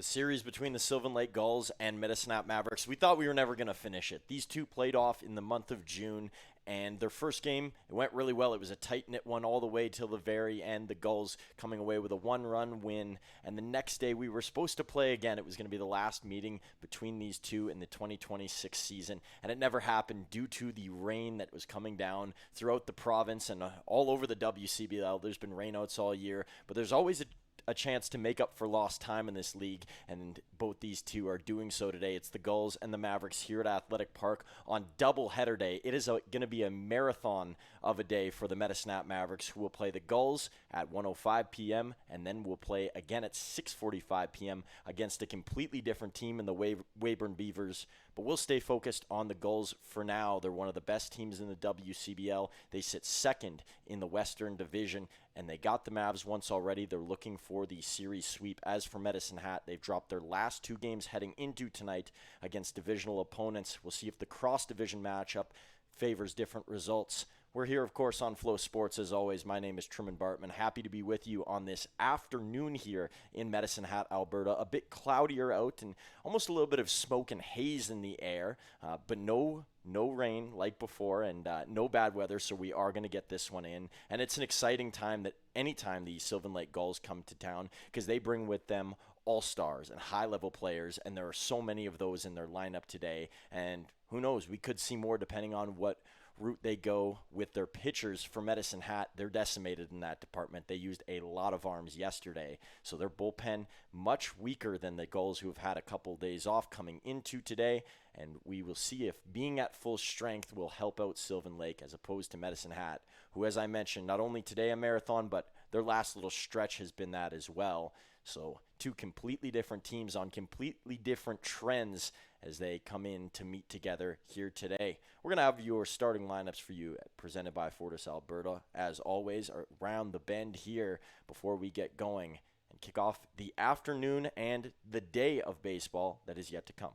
The series between the Sylvan Lake Gulls and Medicine Hat Mavericks, we thought we were never going to finish it. These two played off in the month of June, and their first game, it went really well. It was a tight-knit one all the way till the very end, the Gulls coming away with a one-run win. And the next day, we were supposed to play again. It was going to be the last meeting between these two in the 2026 season, and it never happened due to the rain that was coming down throughout the province and all over the WCBL. There's been rainouts all year, but there's always a chance to make up for lost time in this league, and both these two are doing so today. It's the Gulls and the Mavericks here at Athletic Park on doubleheader day. It is going to be a marathon of a day for the Medicine Hat Mavericks, who will play the Gulls at 1:05 p.m. and then will play again at 6:45 p.m. against a completely different team in the Weyburn Beavers. But we'll stay focused on the Gulls for now. They're one of the best teams in the WCBL. They sit second in the Western Division, and they got the Mavs once already. They're looking for the series sweep. As for Medicine Hat, they've dropped their last two games heading into tonight against divisional opponents. We'll see if the cross-division matchup favors different results. We're here, of course, on Flow Sports, as always. My name is Truman Bartman. Happy to be with you on this afternoon here in Medicine Hat, Alberta. A bit cloudier out and almost a little bit of smoke and haze in the air, but no rain like before, and no bad weather, so we are going to get this one in. And it's an exciting time that anytime the Sylvan Lake Gulls come to town, because they bring with them all-stars and high-level players, and there are so many of those in their lineup today. And who knows, we could see more depending on what route they go with their pitchers. For Medicine Hat, they're decimated in that department. They used a lot of arms yesterday, so their bullpen much weaker than the Gulls, who have had a couple days off coming into today. And we will see if being at full strength will help out Sylvan Lake as opposed to Medicine Hat, who, as I mentioned, not only today a marathon, but their last little stretch has been that as well. So two completely different teams on completely different trends as they come in to meet together here today. We're going to have your starting lineups for you presented by Fortis Alberta, as always, around the bend here before we get going and kick off the afternoon and the day of baseball that is yet to come.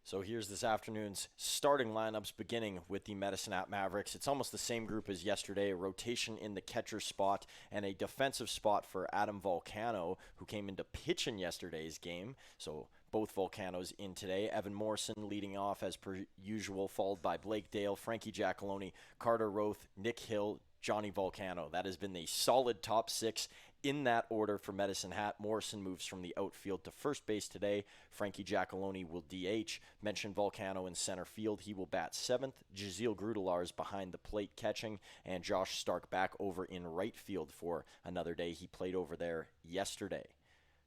So here's this afternoon's starting lineups, beginning with the Medicine Hat Mavericks. It's almost the same group as yesterday, a rotation in the catcher spot and a defensive spot for Adam Volcano, who came into pitch in yesterday's game. So both Volcanos in today. Evan Morrison leading off as per usual, followed by Blake Dale, Frankie Giacalone, Carter Roth, Nick Hill, Johnny Volcano. That has been the solid top six in that order for Medicine Hat. Morrison moves from the outfield to first base today. Frankie Giacalone will DH. Mentioned Volcano in center field. He will bat seventh. Jazeel Grudelar's behind the plate catching. And Josh Stark back over in right field for another day. He played over there yesterday.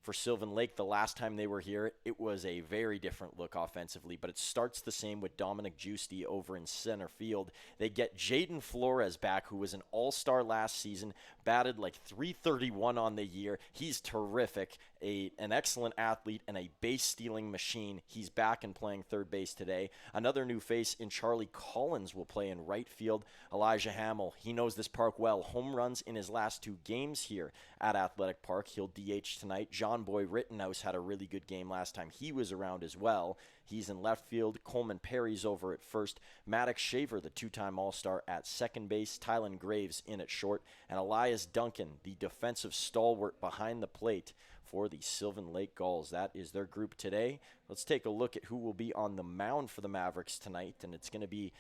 For Sylvan Lake, the last time they were here, it was a very different look offensively, but it starts the same with Dominic Giusti over in center field. They get Jaden Flores back, who was an all-star last season, batted like 331 on the year. He's terrific, an excellent athlete and a base stealing machine. He's back and playing third base today. Another new face in Charlie Collins will play in right field. Elijah Hamill, he knows this park well. Home runs in his last 2 games here at Athletic Park. He'll DH tonight. John Boy Rittenhouse had a really good game last time he was around as well. He's in left field. Coleman Perry's over at first. Maddox Shaver, the 2-time All-Star, at second base. Tylen Graves in at short. And Elias Duncan, the defensive stalwart behind the plate for the Sylvan Lake Gulls. That is their group today. Let's take a look at who will be on the mound for the Mavericks tonight. And it's going to be,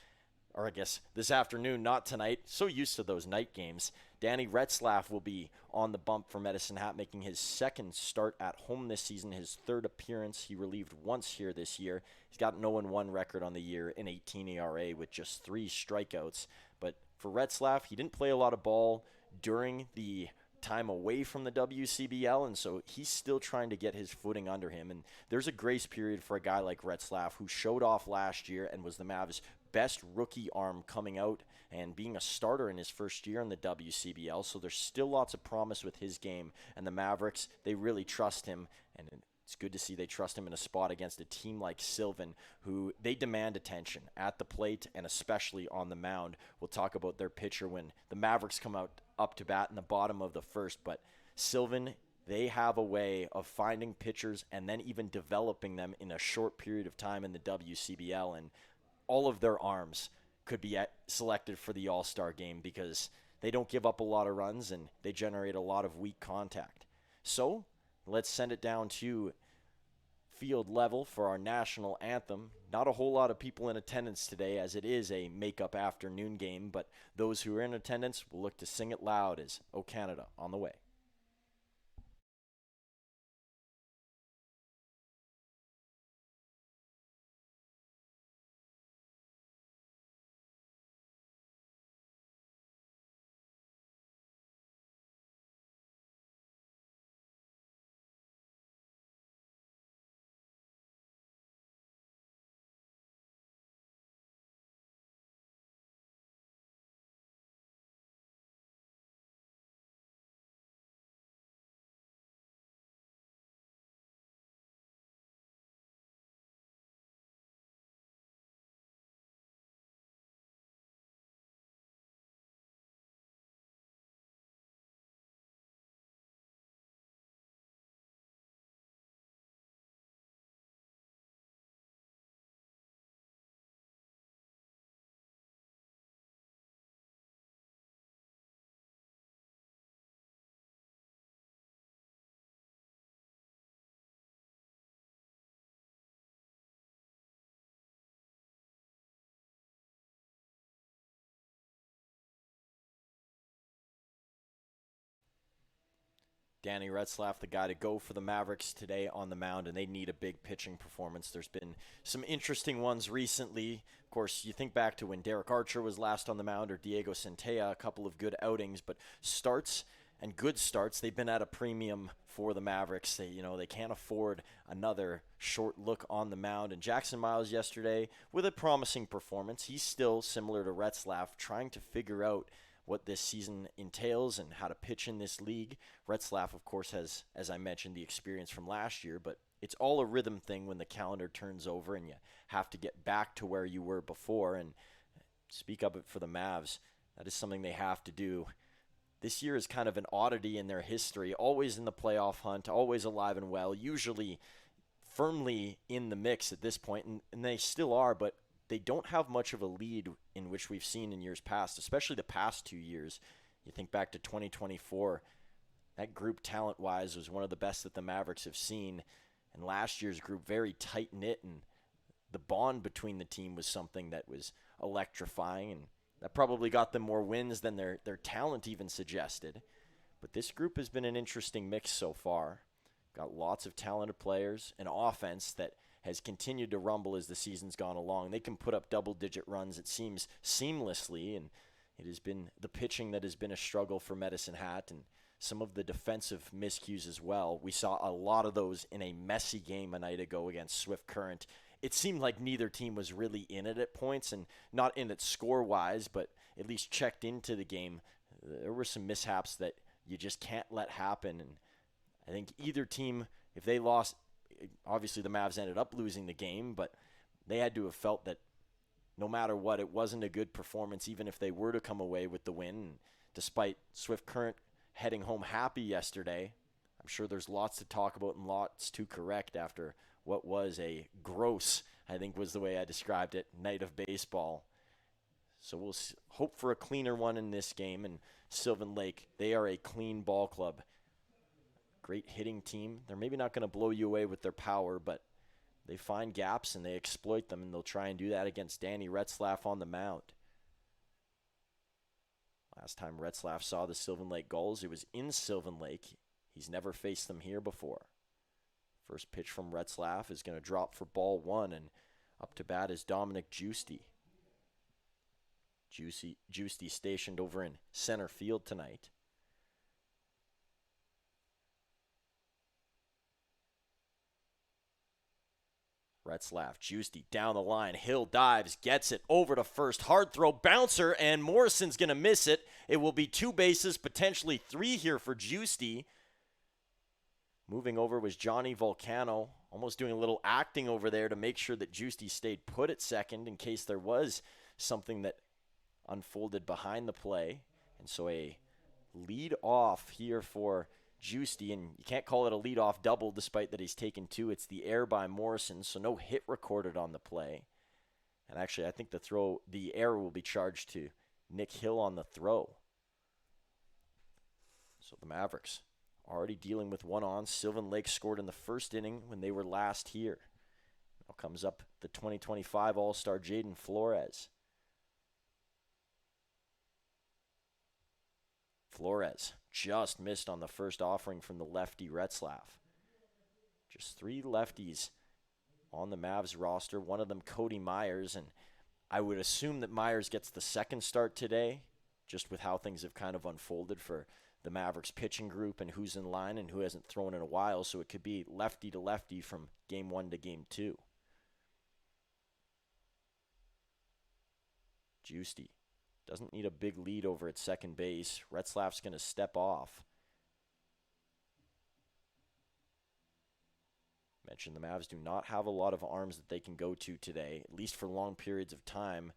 or I guess this afternoon, not tonight. So used to those night games. Danny Retzlaff will be on the bump for Medicine Hat, making his second start at home this season, his third appearance. He relieved once here this year. He's got an 0-1 record on the year, an 18 ERA with just 3 strikeouts. But for Retzlaff, he didn't play a lot of ball during the time away from the WCBL, and so he's still trying to get his footing under him. And there's a grace period for a guy like Retzlaff, who showed off last year and was the Mavs' best rookie arm coming out and being a starter in his first year in the WCBL. So there's still lots of promise with his game. And the Mavericks, they really trust him. And it's good to see they trust him in a spot against a team like Sylvan, who they demand attention at the plate and especially on the mound. We'll talk about their pitcher when the Mavericks come out up to bat in the bottom of the first. But Sylvan, they have a way of finding pitchers and then even developing them in a short period of time in the WCBL. And all of their arms could be selected for the All-Star game because they don't give up a lot of runs and they generate a lot of weak contact. So let's send it down to field level for our national anthem. Not a whole lot of people in attendance today as it is a make-up afternoon game, but those who are in attendance will look to sing it loud as O Canada on the way. Danny Retzlaff, the guy to go for the Mavericks today on the mound, and they need a big pitching performance. There's been some interesting ones recently. Of course, you think back to when Derek Archer was last on the mound or Diego Centella, a couple of good outings, but starts and good starts, they've been at a premium for the Mavericks. They can't afford another short look on the mound. And Jackson Miles yesterday with a promising performance. He's still similar to Retzlaff, trying to figure out what this season entails and how to pitch in this league. Retzlaff, of course, has, as I mentioned, the experience from last year, but it's all a rhythm thing when the calendar turns over and you have to get back to where you were before. And speak up for the Mavs, that is something they have to do. This year is kind of an oddity in their history, always in the playoff hunt, always alive and well, usually firmly in the mix at this point, and they still are, but they don't have much of a lead in which we've seen in years past, especially the past 2 years. You think back to 2024, that group talent-wise was one of the best that the Mavericks have seen, and last year's group very tight-knit, and the bond between the team was something that was electrifying, and that probably got them more wins than their talent even suggested. But this group has been an interesting mix so far. Got lots of talented players, an offense that has continued to rumble as the season's gone along. They can put up double-digit runs, it seems, seamlessly, and it has been the pitching that has been a struggle for Medicine Hat and some of the defensive miscues as well. We saw a lot of those in a messy game a night ago against Swift Current. It seemed like neither team was really in it at points, and not in it score-wise, but at least checked into the game. there were some mishaps that you just can't let happen. And I think either team, if they lost, obviously the Mavs ended up losing the game, but they had to have felt that no matter what, it wasn't a good performance, even if they were to come away with the win. And despite Swift Current heading home happy yesterday, I'm sure there's lots to talk about and lots to correct after what was a gross, I think was the way I described it, night of baseball. So we'll hope for a cleaner one in this game. And Sylvan Lake, they are a clean ball club. Great hitting team. They're maybe not going to blow you away with their power, but they find gaps and they exploit them, and they'll try and do that against Danny Retzlaff on the mound. Last time Retzlaff saw the Sylvan Lake Gulls, it was in Sylvan Lake. He's never faced them here before. First pitch from Retzlaff is going to drop for ball one, and up to bat is Dominic Giusti. Giusti stationed over in center field tonight. Retzlaff, Giusti down the line. Hill dives, gets it over to first. Hard throw, bouncer, and Morrison's going to miss it. It will be 2 bases, potentially 3 here for Giusti. Moving over was Johnny Volcano, almost doing a little acting over there to make sure that Giusti stayed put at second in case there was something that unfolded behind the play. And so a lead off here for Giusti, and you can't call it a leadoff double despite that he's taken 2. It's the error by Morrison, so no hit recorded on the play. And actually, I think the error will be charged to Nick Hill on the throw. So the Mavericks already dealing with one on. Sylvan Lake scored in the first inning when they were last here. Now comes up the 2025 All-Star Jaden Flores. Flores just missed on the first offering from the lefty Retzlaff. Just 3 lefties on the Mavs roster, one of them Cody Myers, and I would assume that Myers gets the second start today, just with how things have kind of unfolded for the Mavericks pitching group and who's in line and who hasn't thrown in a while, so it could be lefty to lefty from game 1 to game 2. Giusti doesn't need a big lead over at second base. Retzlaff's going to step off. Mentioned the Mavs do not have a lot of arms that they can go to today, at least for long periods of time.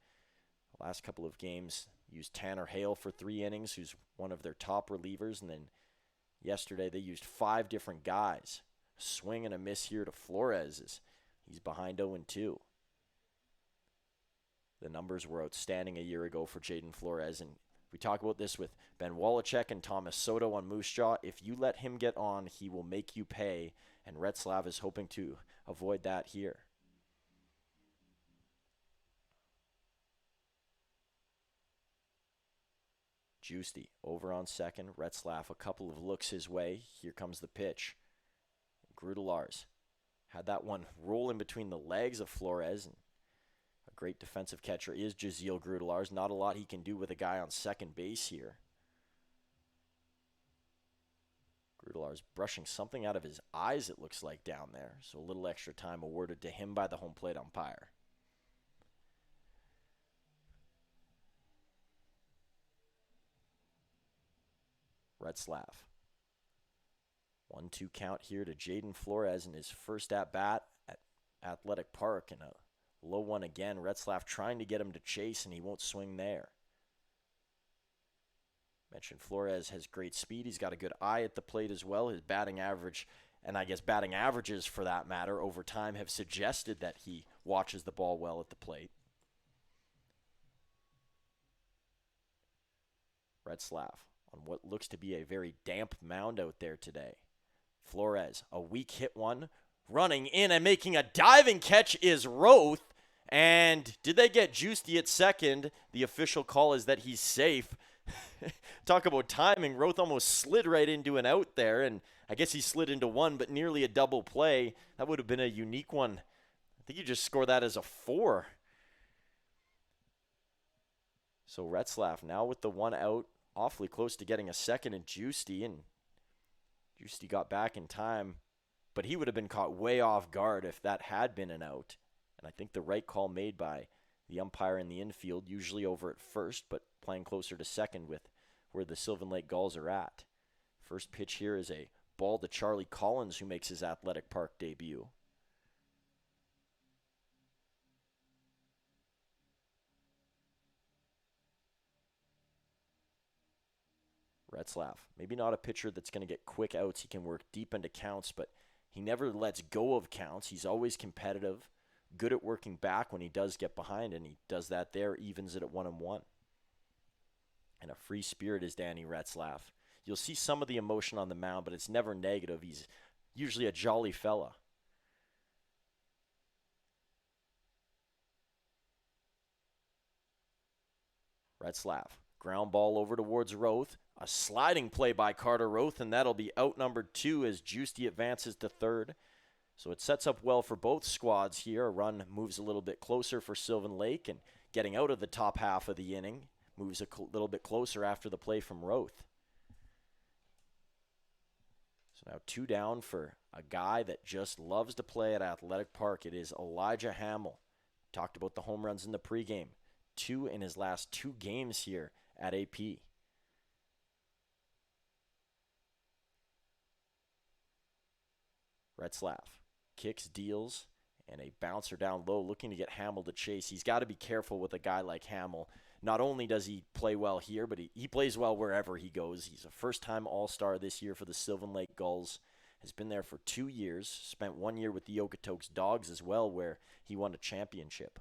The last couple of games used Tanner Hale for 3 innings, who's one of their top relievers, and then yesterday they used 5 different guys. A swing and a miss here to Flores as he's behind 0-2. The numbers were outstanding a year ago for Jaden Flores, and we talk about this with Ben Wallachek and Thomas Soto on Moose Jaw. If you let him get on, he will make you pay, and Retzlaff is hoping to avoid that here. Giusti over on second. Retzlaff a couple of looks his way. Here comes the pitch. Grudelars had that one roll in between the legs of Flores, and a great defensive catcher is Jaziel Grudelars. Not a lot he can do with a guy on second base here. Grudelars brushing something out of his eyes, it looks like, down there. So a little extra time awarded to him by the home plate umpire. Retzlaff. 1-2 count here to Jaden Flores in his first at-bat at Athletic Park, and a low one again. Retzlaff trying to get him to chase, and he won't swing there. Mentioned Flores has great speed. He's got a good eye at the plate as well. His batting average, and I guess batting averages for that matter, over time have suggested that he watches the ball well at the plate. Retzlaff on what looks to be a very damp mound out there today. Flores, a weak hit one. Running in and making a diving catch is Roth. And did they get Giusti at second? The official call is that he's safe. Talk about timing. Roth almost slid right into an out there, and I guess he slid into one, but nearly a double play. That would have been a unique one. I think you just score that as a 4. So Retzlaff now with the one out, awfully close to getting a second in Giusti, and Giusti got back in time, but he would have been caught way off guard if that had been an out. And I think the right call made by the umpire in the infield, usually over at first, but playing closer to second with where the Sylvan Lake Gulls are at. First pitch here is a ball to Charlie Collins, who makes his Athletic Park debut. Retzlaff, maybe not a pitcher that's going to get quick outs. He can work deep into counts, but he never lets go of counts. He's always competitive, good at working back when he does get behind, and he does that there, evens it at 1-1. And a free spirit is Danny Retzlaff. You'll see some of the emotion on the mound, but it's never negative. He's usually a jolly fella. Retzlaff, ground ball over towards Roth. A sliding play by Carter Roth, and that'll be out number 2 as Juicy advances to third. So it sets up well for both squads here. A run moves a little bit closer for Sylvan Lake, and getting out of the top half of the inning moves a little bit closer after the play from Roth. So now 2 down for a guy that just loves to play at Athletic Park. It is Elijah Hamill. Talked about the home runs in the pregame. 2 in his last 2 games here at AP. Retzlaff kicks, deals, and a bouncer down low looking to get Hamill to chase. He's got to be careful with a guy like Hamill. Not only does he play well here, but he plays well wherever he goes. He's a first-time All-Star this year for the Sylvan Lake Gulls. Has been there for 2 years. Spent 1 year with the Okotoks Dogs as well, where he won a championship.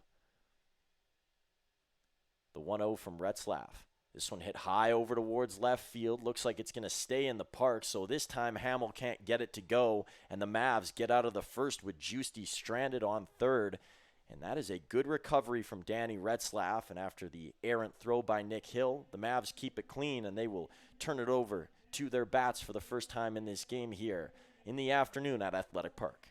The 1-0 from Retzlaff. This one hit high over towards left field. Looks like it's going to stay in the park. So this time Hamill can't get it to go. And the Mavs get out of the first with Juicy stranded on third. And that is a good recovery from Danny Retzlaff. And after the errant throw by Nick Hill, the Mavs keep it clean. And they will turn it over to their bats for the first time in this game here in the afternoon at Athletic Park.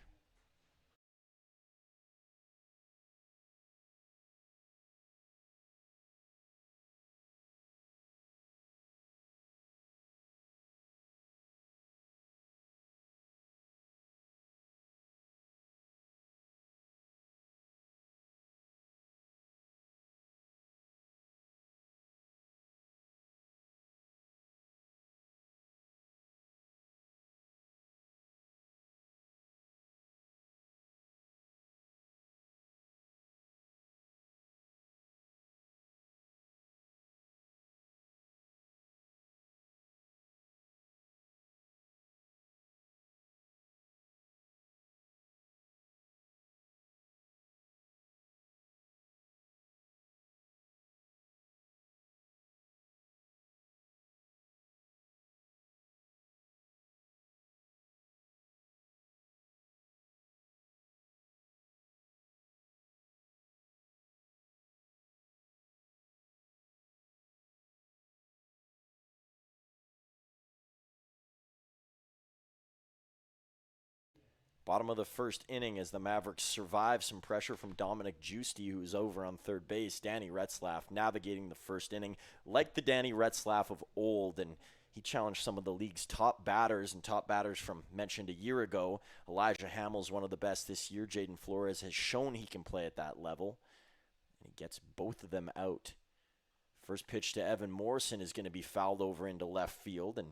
Bottom of the first inning as the Mavericks survive some pressure from Dominic Juicy, who's over on third base. Danny Retzlaff navigating the first inning like the Danny Retzlaff of old, and he challenged some of the league's top batters from mentioned a year ago. Elijah Hamill's one of the best this year. Jaden Flores has shown he can play at that level, and he gets both of them out. First pitch to Evan Morrison is going to be fouled over into left field, and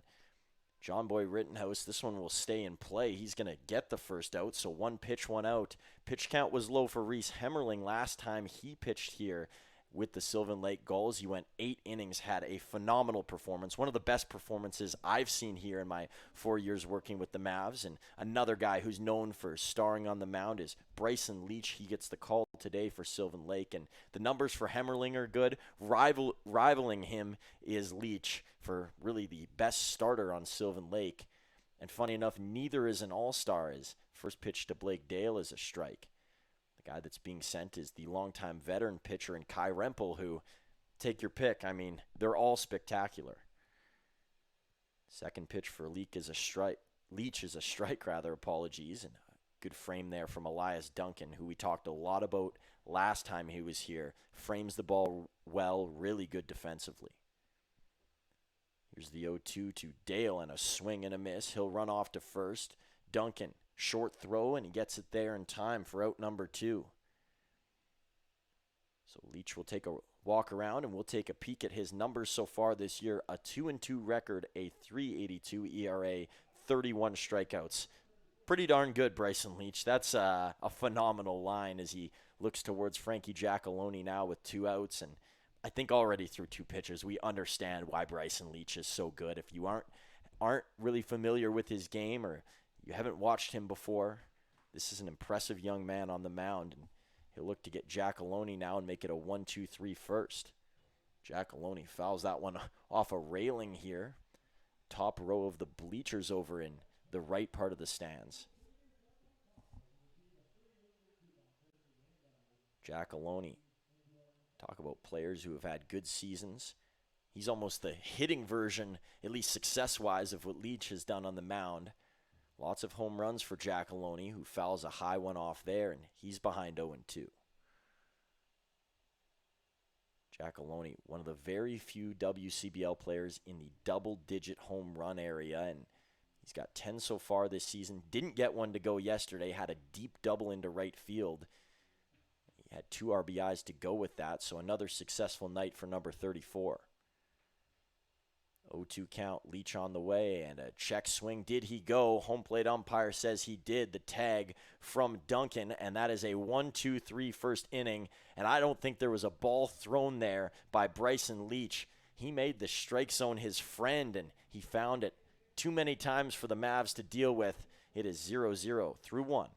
John Boy Rittenhouse, this one will stay in play. He's going to get the first out, so 1 pitch, 1 out. Pitch count was low for Reese Hemmerling last time he pitched here with the Sylvan Lake Gulls. He went 8 innings, had a phenomenal performance. One of the best performances I've seen here in my 4 years working with the Mavs. And another guy who's known for starring on the mound is Bryson Leach. He gets the call today for Sylvan Lake. And the numbers for Hemmerling are good. Rivaling him is Leach for really the best starter on Sylvan Lake. And funny enough, neither is an all-star. His first pitch to Blake Dale is a strike. The guy that's being sent is the longtime veteran pitcher in Kai Rempel, who, take your pick, I mean, they're all spectacular. Second pitch for Leach is a strike. Apologies. And a good frame there from Elias Duncan, who we talked a lot about last time he was here. Frames the ball well, really good defensively. Here's the 0-2 to Dale, and a swing and a miss. He'll run off to first. Duncan, short throw, and he gets it there in time for out number 2. So Leach will take a walk around and we'll take a peek at his numbers so far this year. A 2-2 record, a 3.82 ERA, 31 strikeouts. Pretty darn good, Bryson Leach. That's a phenomenal line as he looks towards Frankie Giacalone now with 2 outs. And I think already through 2 pitches, we understand why Bryson Leach is so good. If you aren't really familiar with his game or you haven't watched him before, this is an impressive young man on the mound. And he'll look to get Giacalone now and make it a 1-2-3 first. Giacalone fouls that one off a railing here. Top row of the bleachers over in the right part of the stands. Giacalone. Talk about players who have had good seasons. He's almost the hitting version, at least success-wise, of what Leach has done on the mound. Lots of home runs for Giacalone, who fouls a high one off there, and he's behind 0-2. Giacalone, one of the very few WCBL players in the double-digit home run area, and he's got 10 so far this season. Didn't get one to go yesterday, had a deep double into right field. He had 2 RBIs to go with that, so another successful night for number 34. 0-2 count, Leach on the way, and a check swing. Did he go? Home plate umpire says he did. The tag from Duncan, and that is a 1-2-3 first inning, and I don't think there was a ball thrown there by Bryson Leach. He made the strike zone his friend, and he found it too many times for the Mavs to deal with. It is 0-0 through 1.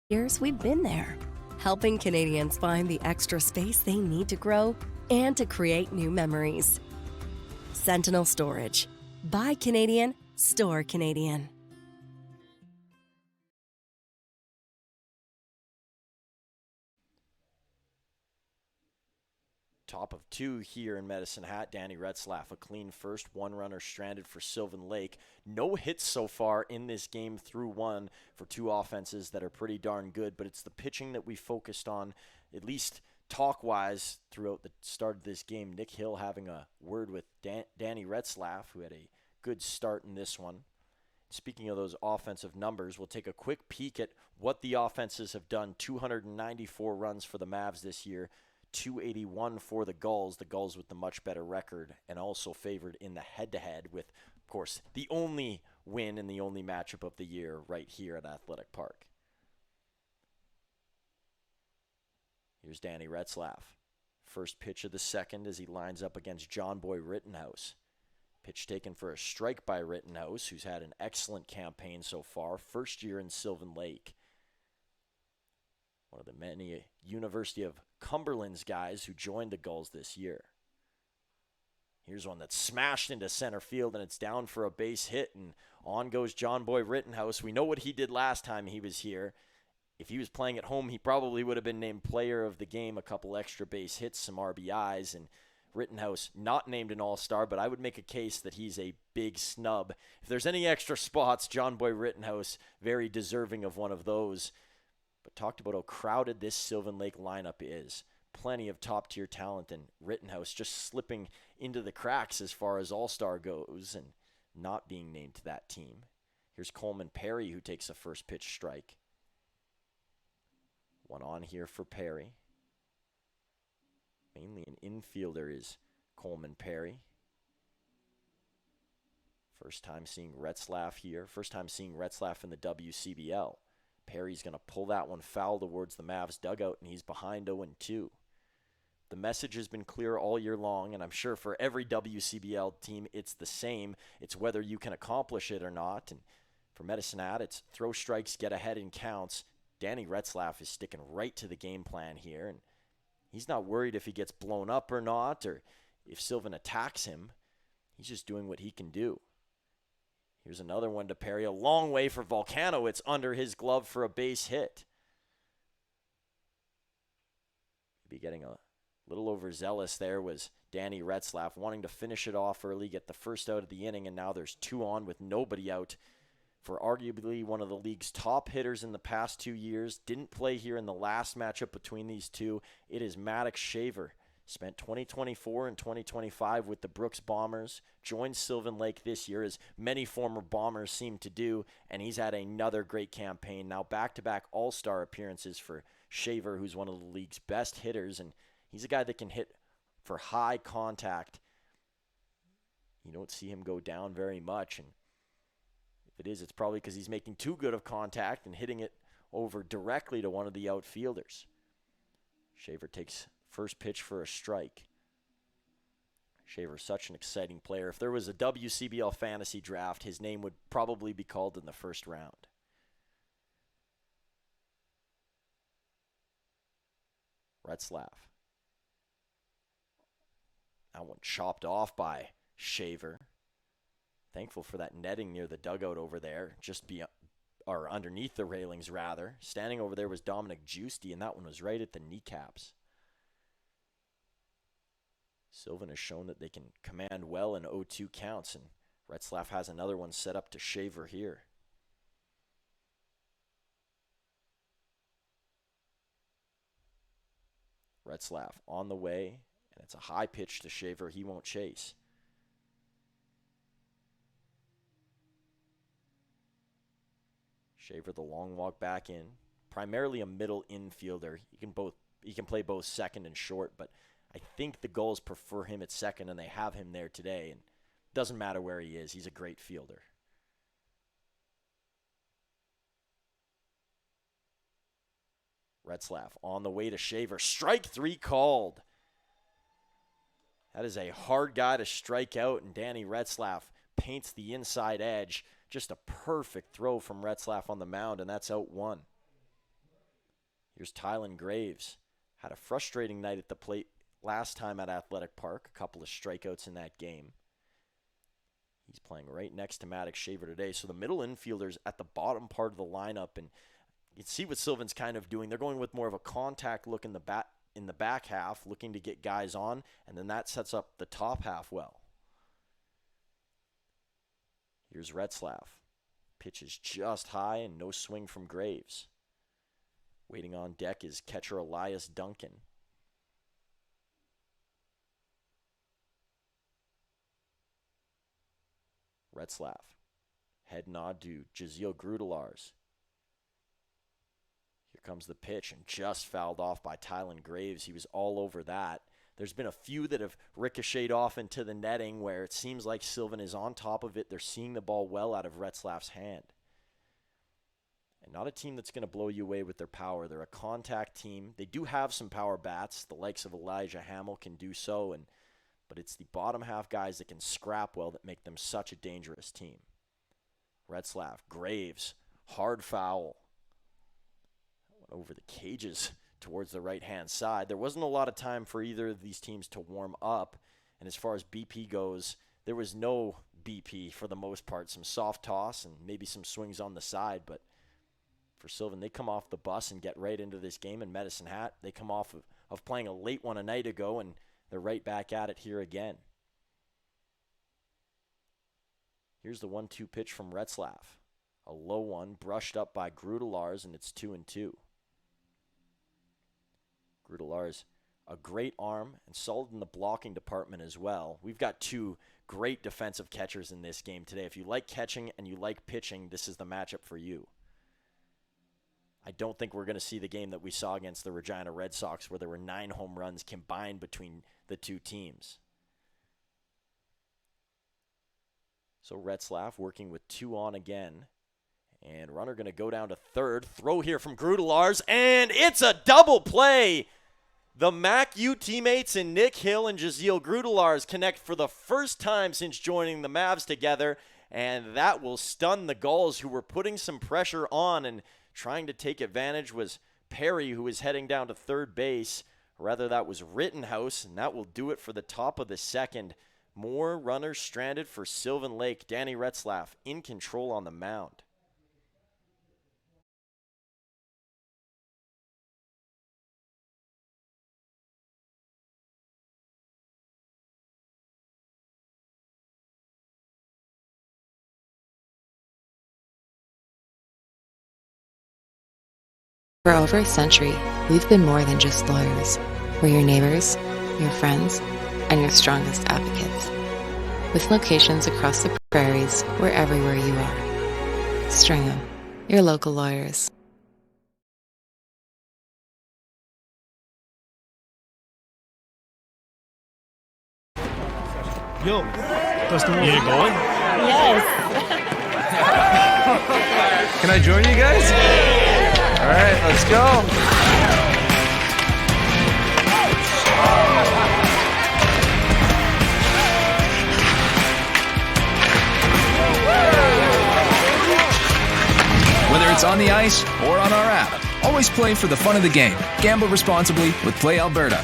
Years we've been there, helping Canadians find the extra space they need to grow and to create new memories. Sentinel Storage. Buy Canadian, store Canadian. Top of 2 here in Medicine Hat. Danny Retzlaff, a clean first. 1 runner stranded for Sylvan Lake. No hits so far in this game through 1 for 2 offenses that are pretty darn good, but it's the pitching that we focused on, at least talk-wise, throughout the start of this game. Nick Hill having a word with Danny Retzlaff, who had a good start in this one. Speaking of those offensive numbers, we'll take a quick peek at what the offenses have done. 294 runs for the Mavs this year. 281 for the Gulls with the much better record, and also favored in the head-to-head with, of course, the only win and the only matchup of the year right here at Athletic Park. Here's Danny Retzlaff. First pitch of the second as he lines up against John Boy Rittenhouse. Pitch taken for a strike by Rittenhouse, who's had an excellent campaign so far. First year in Sylvan Lake. One of the many University of Cumberland's guys who joined the Gulls this year. Here's one that's smashed into center field, and it's down for a base hit, and on goes John Boy Rittenhouse. We know what he did last time he was here. If he was playing at home, he probably would have been named player of the game, a couple extra base hits, some RBIs, and Rittenhouse not named an all-star, but I would make a case that he's a big snub. If there's any extra spots, John Boy Rittenhouse, very deserving of one of those. But talked about how crowded this Sylvan Lake lineup is. Plenty of top-tier talent, and Rittenhouse just slipping into the cracks as far as all-star goes and not being named to that team. Here's Coleman Perry, who takes a first pitch strike. One on here for Perry. Mainly an infielder is Coleman Perry. First time seeing Retzlaff here. First time seeing Retzlaff in the WCBL. Perry's going to pull that one foul towards the Mavs dugout, and he's behind 0-2. The message has been clear all year long, and I'm sure for every WCBL team it's the same. It's whether you can accomplish it or not. And for Medicine Hat, it's throw strikes, get ahead in counts. Danny Retzlaff is sticking right to the game plan here, and he's not worried if he gets blown up or not, or if Sylvan attacks him. He's just doing what he can do. Here's another one to Perry. A long way for Volcano. It's under his glove for a base hit. Maybe getting a little overzealous there was Danny Retzlaff, wanting to finish it off early, get the first out of the inning, and now there's 2 on with nobody out for arguably one of the league's top hitters in the past 2 years. Didn't play here in the last matchup between these two. It is Maddox Shaver. Spent 2024 and 2025 with the Brooks Bombers. Joined Sylvan Lake this year, as many former Bombers seem to do, and he's had another great campaign. Now back-to-back all-star appearances for Shaver, who's one of the league's best hitters, and he's a guy that can hit for high contact. You don't see him go down very much, and if it is, it's probably because he's making too good of contact and hitting it over directly to one of the outfielders. Shaver takes first pitch for a strike. Shaver's such an exciting player. If there was a WCBL fantasy draft, his name would probably be called in the first round. Retzlaff. That one chopped off by Shaver. Thankful for that netting near the dugout over there, or underneath the railings rather. Standing over there was Dominic Giusti, and that one was right at the kneecaps. Sylvan has shown that they can command well in 0-2 counts, and Retzlaff has another one set up to Shaver here. Retzlaff on the way, and it's a high pitch to Shaver. He won't chase. Shaver the long walk back in. Primarily a middle infielder. He can play both second and short, but I think the Gulls prefer him at second, and they have him there today. And it doesn't matter where he is. He's a great fielder. Retzlaff on the way to Shaver. Strike 3 called. That is a hard guy to strike out, and Danny Retzlaff paints the inside edge. Just a perfect throw from Retzlaff on the mound, and that's out 1. Here's Tylen Graves. Had a frustrating night at the plate last time at Athletic Park. A couple of strikeouts in that game. He's playing right next to Maddox Shaver today. So the middle infielders at the bottom part of the lineup, and you can see what Sylvan's kind of doing. They're going with more of a contact look in the back half, looking to get guys on, and then that sets up the top half well. Here's Retzlaff. Pitch is just high and no swing from Graves. Waiting on deck is catcher Elias Duncan. Retzlaff. Head nod to Jaziel Grudelars. Here comes the pitch, and just fouled off by Tylen Graves. He was all over that. There's been a few that have ricocheted off into the netting where it seems like Sylvan is on top of it. They're seeing the ball well out of Retzlaff's hand. And not a team that's going to blow you away with their power. They're a contact team. They do have some power bats. The likes of Elijah Hamill can do so, but it's the bottom half guys that can scrap well that make them such a dangerous team. Retzlaff, Graves, hard foul. Went over the cages towards the right-hand side. There wasn't a lot of time for either of these teams to warm up, and as far as BP goes, there was no BP for the most part. Some soft toss and maybe some swings on the side, but for Sylvan, they come off the bus and get right into this game in Medicine Hat. They come off of playing a late one a night ago, and they're right back at it here again. Here's the 1-2 pitch from Retzlaff. A low one, brushed up by Grudelars, and it's 2-2. Grudelars, a great arm and solid in the blocking department as well. We've got 2 great defensive catchers in this game today. If you like catching and you like pitching, this is the matchup for you. I don't think we're going to see the game that we saw against the Regina Red Sox where there were 9 home runs combined between the 2 teams. So Retzlaff working with 2 on again. And runner going to go down to third. Throw here from Grudelars, and it's a double play. The Mac U teammates and Nick Hill and Jaziel Grudelars connect for the first time since joining the Mavs together, and that will stun the Gulls, who were putting some pressure on, and trying to take advantage was Perry, who was heading down to third base. Rather, that was Rittenhouse, and that will do it for the top of the second. More runners stranded for Sylvan Lake. Danny Retzlaff in control on the mound. For over a century, we've been more than just lawyers. We're your neighbors, your friends, and your strongest advocates. With locations across the prairies, we're everywhere you are. Stringham, your local lawyers. Yo, that's the one. You going? Yes. Can I join you guys? All right, let's go. Whether it's on the ice or on our app, always play for the fun of the game. Gamble responsibly with Play Alberta.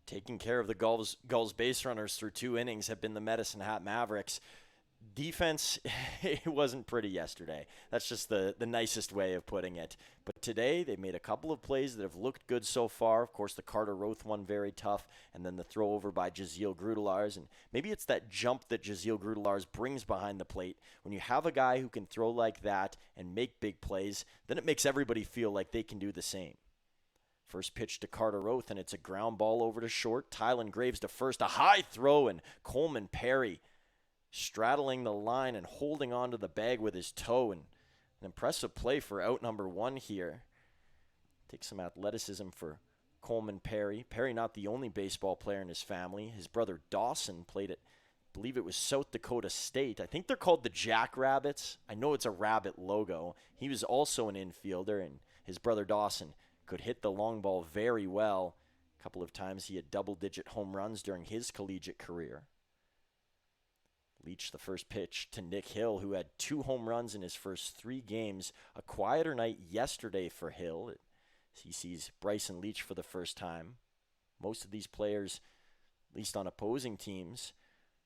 Taking care of the Gulls base runners through 2 innings have been the Medicine Hat Mavericks. Defense, it wasn't pretty yesterday. That's just the nicest way of putting it. But today, they made a couple of plays that have looked good so far. Of course, the Carter Roth one very tough, and then the throw over by Jaziel Grudelars. And maybe it's that jump that Jaziel Grudelars brings behind the plate. When you have a guy who can throw like that and make big plays, then it makes everybody feel like they can do the same. First pitch to Carter Roth, and it's a ground ball over to short. Tylen Graves to first. A high throw, and Coleman Perry straddling the line and holding onto the bag with his toe. And an impressive play for out number 1 here. Takes some athleticism for Coleman Perry. Perry not the only baseball player in his family. His brother Dawson played at, I believe it was South Dakota State. I think they're called the Jackrabbits. I know it's a rabbit logo. He was also an infielder, and his brother Dawson could hit the long ball very well. A couple of times he had double-digit home runs during his collegiate career. Leach the first pitch to Nick Hill, who had 2 home runs in his first 3 games. A quieter night yesterday for Hill. He sees Bryson Leach for the first time. Most of these players, at least on opposing teams,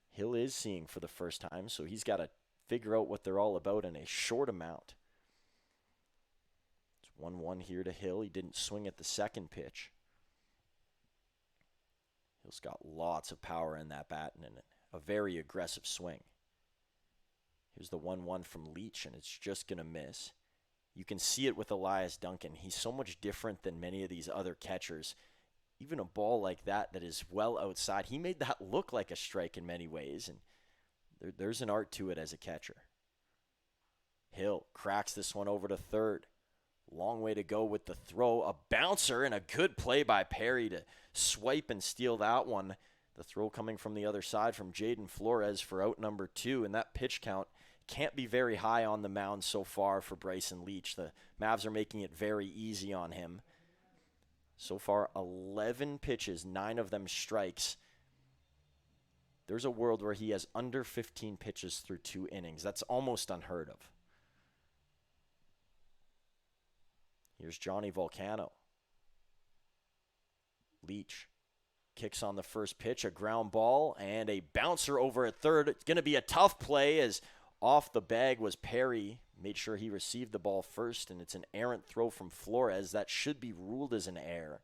Hill is seeing for the first time, so he's got to figure out what they're all about in a short amount. 1-1 here to Hill. He didn't swing at the second pitch. Hill's got lots of power in that bat and a very aggressive swing. Here's the 1-1 from Leach, and it's just going to miss. You can see it with Elias Duncan. He's so much different than many of these other catchers. Even a ball like that is well outside, he made that look like a strike in many ways, and there's an art to it as a catcher. Hill cracks this one over to third. Long way to go with the throw. A bouncer and a good play by Perry to swipe and steal that one. The throw coming from the other side from Jaden Flores for out number 2. And that pitch count can't be very high on the mound so far for Bryson Leach. The Mavs are making it very easy on him. So far, 11 pitches, 9 of them strikes. There's a world where he has under 15 pitches through 2 innings. That's almost unheard of. Here's Johnny Volcano. Leach kicks on the first pitch, a ground ball, and a bouncer over at third. It's going to be a tough play as off the bag was Perry. Made sure he received the ball first, and it's an errant throw from Flores. That should be ruled as an error.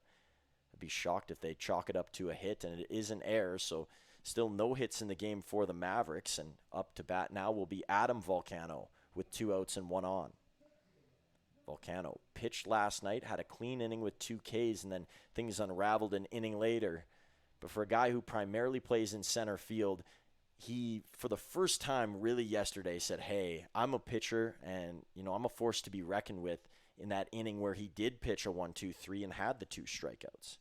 I'd be shocked if they chalk it up to a hit, and it is an error, so still no hits in the game for the Mavericks, and up to bat now will be Adam Volcano with 2 outs and 1 on. Volcano pitched last night, had a clean inning with 2 Ks, and then things unraveled an inning later. But for a guy who primarily plays in center field, he, for the first time really yesterday, said, hey, I'm a pitcher, and I'm a force to be reckoned with in that inning where he did pitch a 1-2-3 and had the 2 strikeouts.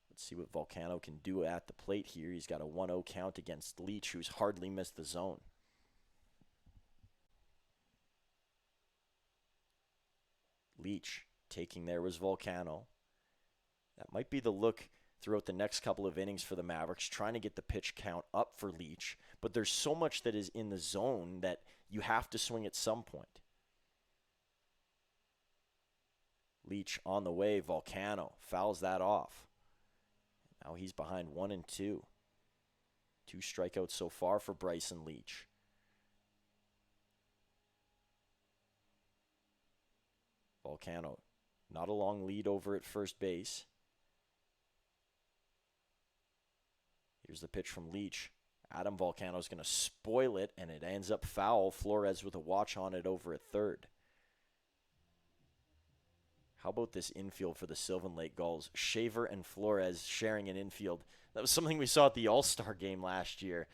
Let's see what Volcano can do at the plate here. He's got a 1-0 count against Leach, who's hardly missed the zone. Leach taking there was Volcano. That might be the look throughout the next couple of innings for the Mavericks, trying to get the pitch count up for Leach. But there's so much that is in the zone that you have to swing at some point. Leach on the way. Volcano fouls that off. Now he's behind 1-2. 2 strikeouts so far for Bryson Leach. Volcano, not a long lead over at first base. Here's the pitch from Leach. Adam Volcano's going to spoil it, and it ends up foul. Flores with a watch on it over at third. How about this infield for the Sylvan Lake Gulls? Shaver and Flores sharing an infield. That was something we saw at the All-Star game last year.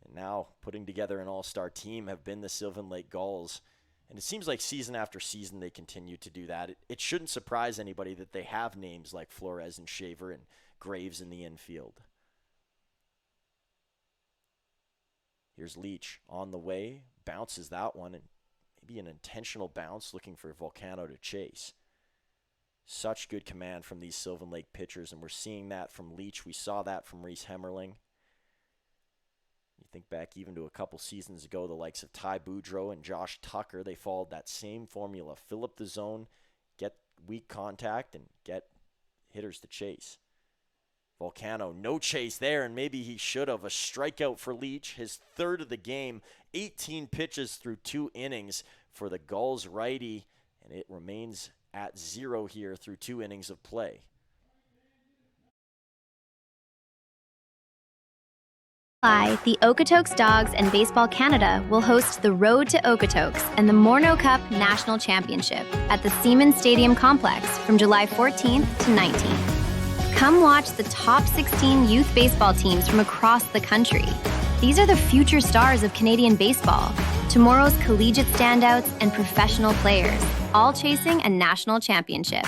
And now putting together an All-Star team have been the Sylvan Lake Gulls. And it seems like season after season they continue to do that. It shouldn't surprise anybody that they have names like Flores and Shaver and Graves in the infield. Here's Leach on the way. Bounces that one, and maybe an intentional bounce looking for Volcano to chase. Such good command from these Sylvan Lake pitchers, and we're seeing that from Leach. We saw that from Reese Hemmerling. You think back even to a couple seasons ago, the likes of Ty Boudreau and Josh Tucker, they followed that same formula. Fill up the zone, get weak contact, and get hitters to chase. Volcano, no chase there, and maybe he should have. A strikeout for Leach, his third of the game. 18 pitches through 2 innings for the Gulls righty, and it remains at 0 here through 2 innings of play. The Okotoks Dogs and Baseball Canada will host the Road to Okotoks and the Morneau Cup National Championship at the Siemens Stadium Complex from July 14th to 19th. Come watch the top 16 youth baseball teams from across the country. These are the future stars of Canadian baseball, tomorrow's collegiate standouts and professional players, all chasing a national championship.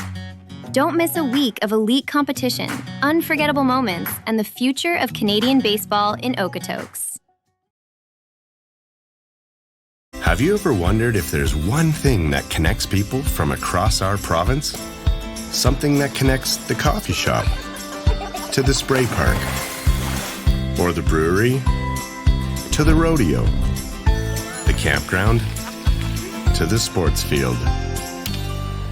Don't miss a week of elite competition, unforgettable moments, and the future of Canadian baseball in Okotoks. Have you ever wondered if there's one thing that connects people from across our province? Something that connects the coffee shop to the spray park, or the brewery to the rodeo, the campground to the sports field.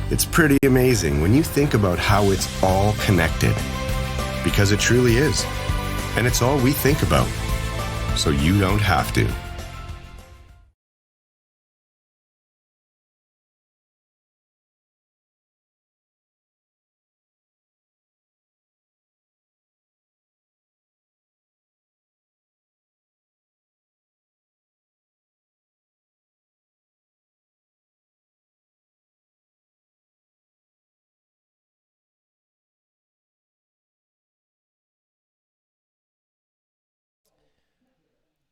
It's pretty amazing when you think about how it's all connected, because it truly is. And it's all we think about, so you don't have to.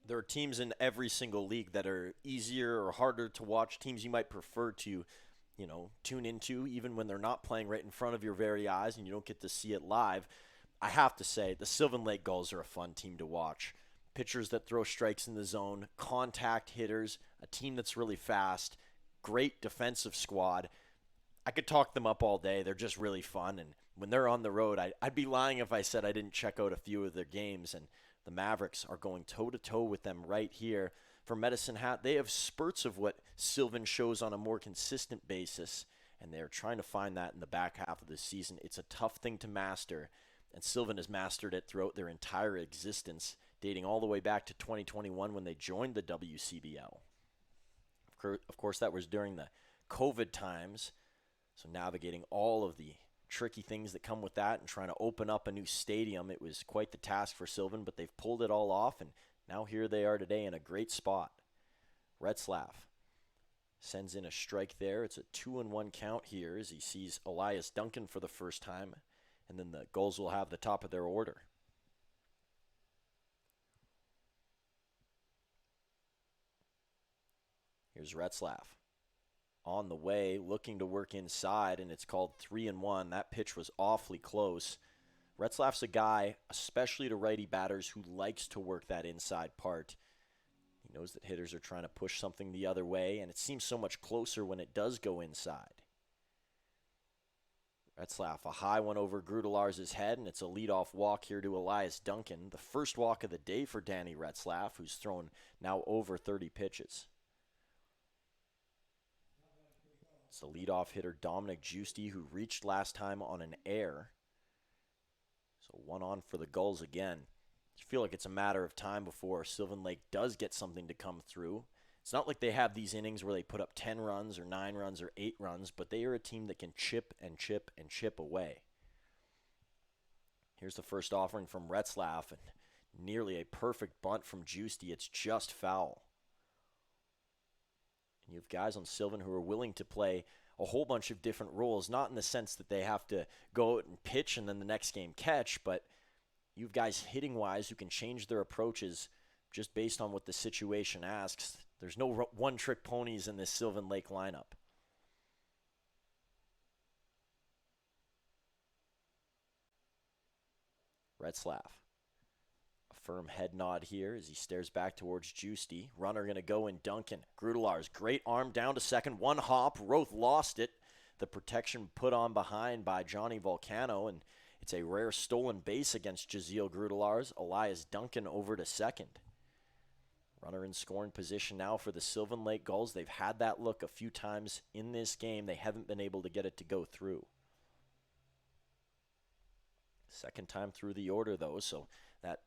There are teams in every single league that are easier or harder to watch, teams you might prefer to, tune into, even when they're not playing right in front of your very eyes and you don't get to see it live. I have to say, the Sylvan Lake Gulls are a fun team to watch. Pitchers that throw strikes in the zone, contact hitters, a team that's really fast, great defensive squad. I could talk them up all day. They're just really fun, and when they're on the road, I'd be lying if I said I didn't check out a few of their games, and the Mavericks are going toe-to-toe with them right here. For Medicine Hat, they have spurts of what Sylvan shows on a more consistent basis, and they're trying to find that in the back half of the season. It's a tough thing to master, and Sylvan has mastered it throughout their entire existence, dating all the way back to 2021 when they joined the WCBL. Of course, that was during the COVID times, so navigating all of the tricky things that come with that and trying to open up a new stadium. It was quite the task for Sylvan, but they've pulled it all off, and now here they are today in a great spot. Retzlaff sends in a strike there. It's a 2-1 count here as he sees Elias Duncan for the first time, and then the Gulls will have the top of their order. Here's Retzlaff. On the way, looking to work inside, and it's called 3-1. That pitch was awfully close. Retzlaff's a guy, especially to righty batters, who likes to work that inside part. He knows that hitters are trying to push something the other way, and it seems so much closer when it does go inside. Retzlaff, a high one over Grudelaars' head, and it's a leadoff walk here to Elias Duncan. The first walk of the day for Danny Retzlaff, who's thrown now over 30 pitches. It's the leadoff hitter Dominic Giusti, who reached last time on an air. So one on for the Gulls again. I feel like it's a matter of time before Sylvan Lake does get something to come through. It's not like they have these innings where they put up 10 runs or 9 runs or 8 runs, but they are a team that can chip and chip and chip away. Here's the first offering from Retzlaff, and nearly a perfect bunt from Giusti. It's just foul. And you have guys on Sylvan who are willing to play a whole bunch of different roles, not in the sense that they have to go out and pitch and then the next game catch, but you have guys hitting-wise who can change their approaches just based on what the situation asks. There's no one-trick ponies in this Sylvan Lake lineup. Retzlaff. A firm head nod here as he stares back towards Giusti. Runner going to go in Duncan. Grudelaars, great arm down to second. One hop. Roth lost it. The protection put on behind by Johnny Volcano, and it's a rare stolen base against Jaziel Grudelaars. Elias Duncan over to second. Runner in scoring position now for the Sylvan Lake Gulls. They've had that look a few times in this game. They haven't been able to get it to go through. Second time through the order, though, so that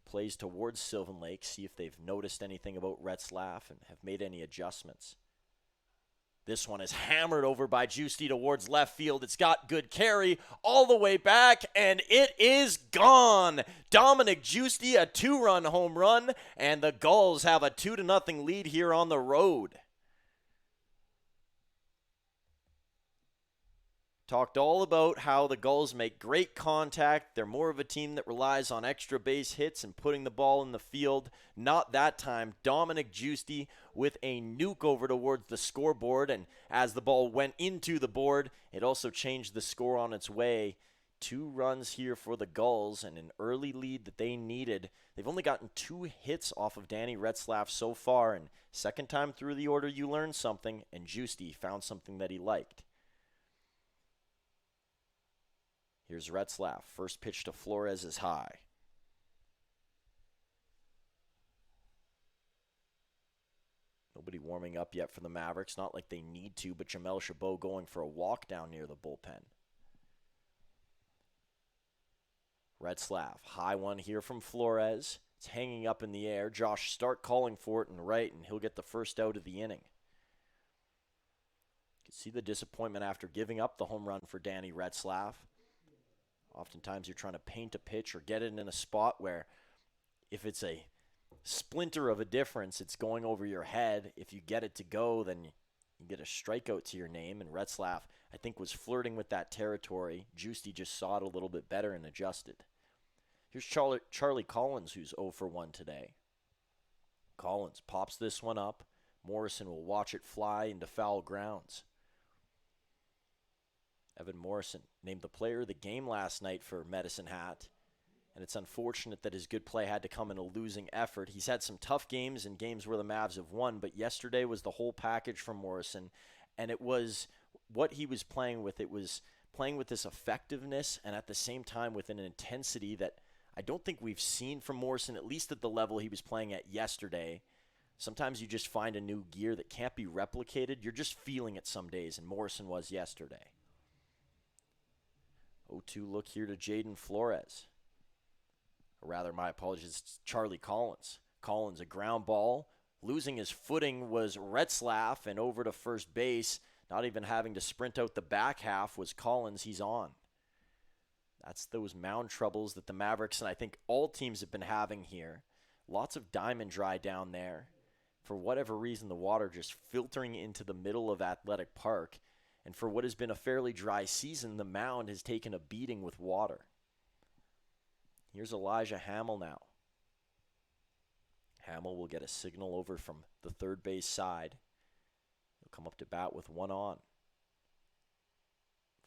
plays towards Sylvan Lake. See if they've noticed anything about Retzlaff and have made any adjustments. This one is hammered over by Giusti towards left field. It's got good carry all the way back, and it is gone. Dominic Giusti, a 2-run home run, and the Gulls have a 2-0 lead here on the road. Talked all about how the Gulls make great contact. They're more of a team that relies on extra base hits and putting the ball in the field. Not that time. Dominic Giusti with a nuke over towards the scoreboard, and as the ball went into the board, it also changed the score on its way. 2 runs here for the Gulls and an early lead that they needed. They've only gotten 2 hits off of Danny Retzlaff so far, and second time through the order you learn something, and Giusti found something that he liked. Here's Retzlaff. First pitch to Flores is high. Nobody warming up yet for the Mavericks. Not like they need to, but Jamel Chabot going for a walk down near the bullpen. Retzlaff. High one here from Flores. It's hanging up in the air. Josh Stark calling for it in right, and he'll get the first out of the inning. You can see the disappointment after giving up the home run for Danny Retzlaff. Oftentimes you're trying to paint a pitch or get it in a spot where if it's a splinter of a difference, it's going over your head. If you get it to go, then you get a strikeout to your name. And Retzlaff, I think, was flirting with that territory. Giusti just saw it a little bit better and adjusted. Here's Charlie Collins, who's 0 for 1 today. Collins pops this one up. Morrison will watch it fly into foul grounds. Evan Morrison named the player of the game last night for Medicine Hat, and it's unfortunate that his good play had to come in a losing effort. He's had some tough games and games where the Mavs have won, but yesterday was the whole package from Morrison, and it was what he was playing with. It was playing with this effectiveness and at the same time with an intensity that I don't think we've seen from Morrison, at least at the level he was playing at yesterday. Sometimes you just find a new gear that can't be replicated. You're just feeling it some days, and Morrison was yesterday. 0-2 look here to Jaden Flores. Or rather, my apologies, it's Charlie Collins. Collins, a ground ball. Losing his footing was Retzlaff, and over to first base, not even having to sprint out the back half, was Collins. He's on. That's those mound troubles that the Mavericks and I think all teams have been having here. Lots of diamond dry down there. For whatever reason, the water just filtering into the middle of Athletic Park. And for what has been a fairly dry season, the mound has taken a beating with water. Here's Elijah Hamill now. Hamill will get a signal over from the third base side. He'll come up to bat with one on.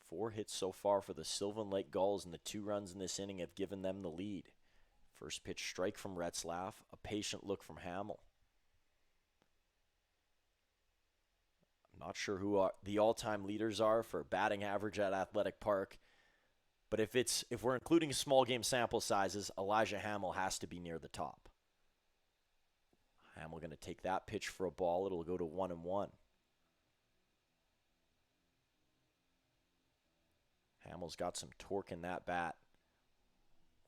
4 hits so far for the Sylvan Lake Gulls, and the 2 runs in this inning have given them the lead. First pitch strike from Retzlaff, a patient look from Hamill. I'm Not sure who the all-time leaders are for batting average at Athletic Park. But if we're including small game sample sizes, Elijah Hamill has to be near the top. Hamill going to take that pitch for a ball. It'll go to 1-1. Hamill's got some torque in that bat.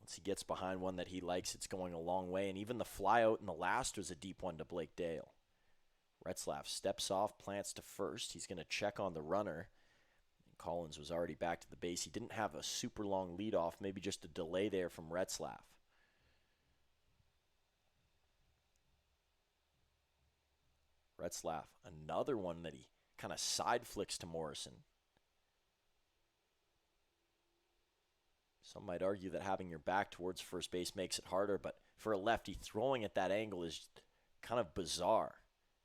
Once he gets behind one that he likes, it's going a long way. And even the fly out in the last was a deep one to Blake Dale. Retzlaff steps off, plants to first. He's going to check on the runner. Collins was already back to the base. He didn't have a super long leadoff, maybe just a delay there from Retzlaff. Retzlaff, another one that he kind of side flicks to Morrison. Some might argue that having your back towards first base makes it harder, but for a lefty, throwing at that angle is kind of bizarre.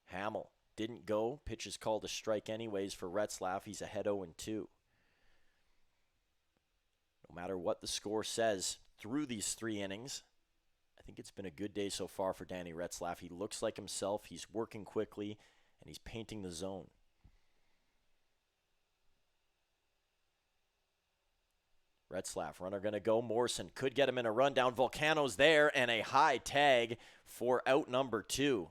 Hamill didn't go. Pitch is called a strike anyways for Retzlaff. He's ahead 0-2. No matter what the score says through these 3 innings, I think it's been a good day so far for Danny Retzlaff. He looks like himself. He's working quickly, and he's painting the zone. Retzlaff, runner going to go. Morrison could get him in a rundown. Volcano's there, and a high tag for out number 2.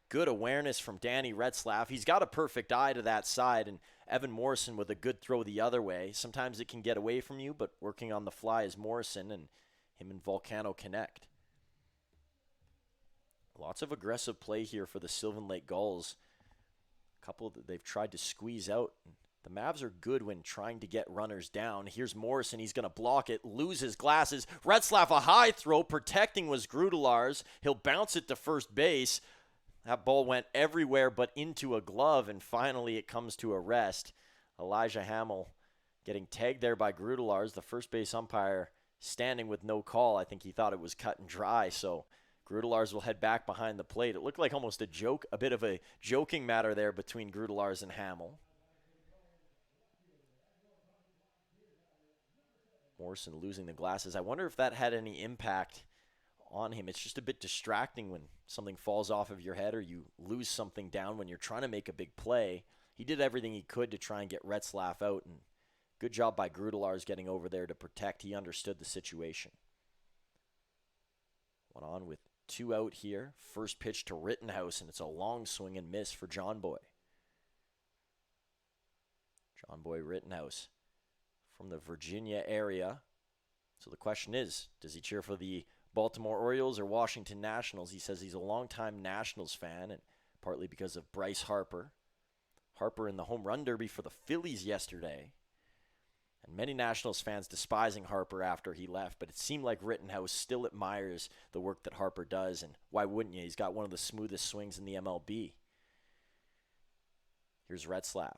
Good awareness from Danny Retzlaff. He's got a perfect eye to that side, and Evan Morrison with a good throw the other way. Sometimes it can get away from you, but working on the fly is Morrison, and him and Volcano connect. Lots of aggressive play here for the Sylvan Lake Gulls. A couple that they've tried to squeeze out. The Mavs are good when trying to get runners down. Here's Morrison. He's going to block it, loses glasses. Retzlaff, a high throw. Protecting was Grudelars. He'll bounce it to first base. That ball went everywhere but into a glove, and finally it comes to a rest. Elijah Hamill getting tagged there by Grudelars, the first base umpire standing with no call. I think he thought it was cut and dry, so Grudelars will head back behind the plate. It looked like almost a bit of a joking matter there between Grudelars and Hamill. Morrison losing the glasses. I wonder if that had any impact on him. It's just a bit distracting when something falls off of your head or you lose something down when you're trying to make a big play. He did everything he could to try and get Retzlaff out, and good job by Grudelars getting over there to protect. He understood the situation. Went on with 2 out here. First pitch to Rittenhouse, and it's a long swing and miss for John Boy. John Boy Rittenhouse from the Virginia area. So the question is, does he cheer for the Baltimore Orioles or Washington Nationals? He says he's a longtime Nationals fan, and partly because of Bryce Harper. Harper in the home run derby for the Phillies yesterday. And many Nationals fans despising Harper after he left, but it seemed like Rittenhouse still admires the work that Harper does, and why wouldn't you? He's got one of the smoothest swings in the MLB. Here's Retzlaff.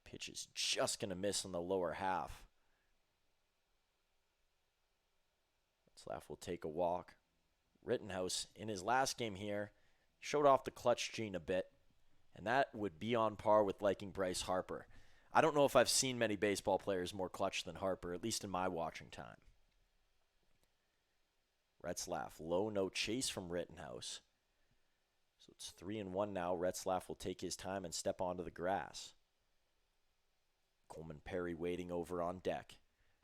Pitch is just going to miss on the lower half. Retzlaff will take a walk. Rittenhouse, in his last game here, showed off the clutch gene a bit, and that would be on par with liking Bryce Harper. I don't know if I've seen many baseball players more clutch than Harper, at least in my watching time. Retzlaff, low, no chase from Rittenhouse. So it's 3-1 now. Retzlaff will take his time and step onto the grass. Coleman Perry waiting over on deck.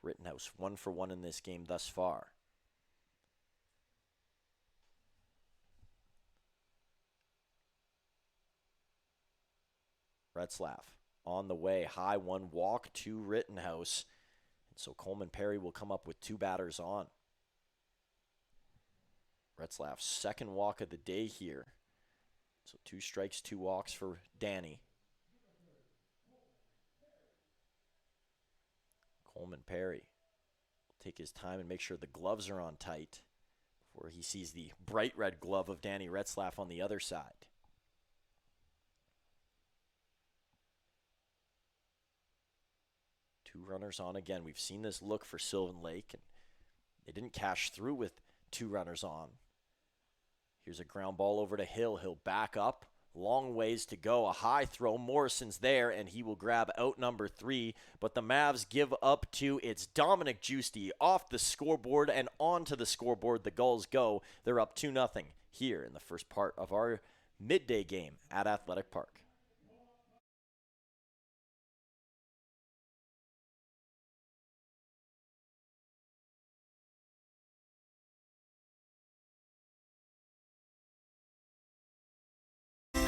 Rittenhouse 1 for 1 in this game thus far. Retzlaff on the way. High 1 walk to Rittenhouse. And so Coleman Perry will come up with 2 batters on. Retzlaff's second walk of the day here. So 2 strikes, 2 walks for Danny. Coleman Perry will take his time and make sure the gloves are on tight before he sees the bright red glove of Danny Retzlaff on the other side. Two runners on again. We've seen this look for Sylvan Lake, and they didn't cash through with 2 runners on. Here's a ground ball over to Hill. He'll back up. Long ways to go. A high throw. Morrison's there, and he will grab out number 3. But the Mavs give up 2. It's Dominic Giusti off the scoreboard and onto the scoreboard. The Gulls go. They're up 2-0 here in the first part of our midday game at Athletic Park.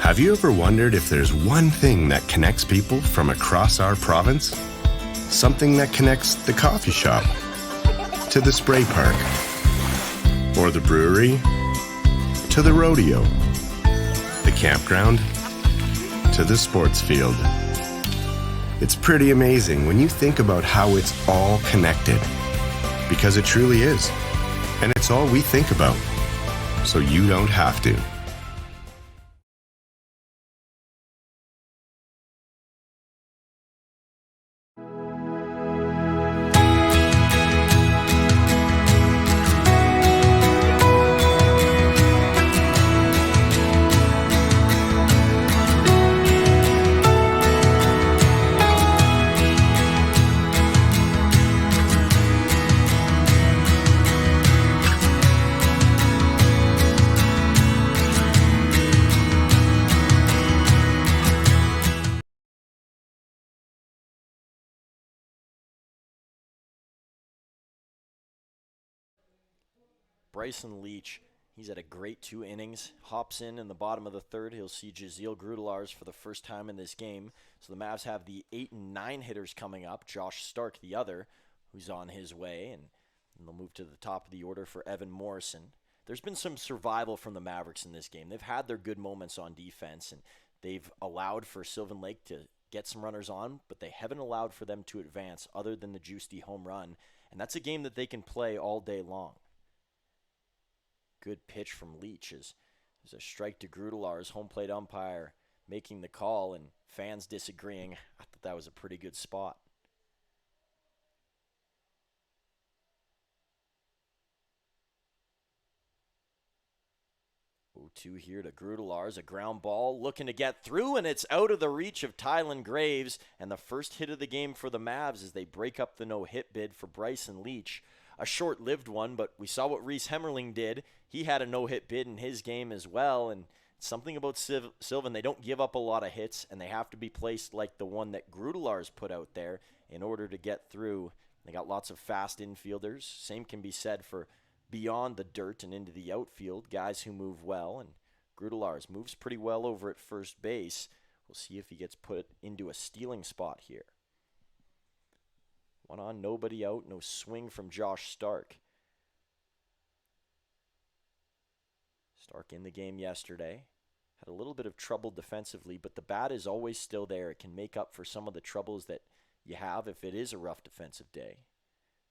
Have you ever wondered if there's one thing that connects people from across our province? Something that connects the coffee shop to the spray park, or the brewery to the rodeo, the campground to the sports field. It's pretty amazing when you think about how it's all connected, because it truly is. And it's all we think about, so you don't have to. Bryson Leach, he's had a great 2 innings. Hops in the bottom of the third. He'll see Jaziel Grudelars for the first time in this game. So the Mavs have the 8 and 9 hitters coming up. Josh Stark, the other, who's on his way. And they'll move to the top of the order for Evan Morrison. There's been some survival from the Mavericks in this game. They've had their good moments on defense, and they've allowed for Sylvan Lake to get some runners on, but they haven't allowed for them to advance other than the Juicy home run. And that's a game that they can play all day long. Good pitch from Leach. There's a strike to Grudelars, home plate umpire making the call, and fans disagreeing. I thought that was a pretty good spot. Two here to Grudelars, a ground ball looking to get through, and it's out of the reach of Tylen Graves, and the first hit of the game for the Mavs as they break up the no-hit bid for Bryson Leach. A short-lived one, but we saw what Reese Hemmerling did. He had a no-hit bid in his game as well, and something about Sylvan, they don't give up a lot of hits, and they have to be placed like the one that Grudelars put out there in order to get through. They got lots of fast infielders. Same can be said for beyond the dirt and into the outfield, guys who move well, and Grudelars moves pretty well over at first base. We'll see if he gets put into a stealing spot here. 1 on, nobody out, no swing from Josh Stark. Stark in the game yesterday. Had a little bit of trouble defensively, but the bat is always still there. It can make up for some of the troubles that you have if it is a rough defensive day.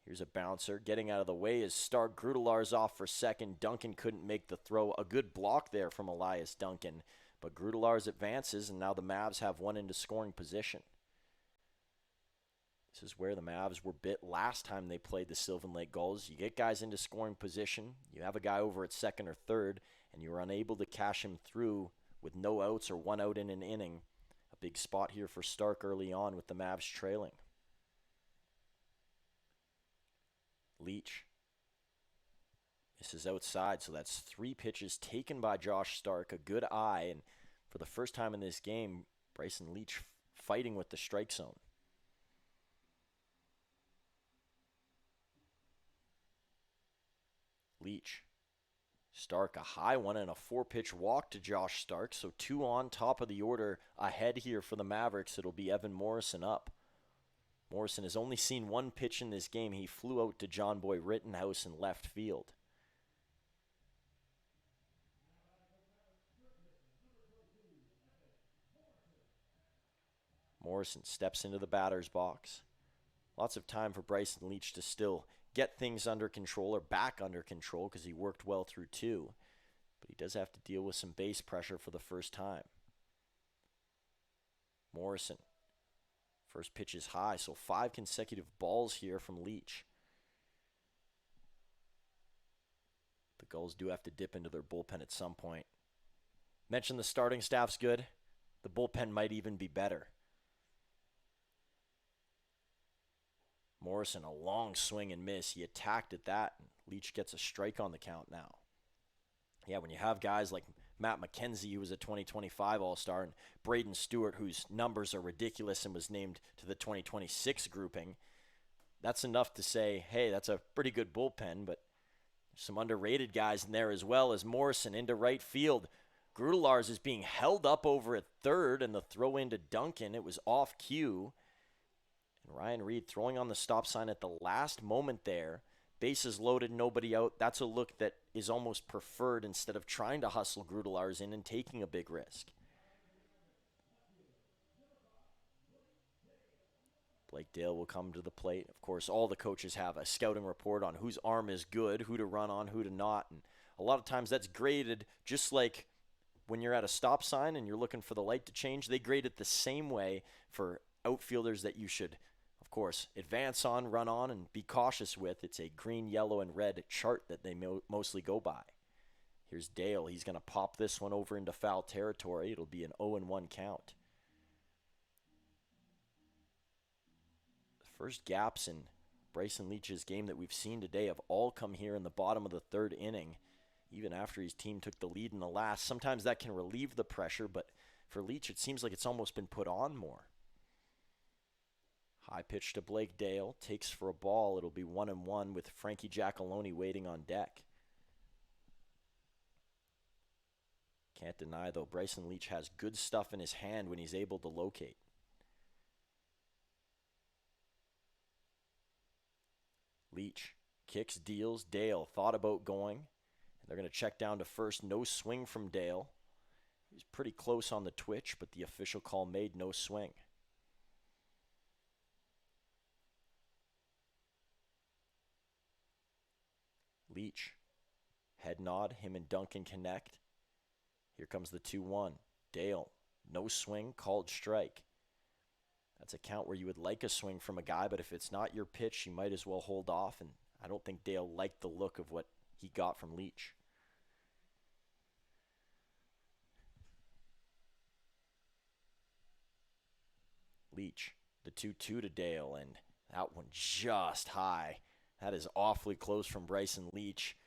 Here's a bouncer. Getting out of the way is Stark. Grudelars off for second. Duncan couldn't make the throw. A good block there from Elias Duncan. But Grudelars advances, and now the Mavs have one into scoring position. This is where the Mavs were bit last time they played the Sylvan Lake Gulls. You get guys into scoring position. You have a guy over at second or third, and you're unable to cash him through with no outs or 1 out in an inning. A big spot here for Stark early on with the Mavs trailing. Leach. This is outside, so that's 3 pitches taken by Josh Stark. A good eye, and for the first time in this game, Bryson Leach fighting with the strike zone. Leach. Stark, a high one and a 4-pitch walk to Josh Stark, so 2 on top of the order ahead here for the Mavericks. It'll be Evan Morrison up. Morrison has only seen 1 pitch in this game. He flew out to John Boy Rittenhouse in left field. Morrison steps into the batter's box. Lots of time for Bryson Leach to still get things under control or back under control because he worked well through 2. But he does have to deal with some base pressure for the first time. Morrison. First pitch is high, so 5 consecutive balls here from Leach. The Gulls do have to dip into their bullpen at some point. Mentioned the starting staff's good. The bullpen might even be better. Morrison, a long swing and miss. He attacked at that, and Leach gets a strike on the count now. Yeah, when you have guys like Matt McKenzie, who was a 2025 All-Star, and Braden Stewart, whose numbers are ridiculous and was named to the 2026 grouping, that's enough to say, hey, that's a pretty good bullpen, but some underrated guys in there as well as Morrison into right field. Grudelars is being held up over at third, and the throw into Duncan. It was off cue. And Ryan Reed throwing on the stop sign at the last moment there. Bases loaded, nobody out. That's a look that is almost preferred instead of trying to hustle Grudelars in and taking a big risk. Blake Dale will come to the plate. Of course, all the coaches have a scouting report on whose arm is good, who to run on, who to not. And a lot of times that's graded just like when you're at a stop sign and you're looking for the light to change. They grade it the same way for outfielders that you should, of course, advance on, run on, and be cautious with. It's a green, yellow, and red chart that they mostly go by. Here's Dale. He's going to pop this one over into foul territory. It'll be an 0-1 count. The first gaps in Bryson Leach's game that we've seen today have all come here in the bottom of the third inning, even after his team took the lead in the last. Sometimes that can relieve the pressure, but for Leach, it seems like it's almost been put on more. High pitch to Blake Dale, takes for a ball. It'll be 1-1 with Frankie Giacalone waiting on deck. Can't deny, though, Bryson Leach has good stuff in his hand when he's able to locate. Leach kicks, deals. Dale thought about going. They're going to check down to first. No swing from Dale. He was pretty close on the twitch, but the official call made no swing. Leach, head nod, him and Duncan connect. Here comes the 2-1. Dale, no swing, called strike. That's a count where you would like a swing from a guy, but if it's not your pitch, you might as well hold off, and I don't think Dale liked the look of what he got from Leach. Leach, the 2-2 to Dale, and that one just high. That is awfully close from Bryson Leach.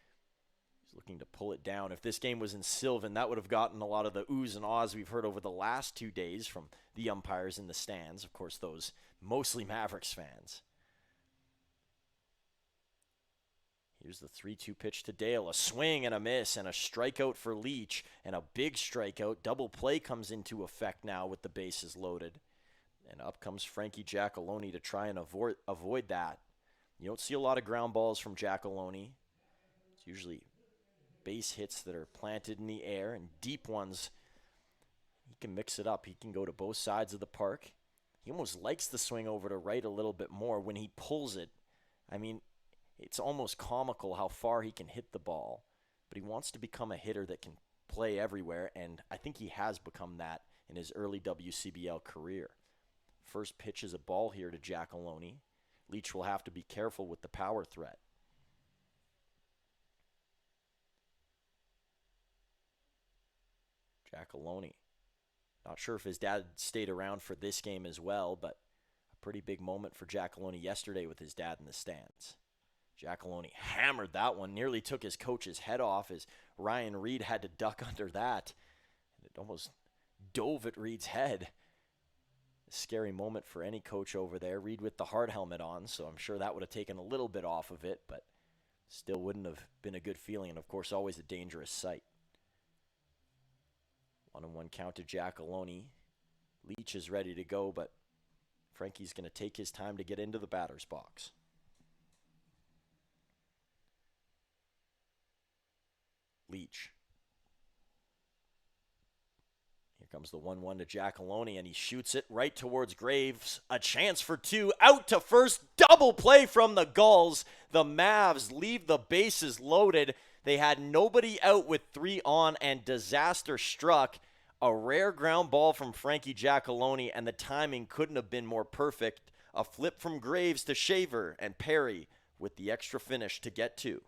He's looking to pull it down. If this game was in Sylvan, that would have gotten a lot of the oohs and ahs we've heard over the last 2 days from the umpires in the stands. Of course, those mostly Mavericks fans. Here's the 3-2 pitch to Dale. A swing and a miss and a strikeout for Leach. And a big strikeout. Double play comes into effect now with the bases loaded. And up comes Frankie Giacalone to try and avoid that. You don't see a lot of ground balls from Giacalone. It's usually base hits that are planted in the air, and deep ones, he can mix it up. He can go to both sides of the park. He almost likes the swing over to right a little bit more when he pulls it. I mean, it's almost comical how far he can hit the ball, but he wants to become a hitter that can play everywhere, and I think he has become that in his early WCBL career. First pitch is a ball here to Giacalone. Leach will have to be careful with the power threat. Giacalone. Not sure if his dad stayed around for this game as well, but a pretty big moment for Giacalone yesterday with his dad in the stands. Giacalone hammered that one, nearly took his coach's head off as Ryan Reed had to duck under that. And it almost dove at Reed's head. A scary moment for any coach over there. Reed with the hard helmet on, so I'm sure that would have taken a little bit off of it, but still wouldn't have been a good feeling, and of course always a dangerous sight. 1-1 count to Giacalone. Leach is ready to go, but Frankie's going to take his time to get into the batter's box. Leach. Here comes the 1-1 to Giacalone, and he shoots it right towards Graves. A chance for two. Out to first. Double play from the Gulls. The Mavs leave the bases loaded. They had nobody out with 3 on, and disaster struck. A rare ground ball from Frankie Giacalone, and the timing couldn't have been more perfect. A flip from Graves to Shaver, and Perry with the extra finish to get 2.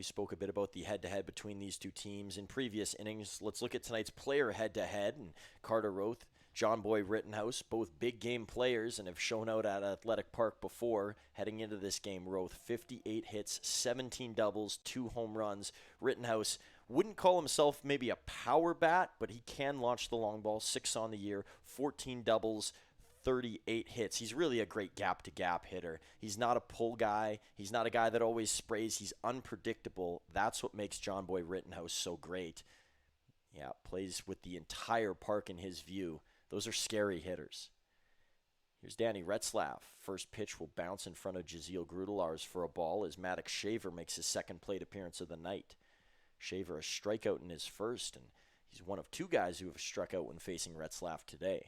We spoke a bit about the head-to-head between these two teams in previous innings. Let's look at tonight's player head-to-head. And Carter Roth, John Boy Rittenhouse, both big game players and have shown out at Athletic Park before. Heading into this game, Roth 58 hits, 17 doubles, 2 home runs. Rittenhouse wouldn't call himself maybe a power bat, but he can launch the long ball, 6 on the year, 14 doubles, 38 hits. He's really a great gap-to-gap hitter. He's not a pull guy. He's not a guy that always sprays. He's unpredictable. That's what makes John Boy Rittenhouse so great. Yeah, plays with the entire park in his view. Those are scary hitters. Here's Danny Retzlaff. First pitch will bounce in front of Jaziel Grudelars for a ball as Maddox Shaver makes his second plate appearance of the night. Shaver a strikeout in his first, and he's one of 2 guys who have struck out when facing Retzlaff today.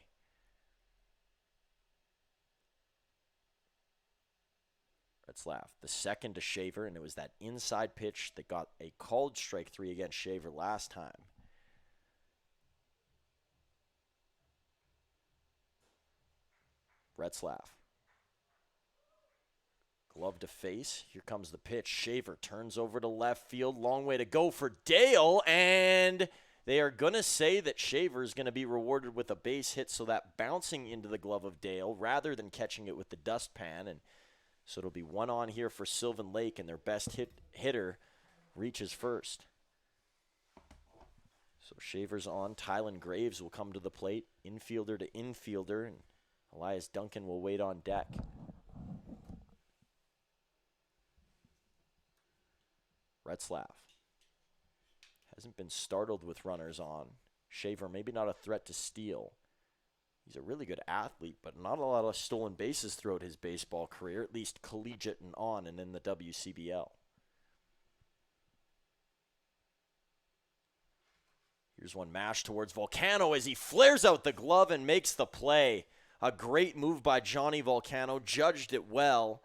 Retzlaff, the second to Shaver, and it was that inside pitch that got a called strike 3 against Shaver last time. Retzlaff. Glove to face. Here comes the pitch. Shaver turns over to left field. Long way to go for Dale, and they are going to say that Shaver is going to be rewarded with a base hit, so that bouncing into the glove of Dale rather than catching it with the dustpan. And so it'll be 1 on here for Sylvan Lake, and their best hitter reaches first. So Shaver's on. Tylen Graves will come to the plate. Infielder to infielder, and Elias Duncan will wait on deck. Retzlaff hasn't been startled with runners on. Shaver maybe not a threat to steal. He's a really good athlete, but not a lot of stolen bases throughout his baseball career, at least collegiate and on and in the WCBL. Here's one mashed towards Volcano as he flares out the glove and makes the play. A great move by Johnny Volcano, judged it well,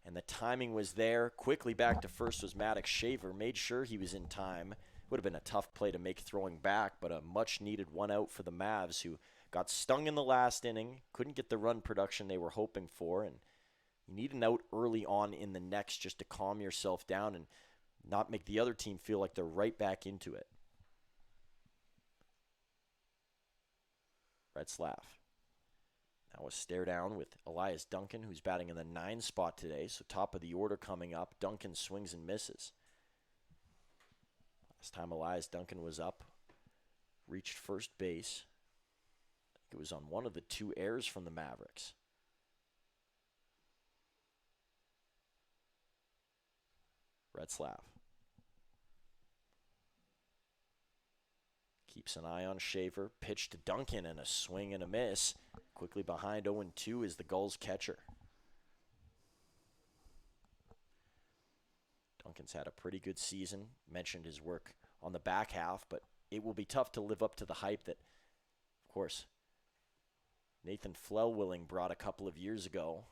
and the timing was there. Quickly back to first was Maddox Shaver, made sure he was in time. Would have been a tough play to make throwing back, but a much-needed one out for the Mavs, who got stung in the last inning, couldn't get the run production they were hoping for, and you need an out early on in the next just to calm yourself down and not make the other team feel like they're right back into it. Retzlaff. Now a stare down with Elias Duncan, who's batting in the 9 spot today, so top of the order coming up. Duncan swings and misses. Last time Elias Duncan was up, reached first base. It was on one of the 2 errors from the Mavericks. Retzlaff keeps an eye on Shaver. Pitch to Duncan and a swing and a miss. Quickly behind 0-2 is the Gulls catcher. Duncan's had a pretty good season. Mentioned his work on the back half, but it will be tough to live up to the hype that, of course, Nathan Flelwilling brought a couple of years ago.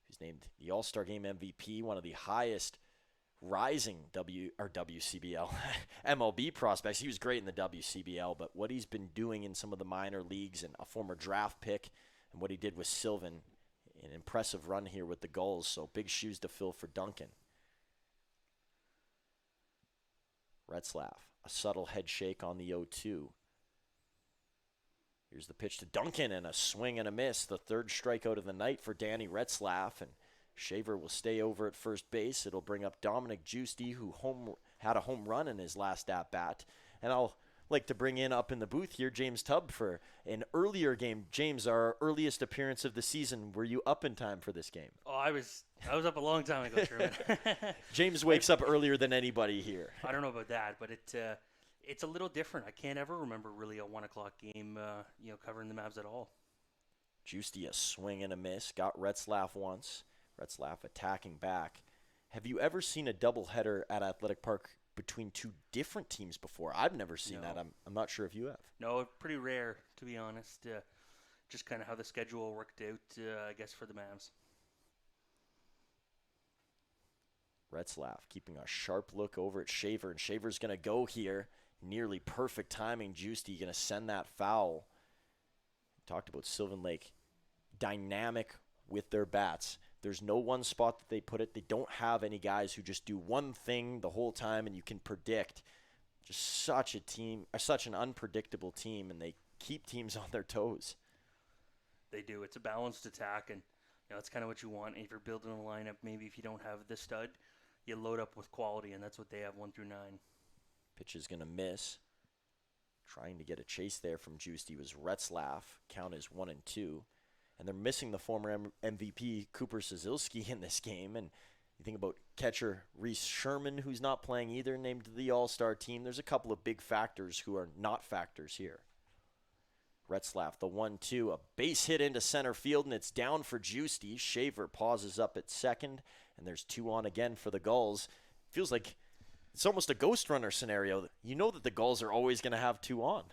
He's named the All-Star Game MVP, one of the highest rising WCBL MLB prospects. He was great in the WCBL, but what he's been doing in some of the minor leagues and a former draft pick and what he did with Sylvan, an impressive run here with the Gulls, so big shoes to fill for Duncan. Retzlaff, a subtle head shake on the 0-2. Here's the pitch to Duncan and a swing and a miss. The 3rd strikeout of the night for Danny Retzlaff, and Shaver will stay over at first base. It'll bring up Dominic Giusti, who had a home run in his last at-bat. And I'll like to bring in up in the booth here James Tubb for an earlier game. James, our earliest appearance of the season. Were you up in time for this game? Oh, I was up a long time ago, Truman. James wakes up earlier than anybody here. I don't know about that, but it's a little different. I can't ever remember really a 1 o'clock game, covering the Mavs at all. Giusti a swing and a miss. Got Retzlaff once. Retzlaff attacking back. Have you ever seen a doubleheader at Athletic Park between 2 different teams before? I've never seen that. I'm not sure if you have. No, pretty rare, to be honest. Just kind of how the schedule worked out, I guess, for the Mavs. Retzlaff keeping a sharp look over at Shaver, and Shaver's going to go here. Nearly perfect timing. Giusti going to send that foul. Talked about Sylvan Lake. Dynamic with their bats. There's no one spot that they put it. They don't have any guys who just do one thing the whole time and you can predict. Just such an unpredictable team, and they keep teams on their toes. They do. It's a balanced attack, and that's kind of what you want. And if you're building a lineup, maybe if you don't have the stud, you load up with quality, and that's what they have 1 through 9. Pitch is going to miss. Trying to get a chase there from Juicy was Retzlaff. Count is 1-2. And they're missing the former MVP Cooper Szylski in this game. And you think about catcher Reese Sherman, who's not playing either, named to the All-Star team. There's a couple of big factors who are not factors here. Retzlaff, the 1-2, a base hit into center field, and it's down for Juicy. Shaver pauses up at second, and there's 2 on again for the Gulls. Feels like it's almost a ghost runner scenario. You know that the Gulls are always going to have 2 on.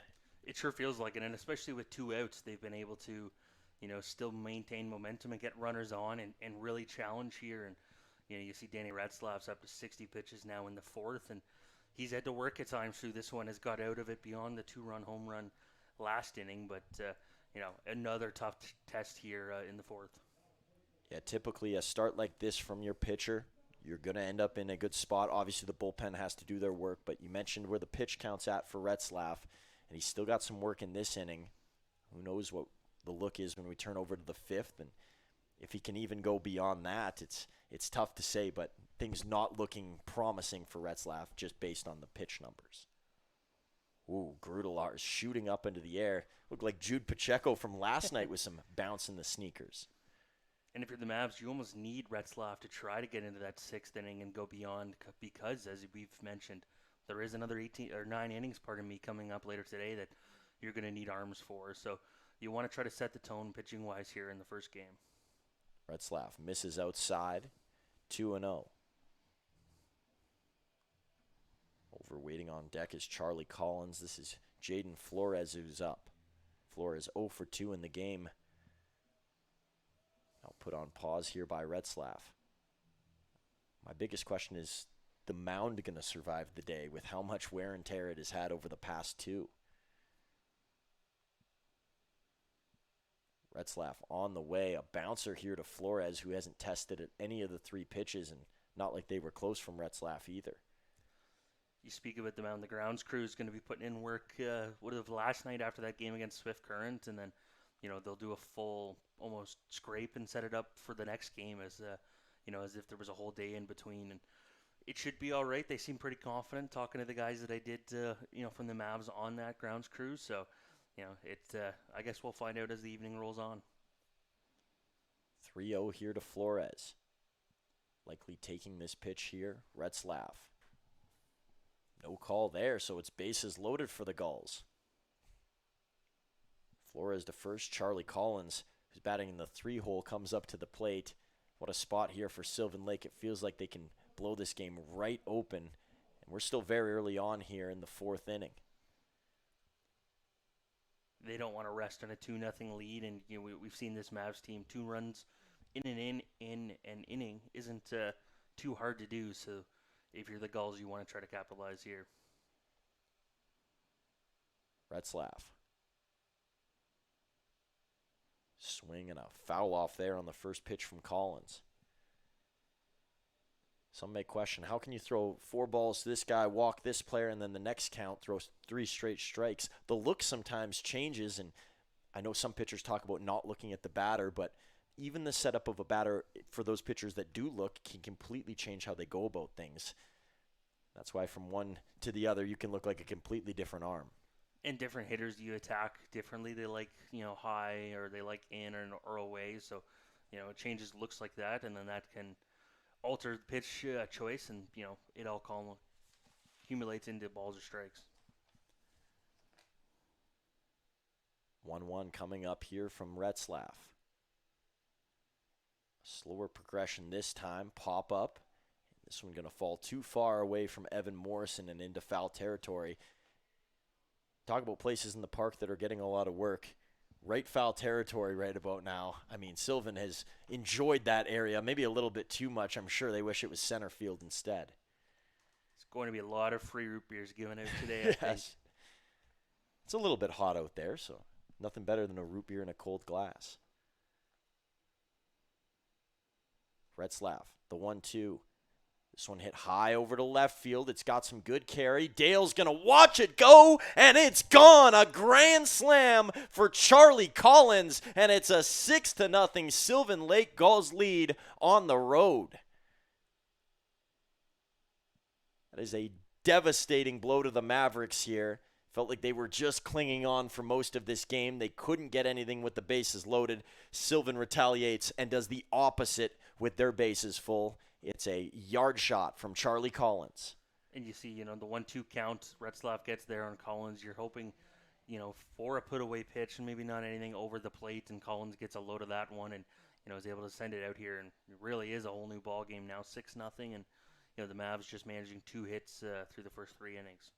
It sure feels like it, and especially with 2 outs, they've been able to, still maintain momentum and get runners on and really challenge here. And, you see Danny Retzlaff's up to 60 pitches now in the 4th, and he's had to work at times through this one, has got out of it beyond the 2-run home run last inning, but, another tough test here in the 4th. Yeah, typically a start like this from your pitcher, you're going to end up in a good spot. Obviously, the bullpen has to do their work, but you mentioned where the pitch count's at for Retzlaff, and he's still got some work in this inning. Who knows what the look is when we turn over to the 5th, and if he can even go beyond that, it's tough to say, but things not looking promising for Retzlaff just based on the pitch numbers. Ooh, Grudelaar is shooting up into the air. Looked like Jude Pacheco from last night with some bounce in the sneakers. And if you're the Mavs, you almost need Retzlaff to try to get into that 6th inning and go beyond, because, as we've mentioned, there is another 9 innings, coming up later today that you're going to need arms for. So you want to try to set the tone pitching-wise here in the first game. Retzlaff misses outside, 2-0. Over waiting on deck is Charlie Collins. This is Jaden Flores who's up. Flores 0 for 2 in the game. Now put on pause here by Retzlaff. My biggest question is the mound going to survive the day with how much wear and tear it has had over the past 2? Retzlaff on the way. A bouncer here to Flores, who hasn't tested at any of the 3 pitches, and not like they were close from Retzlaff either. You speak of it, the mound. The grounds crew is going to be putting in work last night after that game against Swift Current, and then they'll do a full almost scrape and set it up for the next game as if there was a whole day in between. And it should be all right. They seem pretty confident talking to the guys that I did, from the Mavs on that grounds crew. So, I guess we'll find out as the evening rolls on. 3-0 here to Flores. Likely taking this pitch here, Retzlaff. No call there, so it's bases loaded for the Gulls. Flores to first. Charlie Collins, who's batting in the 3-hole, comes up to the plate. What a spot here for Sylvan Lake. It feels like they can blow this game right open. And we're still very early on here in the 4th inning. They don't want to rest on a 2-0 lead, and we've seen this Mavs team 2 runs in an inning isn't too hard to do. So if you're the Gulls, you want to try to capitalize here. Retzlaff. Swing and a foul off there on the first pitch from Collins. Some may question, how can you throw 4 balls to this guy, walk this player, and then the next count throws 3 straight strikes? The look sometimes changes, and I know some pitchers talk about not looking at the batter, but even the setup of a batter for those pitchers that do look can completely change how they go about things. That's why from one to the other, you can look like a completely different arm. And different hitters you attack differently. They like, high, or they like in or away. So, it changes looks like that, and then that can alter the pitch choice, and, it all accumulates into balls or strikes. 1-1 coming up here from Retzlaff. Slower progression this time, pop up. This one going to fall too far away from Evan Morrison and into foul territory. Talk about places in the park that are getting a lot of work. Right foul territory right about now. I mean, Sylvan has enjoyed that area, maybe a little bit too much. I'm sure they wish it was center field instead. It's going to be a lot of free root beers given out today, I think. It's a little bit hot out there, so nothing better than a root beer in a cold glass. Retzlaff, the 1-2. This one hit high over to left field. It's got some good carry. Dale's going to watch it go, and it's gone. A grand slam for Charlie Collins, and it's a 6-0 Sylvan Lake Gulls lead on the road. That is a devastating blow to the Mavericks here. Felt like they were just clinging on for most of this game. They couldn't get anything with the bases loaded. Sylvan retaliates and does the opposite with their bases full. It's a yard shot from Charlie Collins. And you see, the 1-2 count, Retzlaff gets there on Collins. You're hoping, for a put-away pitch and maybe not anything over the plate, and Collins gets a load of that one and, is able to send it out here. And it really is a whole new ball game now, 6-0, and, the Mavs just managing 2 hits through the first 3 innings.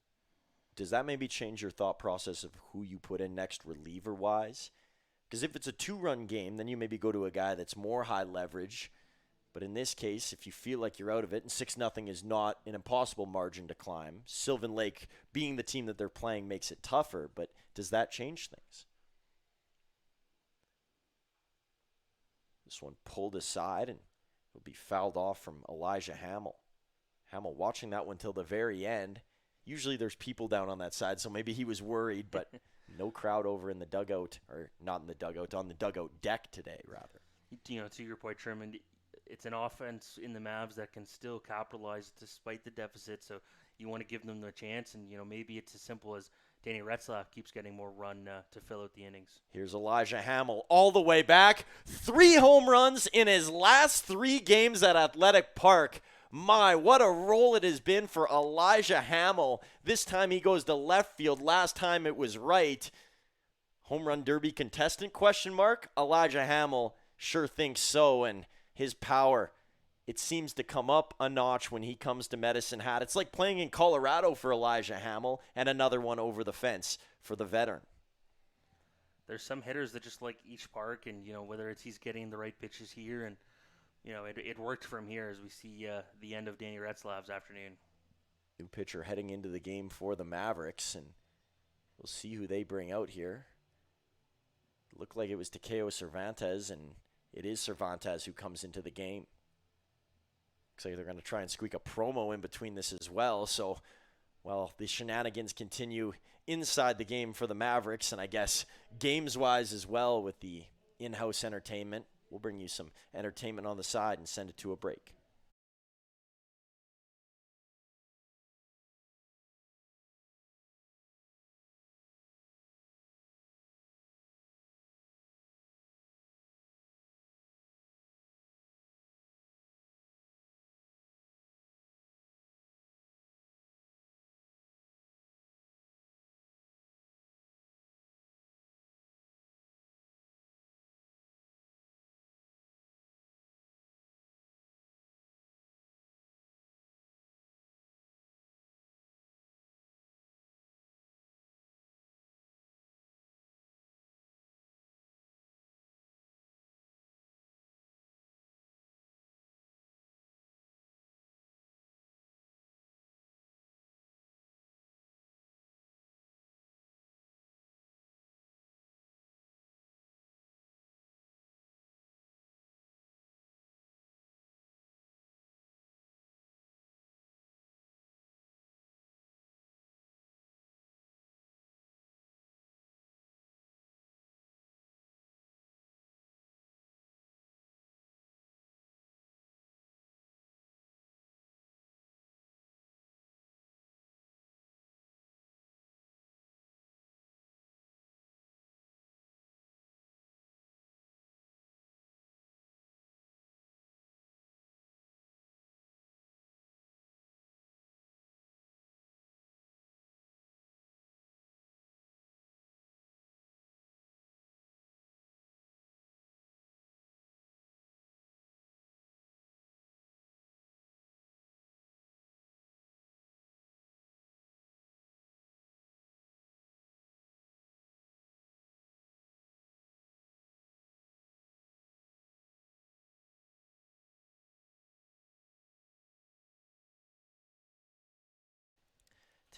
Does that maybe change your thought process of who you put in next reliever-wise? Because if it's a 2-run game, then you maybe go to a guy that's more high leverage. But in this case, if you feel like you're out of it, and 6-0 is not an impossible margin to climb, Sylvan Lake, being the team that they're playing, makes it tougher. But does that change things? This one pulled aside, and it'll be fouled off from Elijah Hamill. Hamill watching that one till the very end. Usually there's people down on that side, so maybe he was worried, but no crowd over in the dugout, or not in the dugout, on the dugout deck today, rather. To your point, Sherman, it's an offense in the Mavs that can still capitalize despite the deficit, so you want to give them the chance, and, maybe it's as simple as Danny Retzlaff keeps getting more run to fill out the innings. Here's Elijah Hamill all the way back. 3 home runs in his last 3 games at Athletic Park. My, what a role it has been for Elijah Hamill. This time he goes to left field. Last time it was right. Home run derby contestant, question mark? Elijah Hamill sure thinks so, and his power, it seems to come up a notch when he comes to Medicine Hat. It's like playing in Colorado for Elijah Hamill, and another one over the fence for the veteran. There's some hitters that just like each park, and, whether it's he's getting the right pitches here, and it worked from here as we see the end of Danny Retzlaff's afternoon. New pitcher heading into the game for the Mavericks, and we'll see who they bring out here. Looked like it was Takeo Cervantes, and it is Cervantes who comes into the game. Looks like they're going to try and squeak a promo in between this as well. So, well, the shenanigans continue inside the game for the Mavericks, and I guess games-wise as well with the in-house entertainment. We'll bring you some entertainment on the side and send it to a break.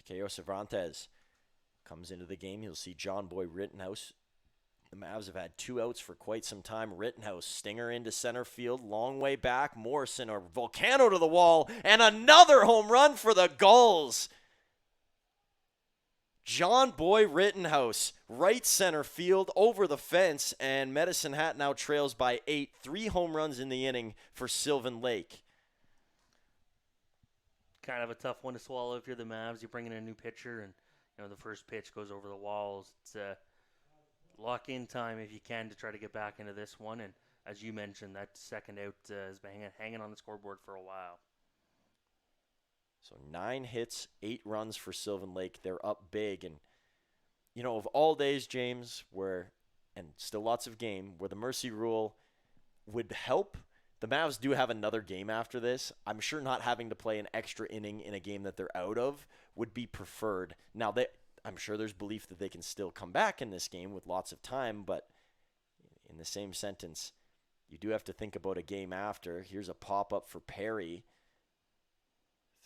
Takeo Cervantes comes into the game. You'll see John Boy Rittenhouse The Mavs have had 2 outs for quite some time. Rittenhouse, stinger into center field, long way back. Morrison or Volcano to the wall, and another home run for the Gulls. John Boy Rittenhouse, right center field, over the fence, and Medicine Hat now trails by 8. 3 home runs in the inning for Sylvan Lake. Kind of a tough one to swallow if you're the Mavs. You bring in a new pitcher, and the first pitch goes over the walls. It's lock in time if you can to try to get back into this one. And as you mentioned, that second out has been hanging on the scoreboard for a while. So 9 hits, 8 runs for Sylvan Lake. They're up big. And, of all days, James, and still lots of game, where the mercy rule would help, the Mavs do have another game after this. I'm sure not having to play an extra inning in a game that they're out of would be preferred. Now, I'm sure there's belief that they can still come back in this game with lots of time, but in the same sentence, you do have to think about a game after. Here's a pop-up for Perry.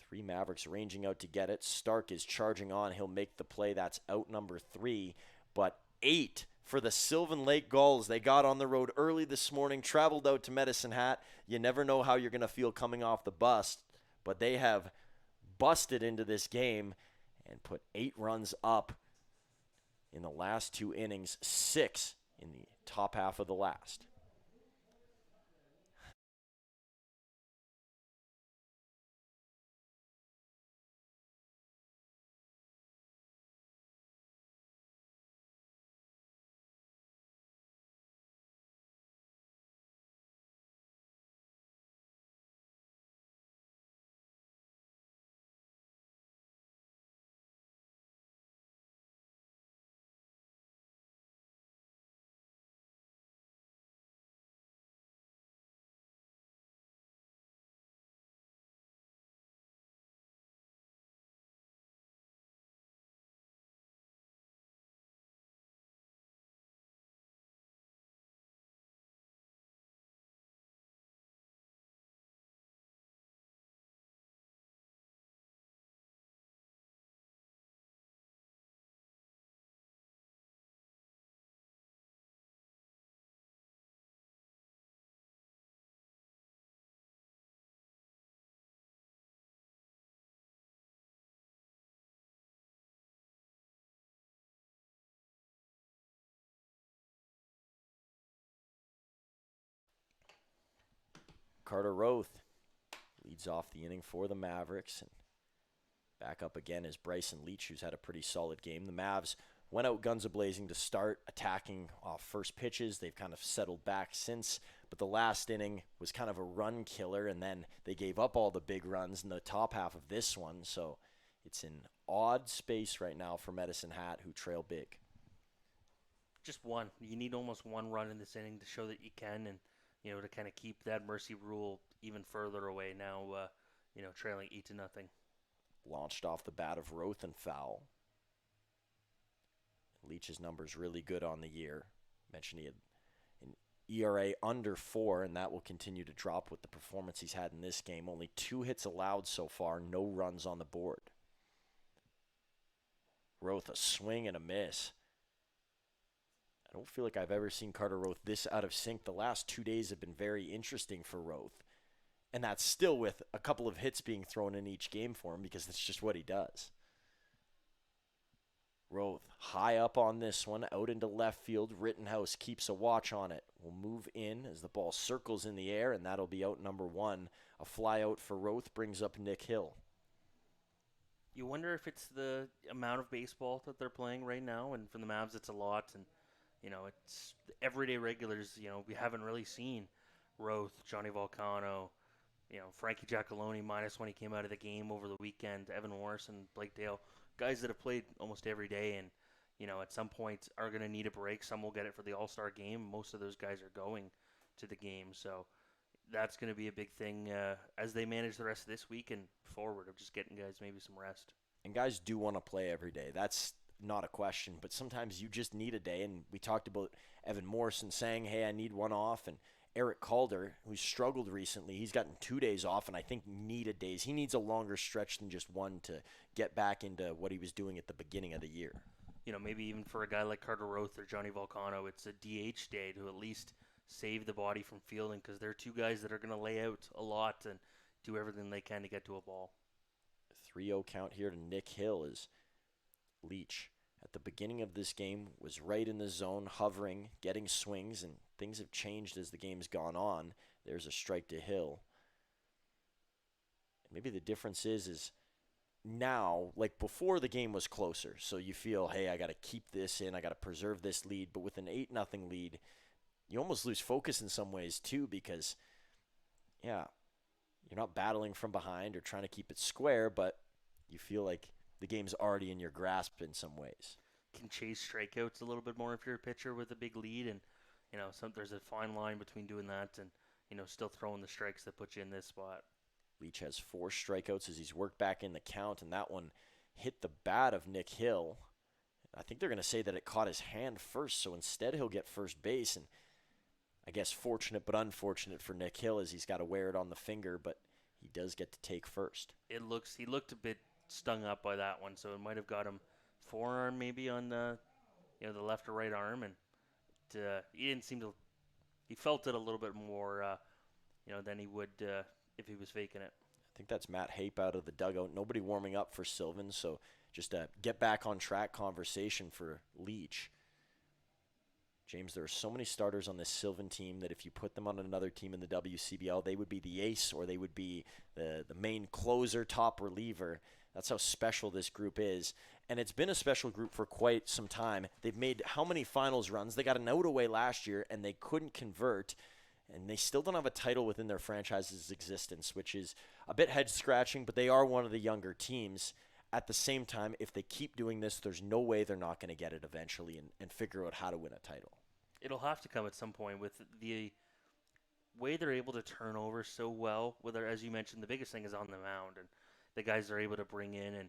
3 Mavericks ranging out to get it. Stark is charging on. He'll make the play. That's out number 3, but 8 for the Sylvan Lake Gulls. They got on the road early this morning, traveled out to Medicine Hat. You never know how you're going to feel coming off the bus, but they have busted into this game and put 8 runs up in the last 2 innings, 6 in the top half of the last. Carter Roth leads off the inning for the Mavericks. And back up again is Bryson Leach, who's had a pretty solid game. The Mavs went out guns a-blazing to start, attacking off first pitches. They've kind of settled back since, but the last inning was kind of a run killer, and then they gave up all the big runs in the top half of this one. So it's an odd space right now for Medicine Hat, who trail big. Just one. You need almost 1 run in this inning to show that you can, and to kind of keep that mercy rule even further away now, trailing 8-0. Launched off the bat of Roth and foul. Leach's numbers really good on the year. Mentioned he had an ERA under 4, and that will continue to drop with the performance he's had in this game. Only 2 hits allowed so far, no runs on the board. Roth, a swing and a miss. I don't feel like I've ever seen Carter Roth this out of sync. The last 2 days have been very interesting for Roth. And that's still with a couple of hits being thrown in each game for him, because that's just what he does. Roth high up on this one, out into left field. Rittenhouse keeps a watch on it. Will move in as the ball circles in the air, and that'll be out number 1. A fly out for Roth brings up Nick Hill. You wonder if it's the amount of baseball that they're playing right now, and for the Mavs it's a lot, and it's everyday regulars. We haven't really seen Roth, Johnny Volcano, Frankie Giacalone minus when he came out of the game over the weekend, Evan Morrison, Blake Dale, guys that have played almost every day and, at some point are going to need a break. Some will get it for the All-Star game. Most of those guys are going to the game. So that's going to be a big thing as they manage the rest of this week and forward of just getting guys maybe some rest. And guys do want to play every day. That's not a question, but sometimes you just need a day. And we talked about Evan Morrison saying, hey, I need one off. And Eric Calder, who's struggled recently, he's gotten 2 days off, and I think needed days. He needs a longer stretch than just one to get back into what he was doing at the beginning of the year. maybe even for a guy like Carter Roth or Johnny Volcano, it's a DH day to at least save the body from fielding, because they're two guys that are going to lay out a lot and do everything they can to get to a ball. 3-0 count here to Nick Hill as Leach at the beginning of this game was right in the zone, hovering, getting swings, and things have changed as the game's gone on. There's a strike to Hill. Maybe the difference is now, like before the game was closer, so you feel, hey, I got to keep this in, I got to preserve this lead, but with an 8-0 lead, you almost lose focus in some ways too, because, yeah, you're not battling from behind or trying to keep it square, but you feel like the game's already in your grasp in some ways. Can chase strikeouts a little bit more if you're a pitcher with a big lead, and there's a fine line between doing that and still throwing the strikes that put you in this spot. Leach has 4 strikeouts as he's worked back in the count, and that one hit the bat of Nick Hill. I think they're going to say that it caught his hand first, so instead he'll get first base, and I guess fortunate but unfortunate for Nick Hill as he's got to wear it on the finger, but he does get to take first. He looked a bit stung up by that one, so it might have got him forearm maybe on the left or right arm, and he didn't seem to. He felt it a little bit more, than he would if he was faking it. I think that's Matt Hape out of the dugout. Nobody warming up for Sylvan, so just a get back on track conversation for Leach. James, there are so many starters on this Sylvan team that if you put them on another team in the WCBL, they would be the ace or they would be the main closer, top reliever. That's how special this group is. And it's been a special group for quite some time. They've made how many finals runs? They got an out away last year, and they couldn't convert. And they still don't have a title within their franchise's existence, which is a bit head-scratching, but they are one of the younger teams. At the same time, if they keep doing this, there's no way they're not going to get it eventually and figure out how to win a title. It'll have to come at some point with the way they're able to turn over so well. Whether, as you mentioned, the biggest thing is on the mound and the guys they're able to bring in, and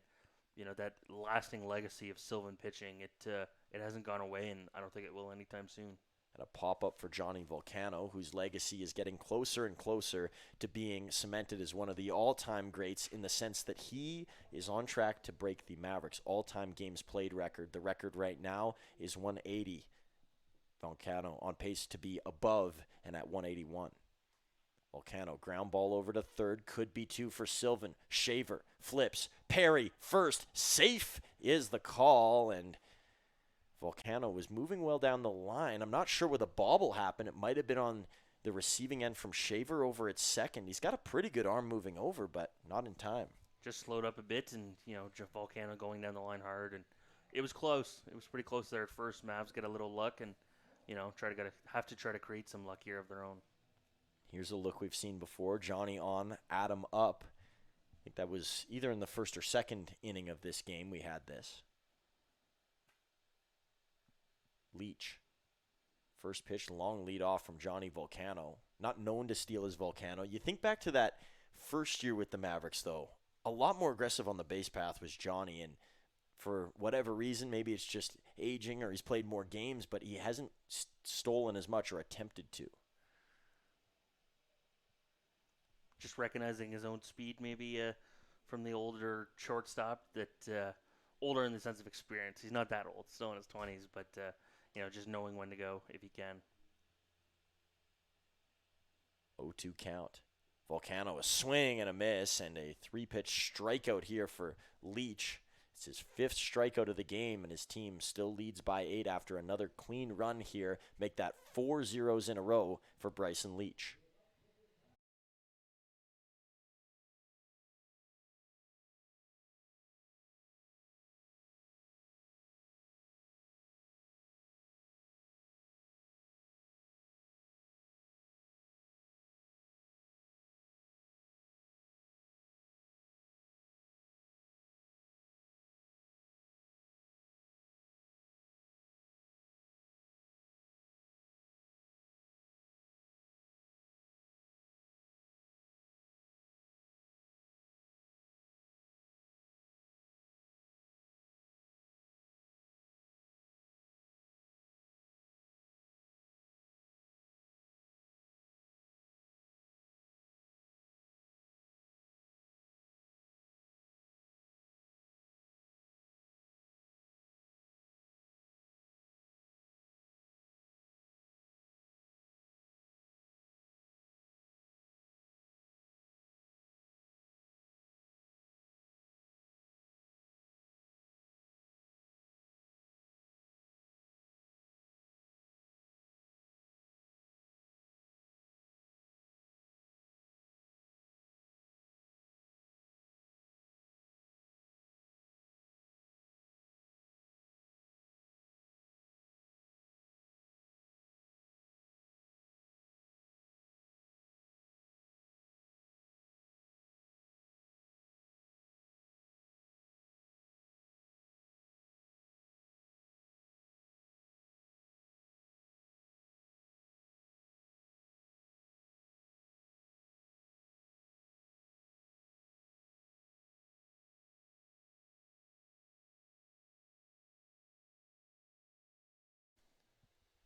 that lasting legacy of Sylvan pitching. It hasn't gone away, and I don't think it will anytime soon. And a pop-up for Johnny Volcano, whose legacy is getting closer and closer to being cemented as one of the all-time greats in the sense that he is on track to break the Mavericks all-time games played record. The record right now is 180. Volcano on pace to be above and at 181. Volcano, ground ball over to third, could be 2 for Sylvan. Shaver, flips, Perry, first, safe is the call, and Volcano was moving well down the line. I'm not sure where the bobble happened. It might have been on the receiving end from Shaver over at second. He's got a pretty good arm moving over, but not in time. Just slowed up a bit, and Volcano going down the line hard, and it was close. It was pretty close there at first. Mavs get a little luck, and have to try to create some luck here of their own. Here's a look we've seen before. Johnny on, Adam up. I think that was either in the first or second inning of this game we had this. Leach. First pitch, long lead off from Johnny Volcano. Not known to steal his Volcano. You think back to that first year with the Mavericks, though. A lot more aggressive on the base path was Johnny, and for whatever reason, maybe it's just aging or he's played more games, but he hasn't stolen as much or attempted to. Just recognizing his own speed, maybe from the older shortstop, that older in the sense of experience. He's not that old, still in his 20s, but just knowing when to go if he can. 0-2 count. Volcano, a swing and a miss, and a 3-pitch strikeout here for Leach. It's his 5th strikeout of the game, and his team still leads by 8 after another clean run here. Make that 4 zeros in a row for Bryson Leach.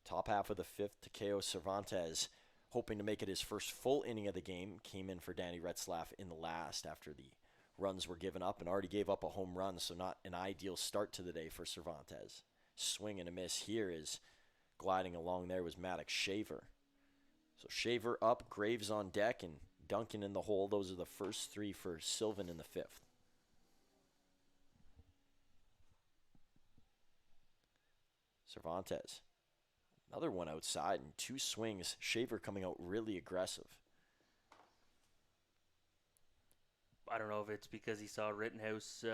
Top half of the fifth, Takeo Cervantes, hoping to make it his first full inning of the game, came in for Danny Retzlaff in the last after the runs were given up and already gave up a home run, so not an ideal start to the day for Cervantes. Swing and a miss here is gliding along there was Maddox Shaver. So Shaver up, Graves on deck, and Duncan in the hole. Those are the first three for Sylvan in the fifth. Cervantes. Another one outside and two swings. Shaver coming out really aggressive. I don't know if it's because he saw Rittenhouse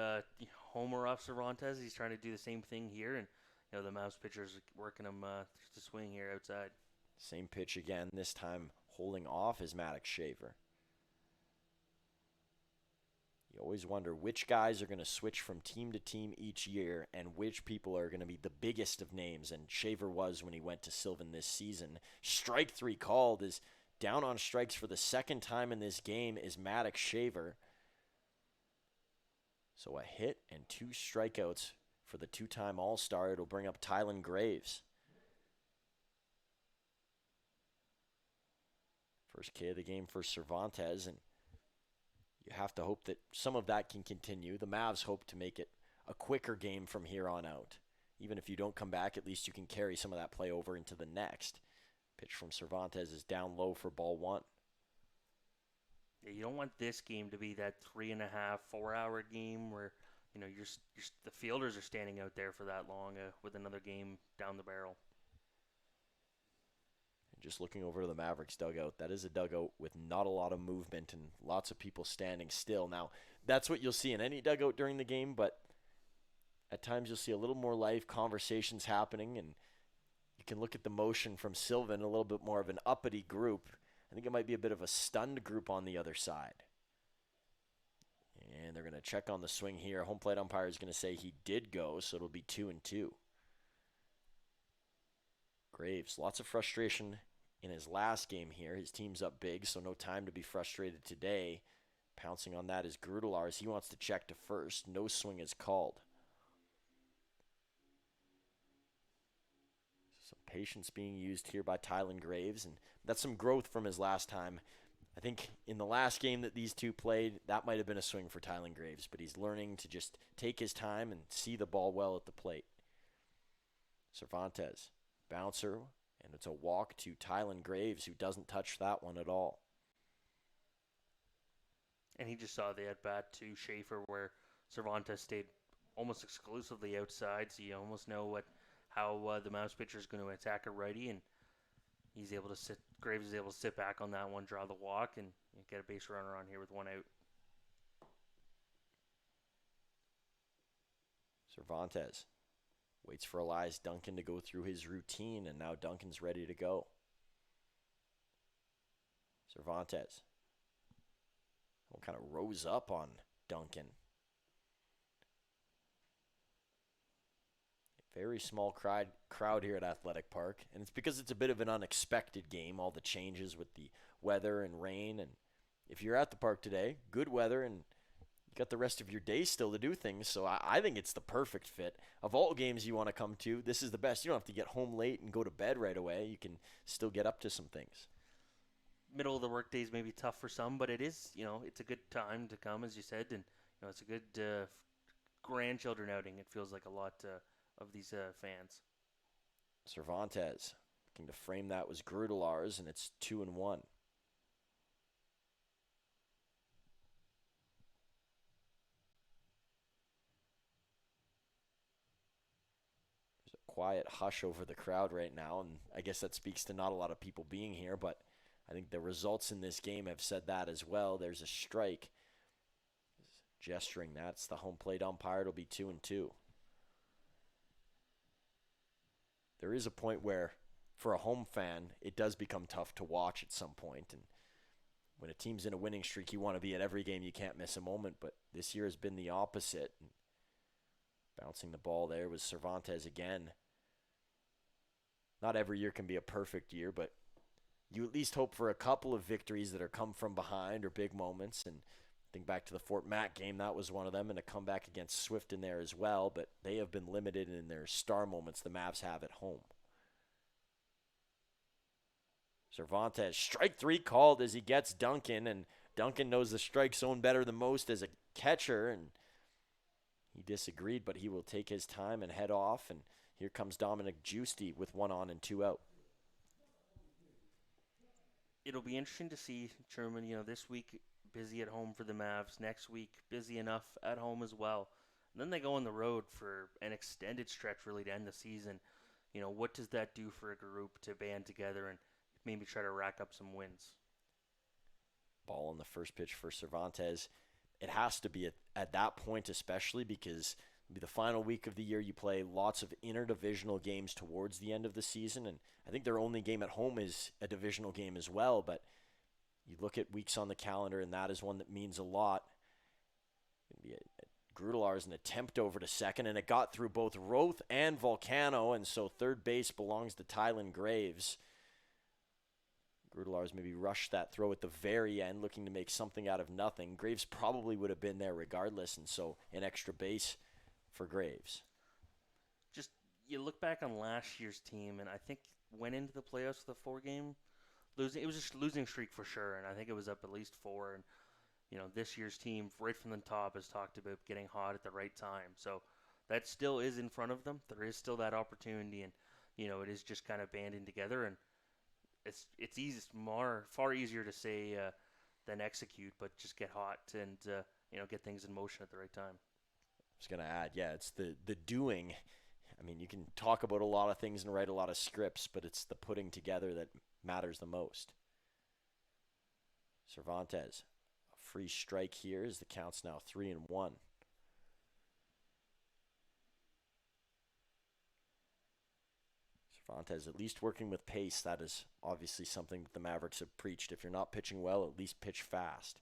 homer off Cervantes. He's trying to do the same thing here, and the Mavs pitcher's working him to swing here outside. Same pitch again, this time holding off is Maddox Shaver. You always wonder which guys are going to switch from team to team each year and which people are going to be the biggest of names, and Shaver was when he went to Sylvan this season. Strike three called, is down on strikes for the second time in this game is Maddox Shaver. So a hit and two strikeouts for the two-time All-Star. It'll bring up Tylen Graves. First K of the game for Cervantes, and you have to hope that some of that can continue. The Mavs hope to make it a quicker game from here on out. Even if you don't come back, at least you can carry some of that play over into the next. Pitch from Cervantes is down low for ball one. Yeah, you don't want this game to be that 3.5, 4-hour game where the fielders are standing out there for that long with another game down the barrel. Just looking over to the Mavericks dugout, that is a dugout with not a lot of movement and lots of people standing still. Now, that's what you'll see in any dugout during the game, but at times you'll see a little more life, conversations happening, and you can look at the motion from Sylvan, a little bit more of an uppity group. I think it might be a bit of a stunned group on the other side. And they're going to check on the swing here. Home plate umpire is going to say he did go, so it'll be 2-2. Graves, lots of frustration in his last game here. His team's up big, so no time to be frustrated today. Pouncing on that is Grudelaars. He wants to check to first. No swing is called. Some patience being used here by Tylen Graves, and that's some growth from his last time. I think in the last game that these two played, that might have been a swing for Tylen Graves, but he's learning to just take his time and see the ball well at the plate. Cervantes, bouncer, and it's a walk to Tylen Graves, who doesn't touch that one at all. And he just saw the at-bat to Schaefer where Cervantes stayed almost exclusively outside, so you almost know how the Mavs pitcher is going to attack a righty, and Graves is able to sit back on that one, draw the walk, and get a base runner on here with one out. Cervantes waits for Elias Duncan to go through his routine, and now Duncan's ready to go. Cervantes kind of rose up on Duncan. Very small crowd here at Athletic Park, and it's because it's a bit of an unexpected game, all the changes with the weather and rain. And if you're at the park today, good weather, and you got the rest of your day still to do things, so I think it's the perfect fit. Of all games you want to come to, this is the best. You don't have to get home late and go to bed right away. You can still get up to some things. Middle of the workday is maybe tough for some, but it is, it's a good time to come, as you said, and it's a good grandchildren outing. It feels like a lot of these fans. Cervantes looking to frame that was Grudelaars, and it's 2-1. There's a quiet hush over the crowd right now, and I guess that speaks to not a lot of people being here, but I think the results in this game have said that as well. There's a strike. Gesturing that's the home plate umpire. It'll be 2-2. There is a point where, for a home fan, it does become tough to watch at some point. And when a team's in a winning streak, you want to be at every game. You can't miss a moment. But this year has been the opposite. And bouncing the ball there was Cervantes again. Not every year can be a perfect year, but you at least hope for a couple of victories that are come from behind or big moments. And think back to the Fort Mac game, that was one of them, and a comeback against Swift in there as well, but they have been limited in their star moments the Mavs have at home. Cervantes, strike 3 called as he gets Duncan, and Duncan knows the strike zone better than most as a catcher, and he disagreed, but he will take his time and head off, and here comes Dominic Giusti with 1 on and 2 out. It'll be interesting to see, Sherman, this week busy at home for the Mavs, next week busy enough at home as well. And then they go on the road for an extended stretch really to end the season. What does that do for a group to band together and maybe try to rack up some wins? Ball on the first pitch for Cervantes. It has to be at that point, especially because it'll be the final week of the year. You play lots of interdivisional games towards the end of the season, and I think their only game at home is a divisional game as well. But you look at weeks on the calendar, and that is one that means a lot. Grudelar's an attempt over to second, and it got through both Roth and Volcano, and so third base belongs to Tylen Graves. Grudelar's maybe rushed that throw at the very end, looking to make something out of nothing. Graves probably would have been there regardless, and so an extra base for Graves. Just, you look back on last year's team, and I think went into the playoffs with a 4-game losing. It was just losing streak for sure, and I think it was up at least 4. And this year's team, right from the top, has talked about getting hot at the right time. So that still is in front of them. There is still that opportunity, and it is just kind of banding together. And it's easy, far easier to say than execute, but just get hot and get things in motion at the right time. I was gonna add, yeah, it's the doing. I mean, you can talk about a lot of things and write a lot of scripts, but it's the putting together that matters the most. Cervantes, a free strike here as the count's now 3-1. Cervantes at least working with pace. That is obviously something that the Mavericks have preached. If you're not pitching well, at least pitch fast.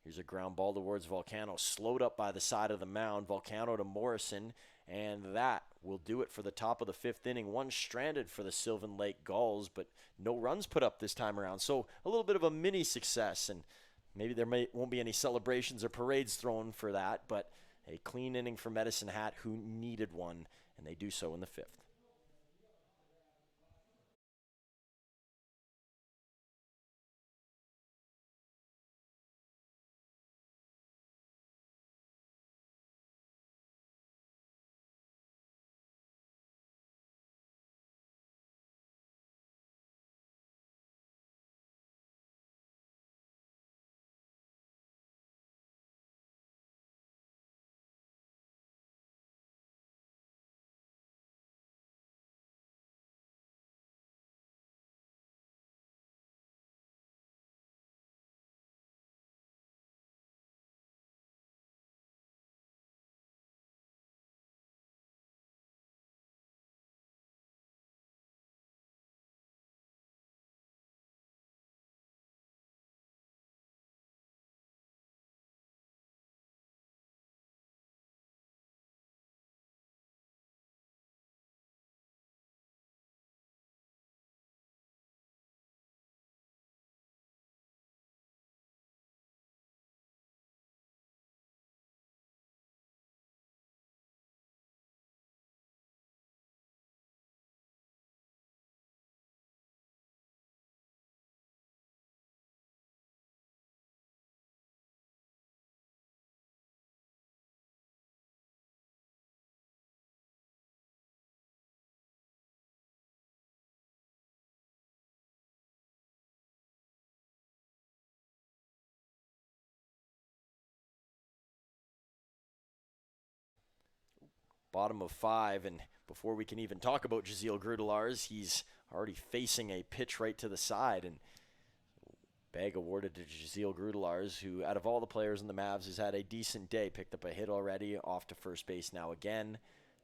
Here's a ground ball towards Volcano, slowed up by the side of the mound. Volcano to Morrison, and that will do it for the top of the 5th inning. One stranded for the Sylvan Lake Gulls, but no runs put up this time around. So a little bit of a mini success, and maybe there won't be any celebrations or parades thrown for that, but a clean inning for Medicine Hat, who needed one, and they do so in the 5th. Bottom of 5, and before we can even talk about Jaziel Grudelars, he's already facing a pitch right to the side, and bag awarded to Jaziel Grudelars, who out of all the players in the Mavs has had a decent day. Picked up a hit already, off to first base now again.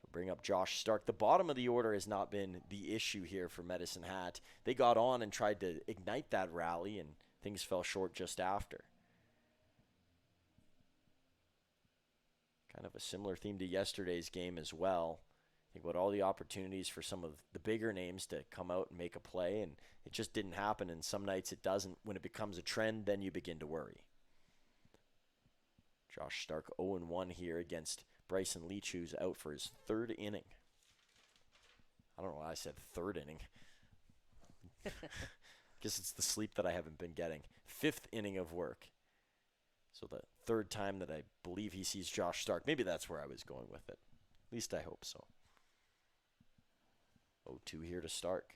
We'll bring up Josh Stark. The bottom of the order has not been the issue here for Medicine Hat. They got on and tried to ignite that rally, and things fell short just after. Kind of a similar theme to yesterday's game as well. Think about all the opportunities for some of the bigger names to come out and make a play, and it just didn't happen, and some nights it doesn't. When it becomes a trend, then you begin to worry. Josh Stark 0-1 here against Bryson Leach, who's out for his 3rd inning. I don't know why I said 3rd inning. Guess it's the sleep that I haven't been getting. 5th inning of work. So the 3rd time that I believe he sees Josh Stark. Maybe that's where I was going with it. At least I hope so. 0-2 here to Stark.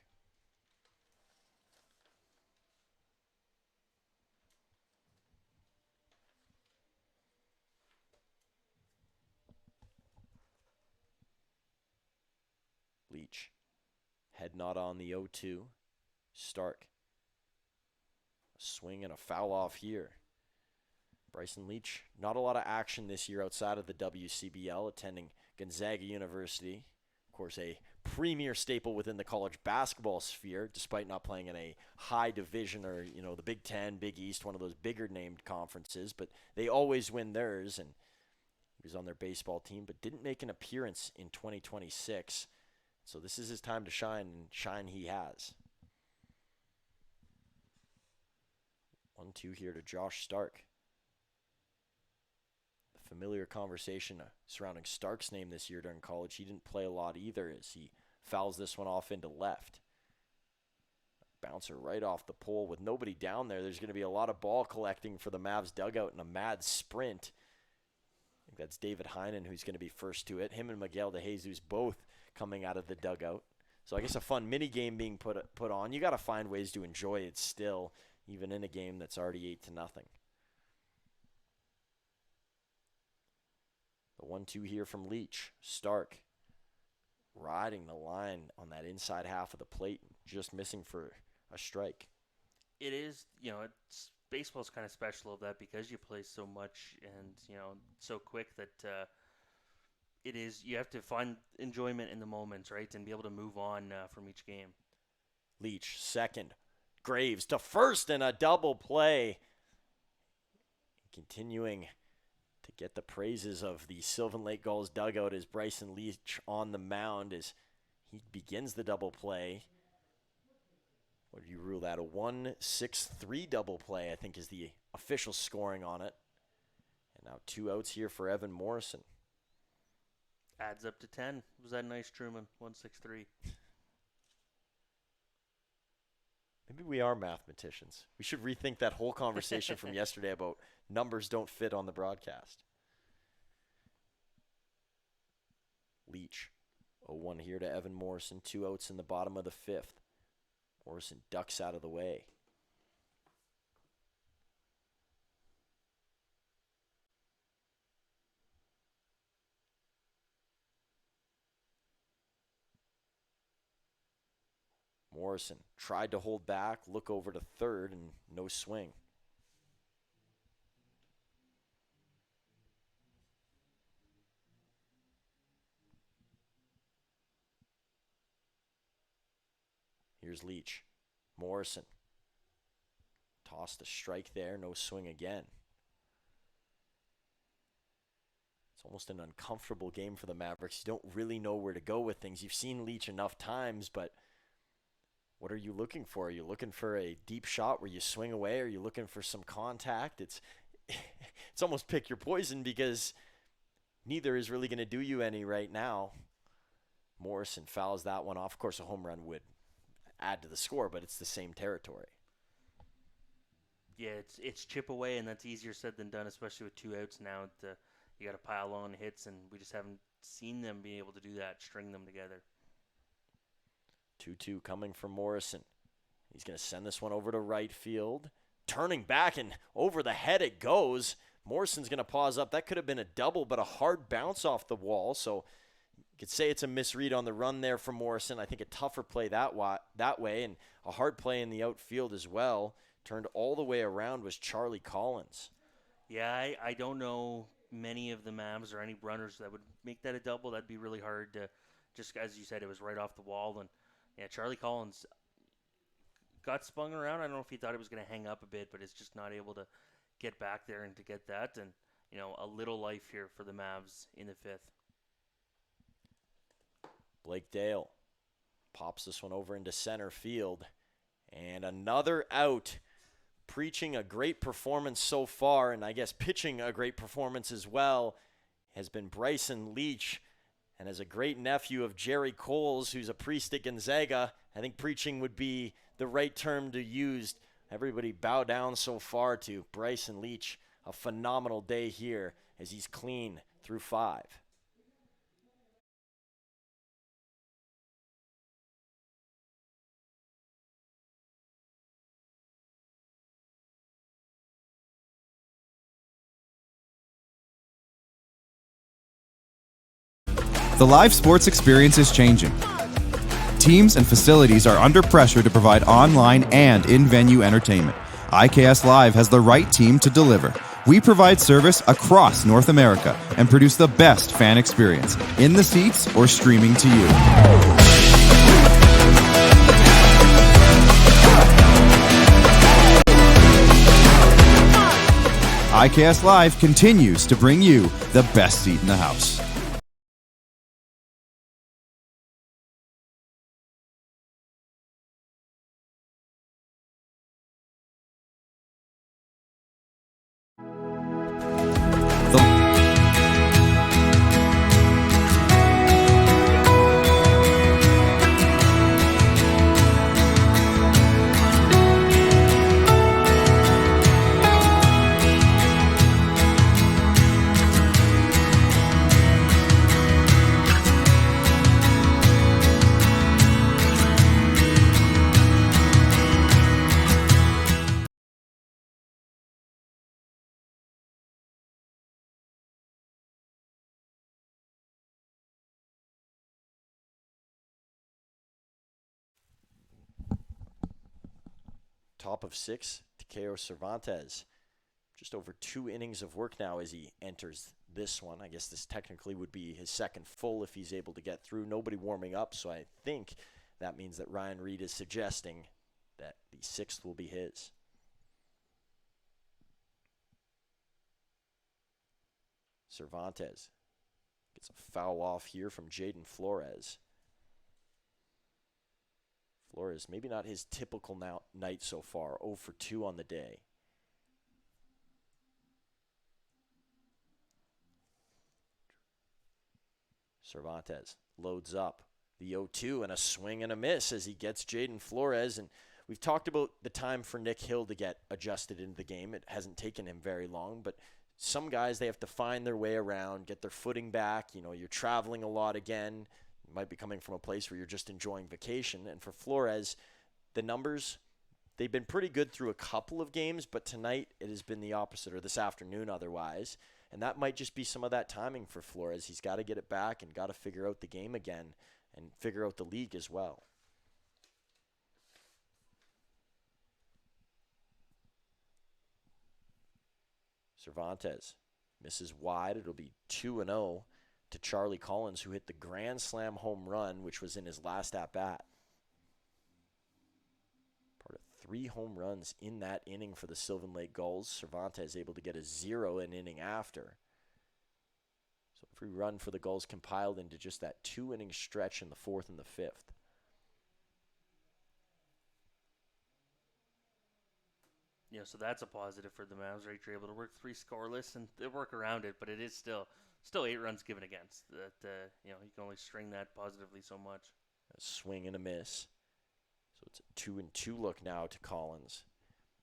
Leach. Head nod on the 0-2. Stark. A swing and a foul off here. Bryson Leach, not a lot of action this year outside of the WCBL, attending Gonzaga University. Of course, a premier staple within the college basketball sphere, despite not playing in a high division or, the Big Ten, Big East, one of those bigger named conferences. But they always win theirs, and he was on their baseball team, but didn't make an appearance in 2026. So this is his time to shine, and shine he has. 1-2 here to Josh Stark. The familiar conversation surrounding Stark's name this year during college. He didn't play a lot either as he fouls this one off into left. Bouncer right off the pole with nobody down there. There's going to be a lot of ball collecting for the Mavs dugout in a mad sprint. I think that's David Heinen who's going to be first to it. Him and Miguel de Jesus both coming out of the dugout. So I guess a fun mini game being put on. You got to find ways to enjoy it still, even in a game that's already 8-0. The 1-2 here from Leach. Stark riding the line on that inside half of the plate, just missing for a strike. It is, baseball's kind of special of that because you play so much and, so quick that it is, you have to find enjoyment in the moments, right, and be able to move on from each game. Leach, second. Graves to first and a double play. Continuing to get the praises of the Sylvan Lake Gulls dugout as Bryson Leach on the mound as he begins the double play. What did you rule that? A 1-6-3 double play, I think, is the official scoring on it. And now 2 outs here for Evan Morrison. Adds up to 10. Was that nice, Truman? 1-6-3. Maybe we are mathematicians. We should rethink that whole conversation from yesterday about numbers don't fit on the broadcast. Leach, 0-1 here to Evan Morrison. 2 outs in the bottom of the 5th. Morrison ducks out of the way. Morrison tried to hold back, look over to third, and no swing. Here's Leach. Morrison. Tossed a strike there, no swing again. It's almost an uncomfortable game for the Mavericks. You don't really know where to go with things. You've seen Leach enough times, but what are you looking for? Are you looking for a deep shot where you swing away? Are you looking for some contact? It's almost pick your poison because neither is really going to do you any right now. Morrison fouls that one off. Of course, a home run would add to the score, but it's the same territory. Yeah, it's chip away, and that's easier said than done, especially with 2 outs now. You got to pile on hits, and we just haven't seen them be able to do that, string them together. 2-2 coming from Morrison. He's going to send this one over to right field. Turning back, and over the head it goes. Morrison's going to pause up. That could have been a double, but a hard bounce off the wall. So you could say it's a misread on the run there from Morrison. I think a tougher play that way, and a hard play in the outfield as well. Turned all the way around was Charlie Collins. Yeah, I don't know many of the Mavs or any runners that would make that a double. That'd be really hard to, just as you said, it was right off the wall. And yeah, Charlie Collins got spun around. I don't know if he thought it was going to hang up a bit, but it's just not able to get back there and to get that. And, a little life here for the Mavs in the 5th. Blake Dale pops this one over into center field. And another out. Preaching a great performance so far, and I guess pitching a great performance as well, has been Bryson Leach. And as a great nephew of Jerry Coles, who's a priest at Gonzaga, I think preaching would be the right term to use. Everybody bow down so far to Bryson Leach. A phenomenal day here as he's clean through 5. The live sports experience is changing. Teams and facilities are under pressure to provide online and in-venue entertainment. IKS Live has the right team to deliver. We provide service across North America and produce the best fan experience, in the seats or streaming to you. IKS Live continues to bring you the best seat in the house. Top of 6, Takeo Cervantes. Just over 2 innings of work now as he enters this one. I guess this technically would be his second full if he's able to get through. Nobody warming up, so I think that means that Ryan Reed is suggesting that the 6th will be his. Cervantes gets a foul off here from Jaden Flores. Flores, maybe not his typical night so far, 0 for 2 on the day. Cervantes loads up the 0-2 and a swing and a miss as he gets Jaden Flores. And we've talked about the time for Nick Hill to get adjusted into the game. It hasn't taken him very long, but some guys, they have to find their way around, get their footing back. You know, you're traveling a lot again. You might be coming from a place where you're just enjoying vacation. And for Flores, the numbers, they've been pretty good through a couple of games, but tonight it has been the opposite, or this afternoon otherwise. And that might just be some of that timing for Flores. He's got to get it back and got to figure out the game again and figure out the league as well. Cervantes misses wide. It'll be 2-0 to Charlie Collins, who hit the grand slam home run, which was in his last at-bat. Part of 3 home runs in that inning for the Sylvan Lake Gulls. Cervantes able to get a 0 an inning after. So every run for the Gulls compiled into just that 2-inning stretch in the 4th and the 5th. Yeah, so that's a positive for the Mavs, right? You're able to work 3 scoreless, and they work around it, but it is still 8 runs given against. That you can only string that positively so much. A swing and a miss. So it's a 2-2 look now to Collins.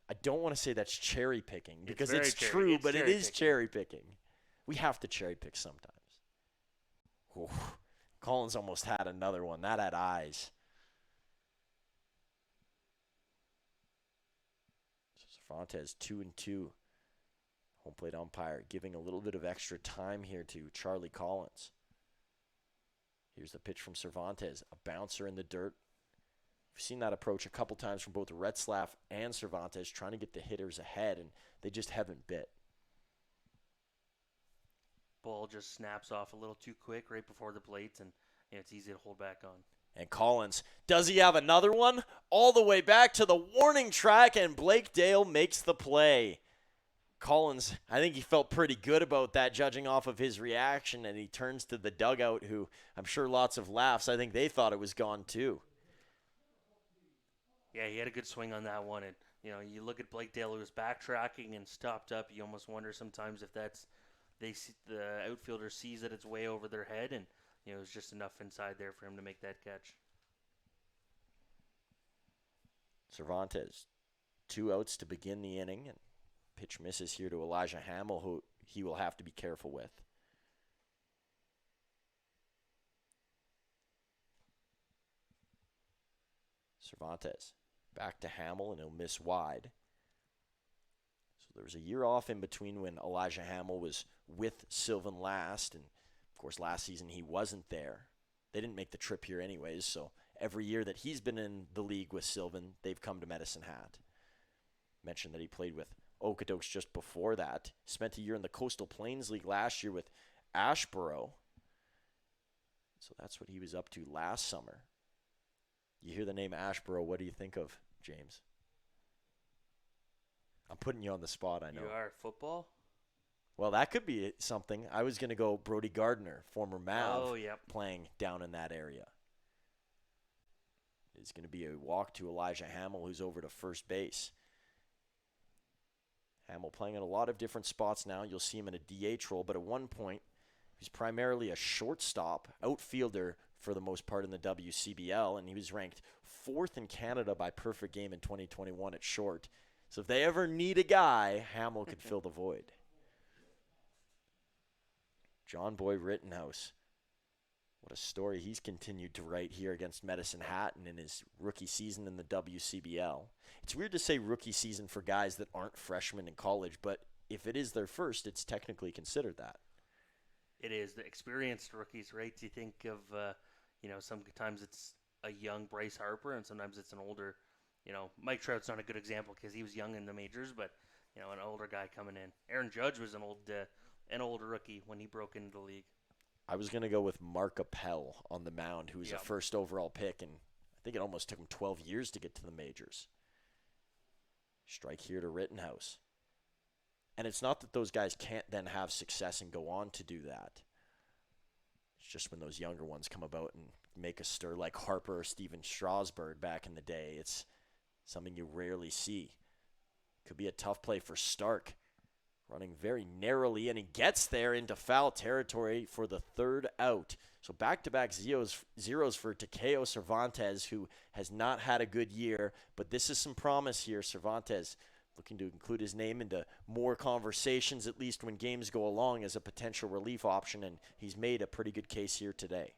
I don't want to say that's cherry picking because it's true, but it is cherry picking. We have to cherry pick sometimes. Ooh, Collins almost had another one. That had eyes. Cervantes 2-2. Home plate umpire giving a little bit of extra time here to Charlie Collins. Here's the pitch from Cervantes. A bouncer in the dirt. We've seen that approach a couple times from both Retzlaff and Cervantes, trying to get the hitters ahead, and they just haven't bit. Ball just snaps off a little too quick right before the plate, and it's easy to hold back on. And Collins, does he have another one? All the way back to the warning track, and Blake Dale makes the play. Collins, I think he felt pretty good about that, judging off of his reaction, and he turns to the dugout, who I'm sure lots of laughs. I think they thought it was gone too. Yeah, he had a good swing on that one. And, you look at Blake Dale, who was backtracking and stopped up. You almost wonder sometimes if the outfielder sees that it's way over their head, and it was just enough inside there for him to make that catch. Cervantes, 2 outs to begin the inning, and pitch misses here to Elijah Hamill, who he will have to be careful with. Cervantes back to Hamill, and he'll miss wide. So there was a year off in between when Elijah Hamill was with Sylvan last, and of course last season he wasn't there. They didn't make the trip here anyways, so every year that he's been in the league with Sylvan, they've come to Medicine Hat. Mentioned that he played with Okotoks just before that. Spent a year in the Coastal Plains League last year with Ashboro. So that's what he was up to last summer. You hear the name Ashboro, what do you think of, James? I'm putting you on the spot, I know. You are football? Well, that could be something. I was going to go Brody Gardner, former Mav, playing down in that area. It's going to be a walk to Elijah Hamill, who's over to first base. Hamill playing in a lot of different spots now. You'll see him in a DH role, but at one point, he's primarily a shortstop, outfielder for the most part in the WCBL, and he was ranked 4th in Canada by perfect game in 2021 at short. So if they ever need a guy, Hamill could fill the void. John Boy Rittenhouse. What a story he's continued to write here against Medicine Hat and in his rookie season in the WCBL. It's weird to say rookie season for guys that aren't freshmen in college, but if it is their first, it's technically considered that. It is. The experienced rookies, right? You think of, sometimes it's a young Bryce Harper and sometimes it's an older, Mike Trout's not a good example because he was young in the majors, but, an older guy coming in. Aaron Judge was an older rookie when he broke into the league. I was going to go with Mark Appel on the mound, who was a first overall pick, and I think it almost took him 12 years to get to the majors. Strike here to Rittenhouse. And it's not that those guys can't then have success and go on to do that. It's just when those younger ones come about and make a stir like Harper or Steven Strasburg back in the day, it's something you rarely see. Could be a tough play for Stark. Running very narrowly, and he gets there into foul territory for the 3rd out. So back-to-back zeros for Takeo Cervantes, who has not had a good year, but this is some promise here. Cervantes looking to include his name into more conversations, at least when games go along, as a potential relief option, and he's made a pretty good case here today.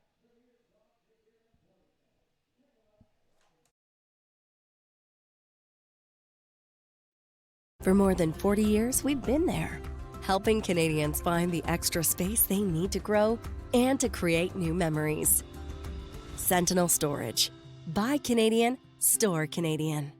For more than 40 years, we've been there, helping Canadians find the extra space they need to grow and to create new memories. Sentinel Storage. Buy Canadian, store Canadian.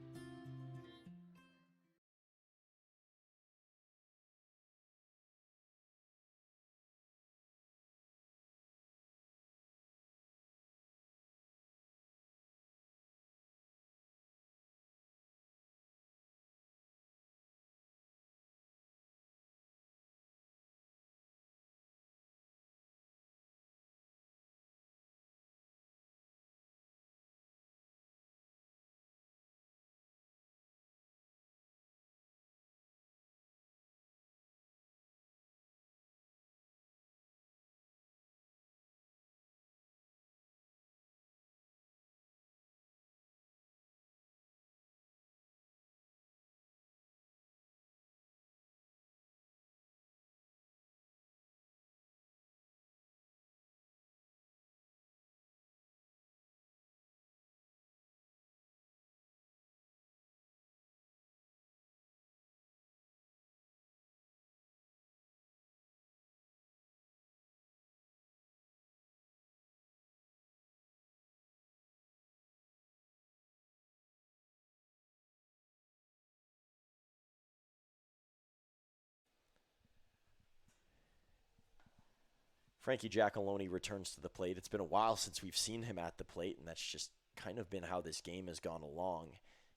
Frankie Giacalone returns to the plate. It's been a while since we've seen him at the plate, and that's just kind of been how this game has gone along.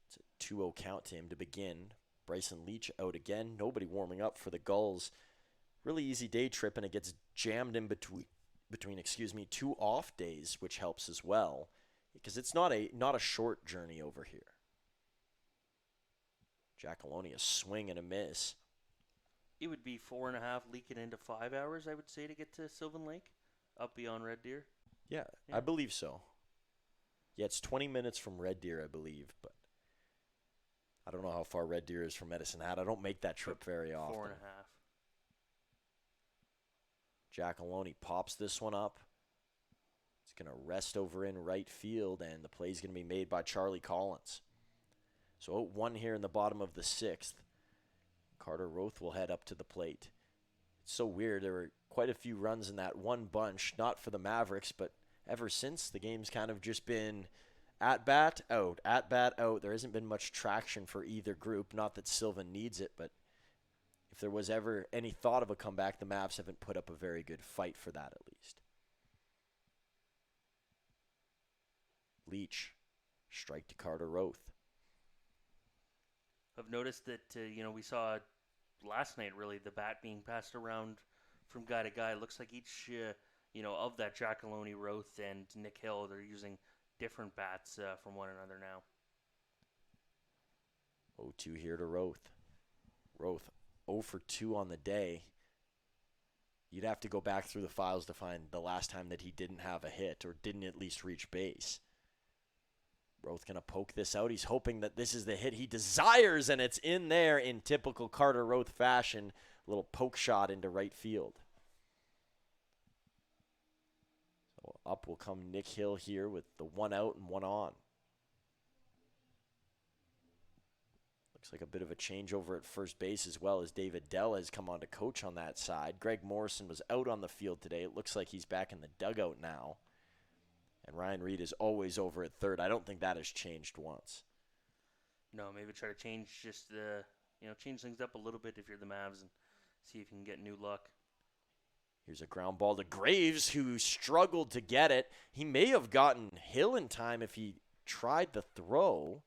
It's a 2-0 count to him to begin. Bryson Leach out again. Nobody warming up for the Gulls. Really easy day trip, and it gets jammed in between 2 off days, which helps as well, because it's not a short journey over here. Giacalone, a swing and a miss. It would be 4.5 leaking into 5 hours, I would say, to get to Sylvan Lake, up beyond Red Deer. Yeah, I believe so. Yeah, it's 20 minutes from Red Deer, I believe, but I don't know how far Red Deer is from Medicine Hat. I don't make that trip very often. 4.5. Giacalone pops this one up. It's going to rest over in right field, and the play's going to be made by Charlie Collins. So 0-1 here in the bottom of the 6th. Carter Roth will head up to the plate. It's so weird. There were quite a few runs in that one bunch, not for the Mavericks, but ever since, the game's kind of just been at-bat, out, at-bat, out. There hasn't been much traction for either group. Not that Sylvan needs it, but if there was ever any thought of a comeback, the Mavs haven't put up a very good fight for that, at least. Leach, strike to Carter Roth. I've noticed that, we saw last night, really, the bat being passed around from guy to guy. It looks like each, of that Giacalone, Roth, and Nick Hill, they're using different bats from one another now. 0-2 here to Roth. Roth 0 for 2 on the day. You'd have to go back through the files to find the last time that he didn't have a hit or didn't at least reach base. Roth going to poke this out. He's hoping that this is the hit he desires, and it's in there in typical Carter Roth fashion. A little poke shot into right field. So up will come Nick Hill here with the 1 out and 1 on. Looks like a bit of a changeover at first base as well, as David Dell has come on to coach on that side. Greg Morrison was out on the field today. It looks like he's back in the dugout now. And Ryan Reed is always over at third. I don't think that has changed once. No, maybe try to change change things up a little bit if you're the Mavs and see if you can get new luck. Here's a ground ball to Graves, who struggled to get it. He may have gotten Hill in time if he tried the throw.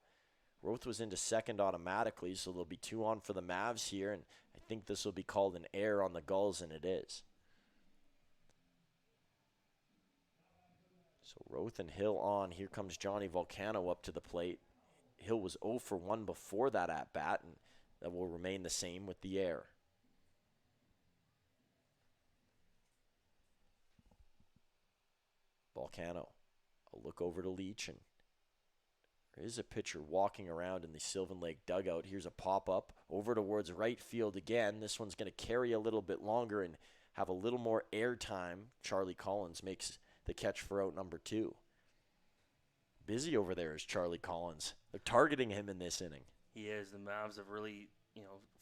Roth was into second automatically, so there'll be 2 on for the Mavs here, and I think this will be called an error on the Gulls, and it is. So Roth and Hill on. Here comes Johnny Volcano up to the plate. Hill was 0 for 1 before that at-bat, and that will remain the same with the error. Volcano, a look over to Leach, and there is a pitcher walking around in the Sylvan Lake dugout. Here's a pop-up over towards right field again. This one's going to carry a little bit longer and have a little more air time. Charlie Collins makes the catch for out number 2. Busy over there is Charlie Collins. They're targeting him in this inning. He is. The Mavs have really,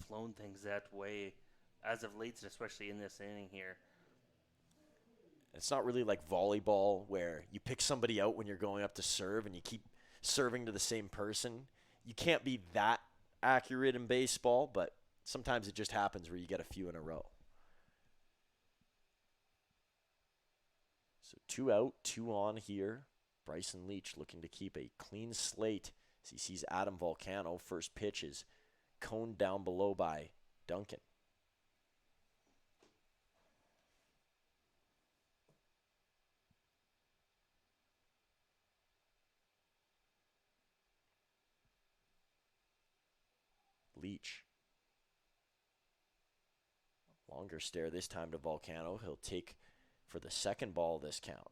flown things that way as of late, especially in this inning here. It's not really like volleyball where you pick somebody out when you're going up to serve and you keep serving to the same person. You can't be that accurate in baseball, but sometimes it just happens where you get a few in a row. So 2 out, 2 on here. Bryson Leach looking to keep a clean slate as he sees Adam Volcano. First pitch is coned down below by Duncan. Leach. Longer stare this time to Volcano. He'll take for the second ball of this count.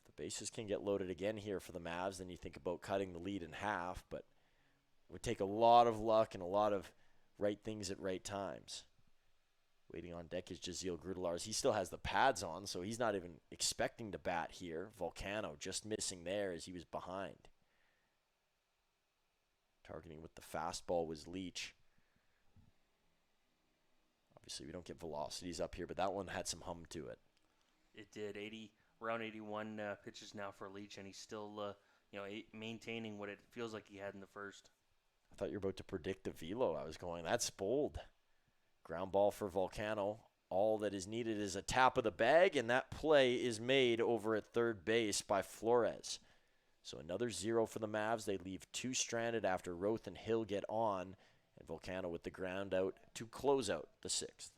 The bases can get loaded again here for the Mavs. Then you think about cutting the lead in half, but it would take a lot of luck and a lot of right things at right times. Waiting on deck is Jaziel Grudelars. He still has the pads on, so he's not even expecting to bat here. Volcano just missing there as he was behind. Targeting with the fastball was Leach. Obviously, we don't get velocities up here, but that one had some hum to it. It did. Around 81 pitches now for Leach, and he's still, maintaining what it feels like he had in the first. I thought you were about to predict the velo. I was going, that's bold. Ground ball for Volcano. All that is needed is a tap of the bag, and that play is made over at third base by Flores. So another 0 for the Mavs. They leave 2 stranded after Roth and Hill get on, and Volcano with the ground out to close out the 6th.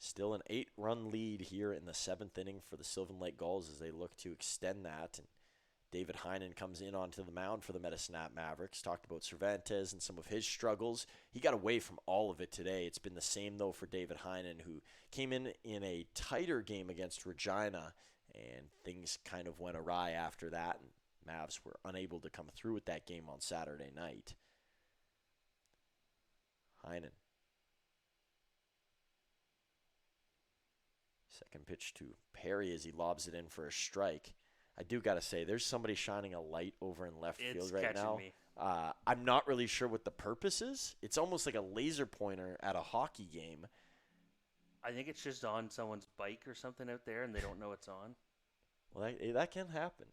Still an 8-run lead here in the 7th inning for the Sylvan Lake Gulls as they look to extend that. And David Heinen comes in onto the mound for the Medicine Mavericks. Talked about Cervantes and some of his struggles. He got away from all of it today. It's been the same, though, for David Heinen, who came in a tighter game against Regina, and things kind of went awry after that, and Mavs were unable to come through with that game on Saturday night. Heinen. Second pitch to Perry as he lobs it in for a strike. I do got to say, there's somebody shining a light over in left field right now. Me. I'm not really sure what the purpose is. It's almost like a laser pointer at a hockey game. I think it's just on someone's bike or something out there, and they don't know it's on. Well, that can happen.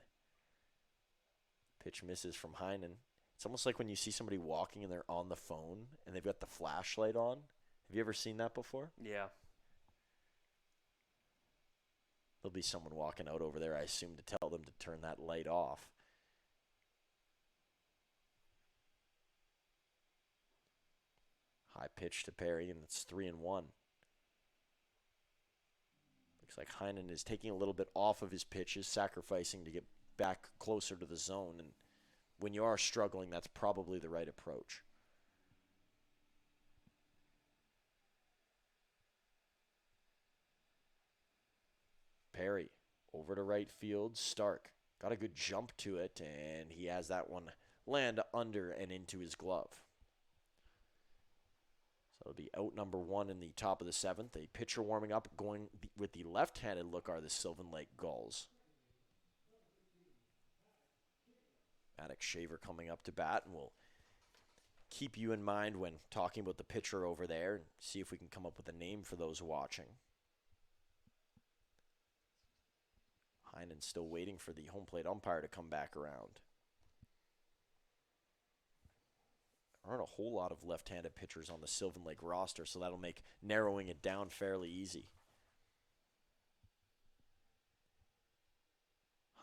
Pitch misses from Heinen. It's almost like when you see somebody walking and they're on the phone and they've got the flashlight on. Have you ever seen that before? Yeah. There'll be someone walking out over there, I assume, to tell them to turn that light off. High pitch to Perry, and it's 3-1. Looks like Heinen is taking a little bit off of his pitches, sacrificing to get back closer to the zone. And when you are struggling, that's probably the right approach. Perry over to right field. Stark got a good jump to it, and he has that one land under and into his glove. So it'll be out number 1 in the top of the 7th. A pitcher warming up, going with the left-handed look, are the Sylvan Lake Gulls. Maddox Shaver coming up to bat, and we'll keep you in mind when talking about the pitcher over there and see if we can come up with a name for those watching. Heinen still waiting for the home plate umpire to come back around. There aren't a whole lot of left-handed pitchers on the Sylvan Lake roster, so that'll make narrowing it down fairly easy.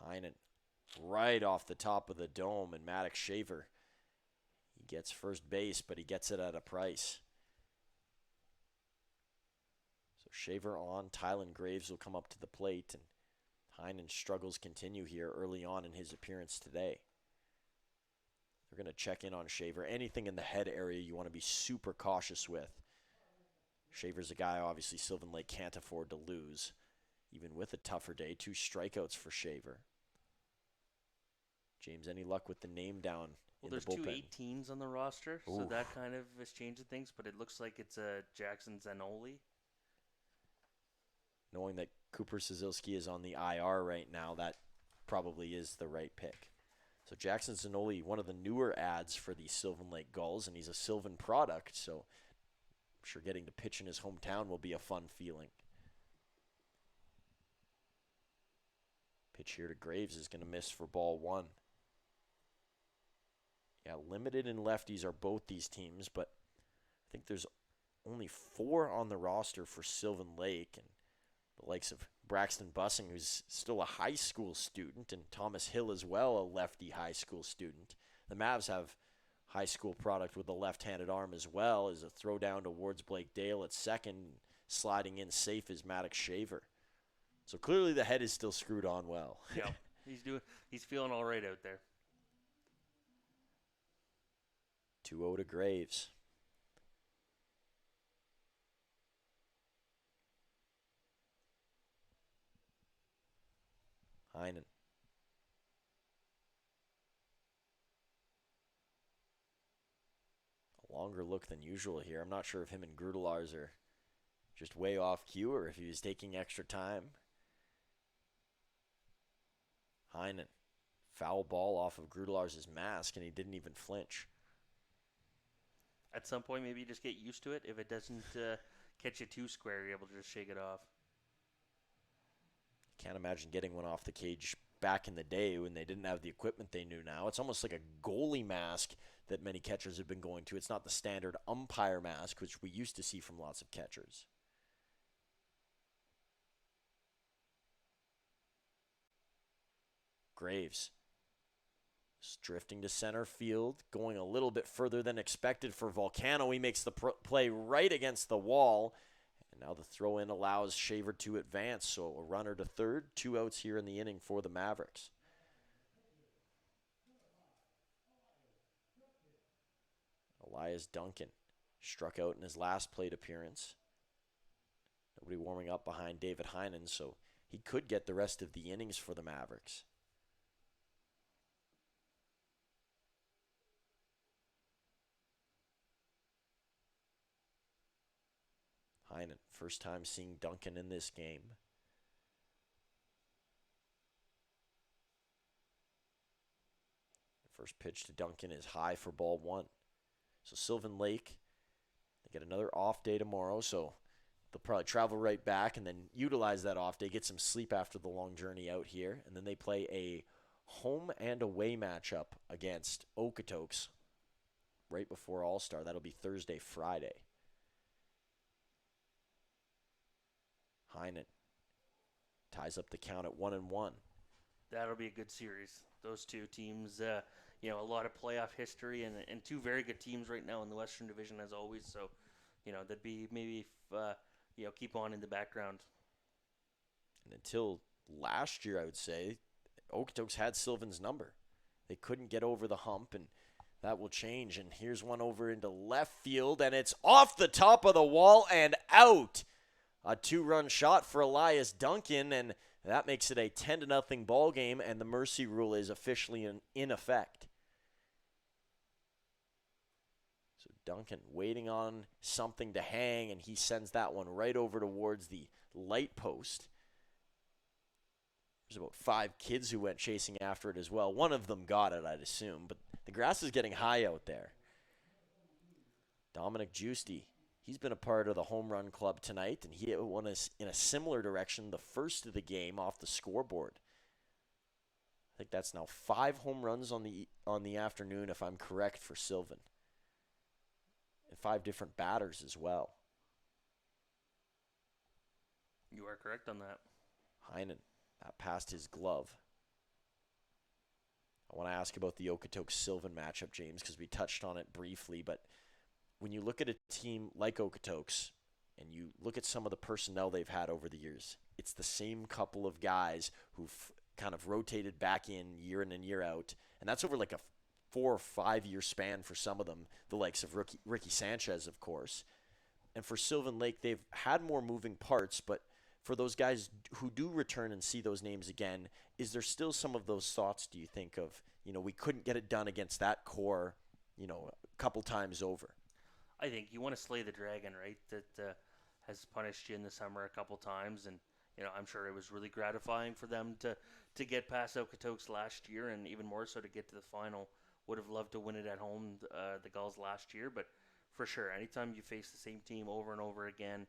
Heinen right off the top of the dome, and Maddox Shaver, he gets first base, but he gets it at a price. So Shaver on, Tylen Graves will come up to the plate, and Heinen's struggles continue here early on in his appearance today. They're going to check in on Shaver. Anything in the head area you want to be super cautious with. Shaver's a guy, obviously, Sylvan Lake can't afford to lose. Even with a tougher day, 2 strikeouts for Shaver. James, any luck with the name down in the bullpen? Well, there's 2 18s on the roster, so that kind of is changing things, but it looks like it's Jackson Zanoli. Knowing that Cooper Szylski is on the IR right now, that probably is the right pick. So Jackson Zanoli, one of the newer ads for the Sylvan Lake Gulls, and he's a Sylvan product, so I'm sure getting to pitch in his hometown will be a fun feeling. Pitch here to Graves is going to miss for ball 1. Yeah, limited in lefties are both these teams, but I think there's only 4 on the roster for Sylvan Lake, and the likes of Braxton Bussing, who's still a high school student, and Thomas Hill as well, a lefty high school student. The Mavs have high school product with a left-handed arm as well, as a throw down towards Blake Dale at second, sliding in safe is Maddox Shaver. So clearly the head is still screwed on well. Yeah, he's feeling all right out there. 2-0 to Graves. Heinen. A longer look than usual here. I'm not sure if him and Grudelars are just way off cue or if he was taking extra time. Heinen. Foul ball off of Grudelars' mask, and he didn't even flinch. At some point, maybe you just get used to it. If it doesn't catch you too square, you're able to just shake it off. Can't imagine getting one off the cage back in the day when they didn't have the equipment they knew now. It's almost like a goalie mask that many catchers have been going to. It's not the standard umpire mask, which we used to see from lots of catchers. Graves drifting to center field, going a little bit further than expected for Volcano. He makes the play right against the wall, and Now the throw-in allows Shaver to advance, so a runner to third, 2 outs here in the inning for the Mavericks. Elias Duncan struck out in his last plate appearance. Nobody warming up behind David Heinen, so he could get the rest of the innings for the Mavericks. Heinen, first time seeing Duncan in this game. The first pitch to Duncan is high for ball 1. So Sylvan Lake, they get another off day tomorrow, so they'll probably travel right back and then utilize that off day, get some sleep after the long journey out here, and then they play a home and away matchup against Okotoks right before All-Star. That'll be Thursday, Friday. Heinen ties up the count at 1-1. That'll be a good series. Those two teams, a lot of playoff history and two very good teams right now in the Western Division as always. So, that'd be maybe, keep on in the background. And until last year, I would say, Okotoks had Sylvan's number. They couldn't get over the hump, and that will change. And here's one over into left field, and it's off the top of the wall and out. A 2-run shot for Elias Duncan, and that makes it a 10-0 ball game, and the mercy rule is officially in effect. So Duncan waiting on something to hang, and he sends that one right over towards the light post. There's about 5 kids who went chasing after it as well. One of them got it, I'd assume, but the grass is getting high out there. Dominic Giusti. He's been a part of the home run club tonight, and he hit one in a similar direction the first of the game off the scoreboard. I think that's now 5 home runs on the afternoon, if I'm correct, for Sylvan. And 5 different batters as well. You are correct on that. Heinen, that passed his glove. I want to ask about the Okotoks-Sylvan matchup, James, because we touched on it briefly, but when you look at a team like Okotoks and you look at some of the personnel they've had over the years, it's the same couple of guys who've kind of rotated back in and year out. And that's over like a 4 or 5 year span for some of them, the likes of Ricky Sanchez, of course. And for Sylvan Lake, they've had more moving parts, but for those guys who do return and see those names again, is there still some of those thoughts, do you think, of, we couldn't get it done against that core, a couple times over? I think you want to slay the dragon, right? That has punished you in the summer a couple times, and I'm sure it was really gratifying for them to get past Okotoks last year, and even more so to get to the final. Would have loved to win it at home, the Gulls last year, but for sure, anytime you face the same team over and over again,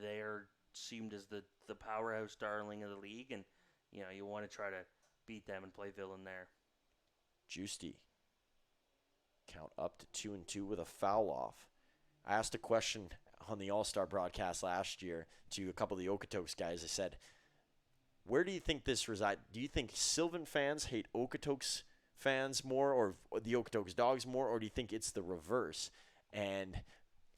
they are seemed as the powerhouse darling of the league, and you want to try to beat them and play villain there. Giusti. Count up to 2-2 with a foul off. I asked a question on the All-Star broadcast last year to a couple of the Okotoks guys. I said, where do you think this resides? Do you think Sylvan fans hate Okotoks fans more, or the Okotoks dogs more, or do you think it's the reverse? And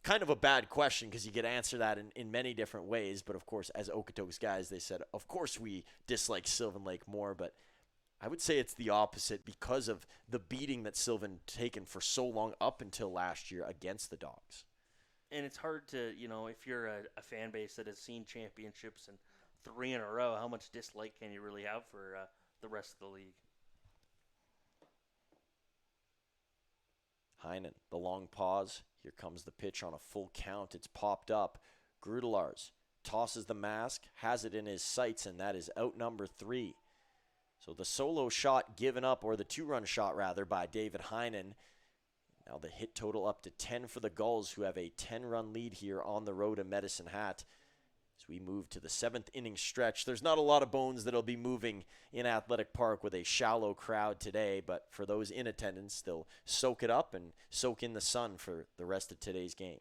kind of a bad question, because you could answer that in many different ways. But of course, as Okotoks guys, they said, of course we dislike Sylvan Lake more, but I would say it's the opposite because of the beating that Sylvan taken for so long up until last year against the Dogs. And it's hard to, if you're a fan base that has seen championships and 3 in a row, how much dislike can you really have for the rest of the league? Heinen, the long pause. Here comes the pitch on a full count. It's popped up. Grudelars tosses the mask, has it in his sights, and that is out number 3. So the solo shot given up, or the 2-run shot rather, by David Heinen. Now the hit total up to 10 for the Gulls, who have a 10-run lead here on the road in Medicine Hat. As we move to the 7th inning stretch, there's not a lot of bones that'll be moving in Athletic Park with a shallow crowd today, but for those in attendance, they'll soak it up and soak in the sun for the rest of today's game.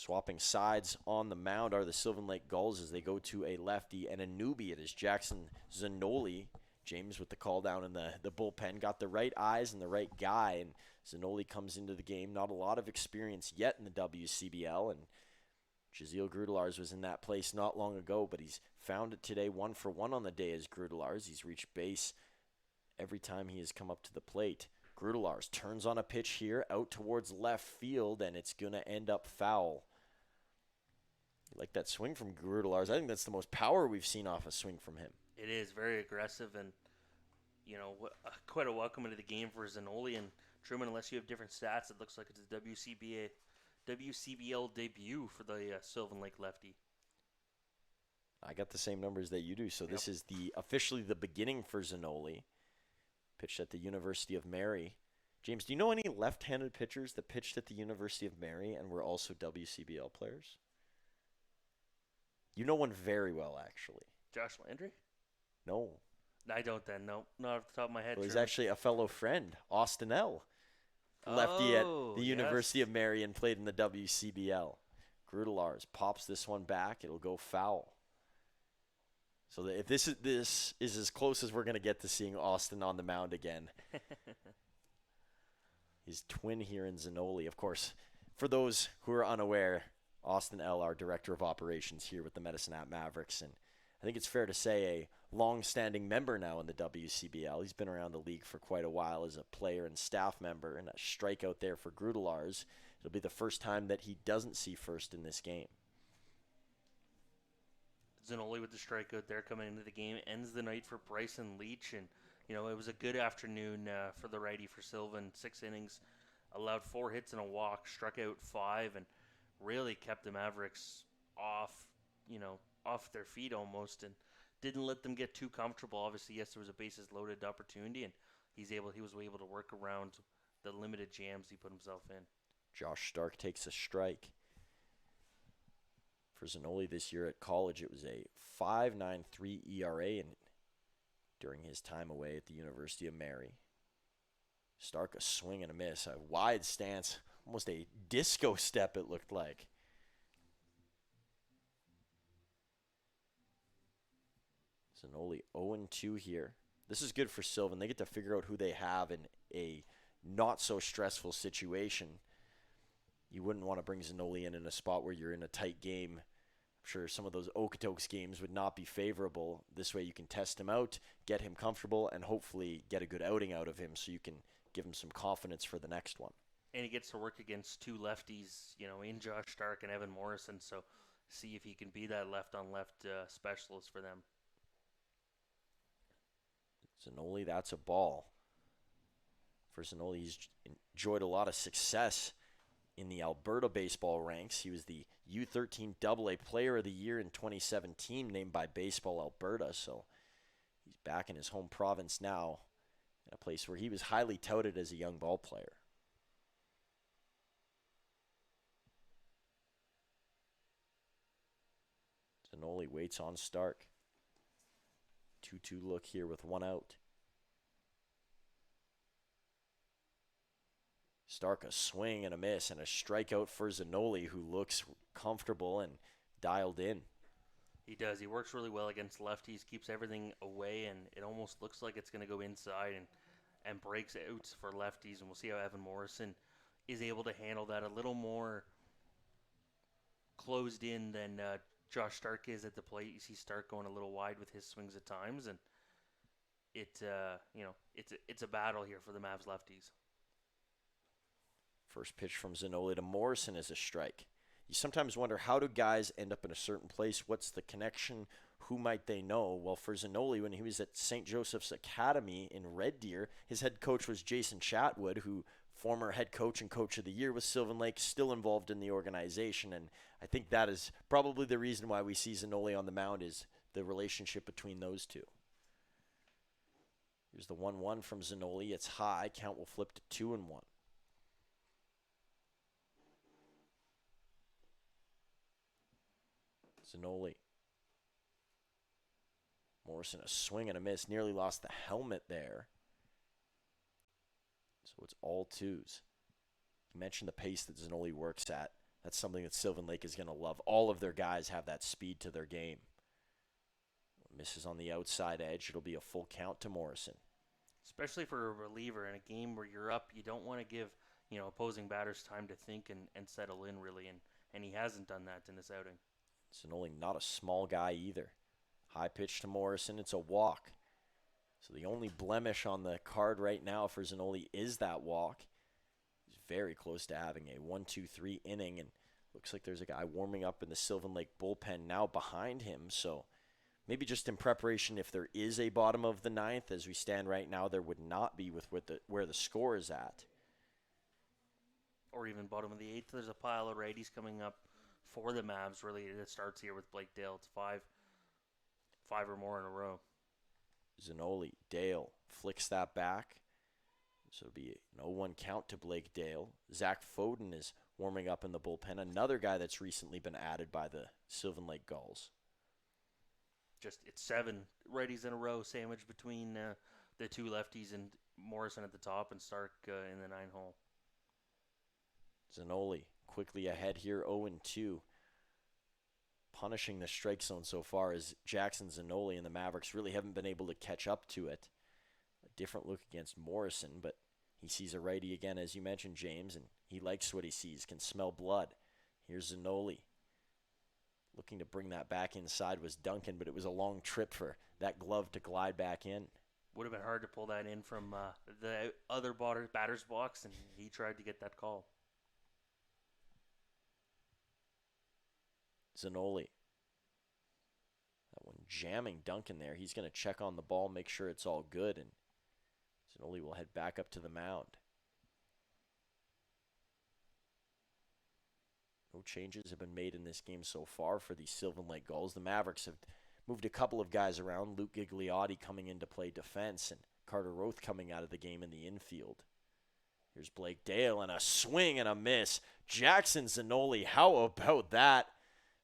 Swapping sides on the mound are the Sylvan Lake Gulls as they go to a lefty and a newbie. It is Jackson Zanoli. James with the call down in the bullpen. Got the right eyes and the right guy, and Zanoli comes into the game. Not a lot of experience yet in the WCBL, and Jaziel Grudelars was in that place not long ago, but he's found it today 1-for-1 on the day as Grudelars. He's reached base every time he has come up to the plate. Grudelars turns on a pitch here out towards left field, and it's going to end up foul. You like that swing from Grudelars? I think that's the most power we've seen off a swing from him. It is very aggressive and, quite a welcome into the game for Zanoli. And Truman, unless you have different stats, it looks like it's a WCBL debut for the Sylvan Lake lefty. I got the same numbers that you do, so this is officially the beginning for Zanoli. Pitched at the University of Mary. James, do you know any left-handed pitchers that pitched at the University of Mary and were also WCBL players? You know one very well, actually. Josh Landry? No. I don't then. No, not off the top of my head. Well, he's actually a fellow friend, Austin L. Lefty at the University of Mary and played in the WCBL. Grudelars pops this one back. It'll go foul. So if this is as close as we're going to get to seeing Austin on the mound again. His twin here in Zanoli. Of course, for those who are unaware, Austin L., our Director of Operations here with the Medicine Hat Mavericks. And I think it's fair to say a long-standing member now in the WCBL. He's been around the league for quite a while as a player and staff member. And a strikeout there for Grudelars. It'll be the first time that he doesn't see first in this game. Zanoli with the strikeout there coming into the game ends the night for Bryson Leach, and it was a good afternoon for the righty for Sylvan. 6 innings, allowed 4 hits and a walk, struck out 5, and really kept the Mavericks off their feet almost, and didn't let them get too comfortable. Obviously, yes, there was a bases loaded opportunity, and he was able to work around the limited jams he put himself in. Josh Stark takes a strike. For Zanoli this year at college, it was a 5.93 ERA and during his time away at the University of Mary. Stark a swing and a miss, a wide stance, almost a disco step it looked like. Zanoli 0-2 here. This is good for Sylvan. They get to figure out who they have in a not-so-stressful situation. You wouldn't want to bring Zanoli in a spot where you're in a tight game. I'm sure some of those Okotoks games would not be favorable. This way you can test him out, get him comfortable, and hopefully get a good outing out of him so you can give him some confidence for the next one. And he gets to work against 2 lefties, in Josh Stark and Evan Morrison, so see if he can be that left-on-left specialist for them. Zanoli, that's a ball. For Zanoli, he's enjoyed a lot of success in the Alberta baseball ranks. He was the U13 AA Player of the Year in 2017, named by Baseball Alberta. So he's back in his home province now, in a place where he was highly touted as a young ball player. Zanoli waits on Stark. 2-2 look here with 1 out. Stark a swing and a miss and a strikeout for Zanoli, who looks comfortable and dialed in. He does. He works really well against lefties, keeps everything away, and it almost looks like it's going to go inside and breaks out for lefties. And we'll see how Evan Morrison is able to handle that a little more closed in than Josh Stark is at the plate. You see Stark going a little wide with his swings at times, and it's a battle here for the Mavs lefties. First pitch from Zanoli to Morrison is a strike. You sometimes wonder, how do guys end up in a certain place? What's the connection? Who might they know? Well, for Zanoli, when he was at St. Joseph's Academy in Red Deer, his head coach was Jason Chatwood, who former head coach and coach of the year with Sylvan Lake, still involved in the organization. And I think that is probably the reason why we see Zanoli on the mound, is the relationship between those two. Here's the 1-1 from Zanoli. It's high. Count will flip to 2-1. Zanoli. Morrison a swing and a miss. Nearly lost the helmet there. So it's all 2s. You mentioned the pace that Zanoli works at. That's something that Sylvan Lake is going to love. All of their guys have that speed to their game. Misses on the outside edge. It'll be a full count to Morrison. Especially for a reliever in a game where you're up, you don't want to give opposing batters time to think and settle in really, and he hasn't done that in this outing. Zanoli not a small guy either. High pitch to Morrison. It's a walk. So the only blemish on the card right now for Zanoli is that walk. He's very close to having a 1-2-3 inning, and looks like there's a guy warming up in the Sylvan Lake bullpen now behind him. So maybe just in preparation, if there is a bottom of the ninth, as we stand right now, there would not be with where the score is at. Or even bottom of the eighth. There's a pile of righties coming up for the Mavs. Really, it starts here with Blake Dale. It's five or more in a row. Zanoli, Dale flicks that back. So it'll be an 0-1 count to Blake Dale. Zach Foden is warming up in the bullpen. Another guy that's recently been added by the Sylvan Lake Gulls. It's 7 righties in a row, sandwiched between the two lefties and Morrison at the top and Stark in the 9-hole. Zanoli quickly ahead here, 0-2. Punishing the strike zone so far as Jackson Zanoli and the Mavericks really haven't been able to catch up to it. A different look against Morrison, but he sees a righty again, as you mentioned, James, and he likes what he sees, can smell blood. Here's Zanoli. Looking to bring that back inside was Duncan, but it was a long trip for that glove to glide back in. Would have been hard to pull that in from the other batter's box, and he tried to get that call. Zanoli. That one jamming Duncan there. He's going to check on the ball, make sure it's all good, and Zanoli will head back up to the mound. No changes have been made in this game so far for the Sylvan Lake Gulls. The Mavericks have moved a couple of guys around. Luke Gigliotti coming in to play defense, and Carter Roth coming out of the game in the infield. Here's Blake Dale, and a swing and a miss. Jackson Zanoli, how about that?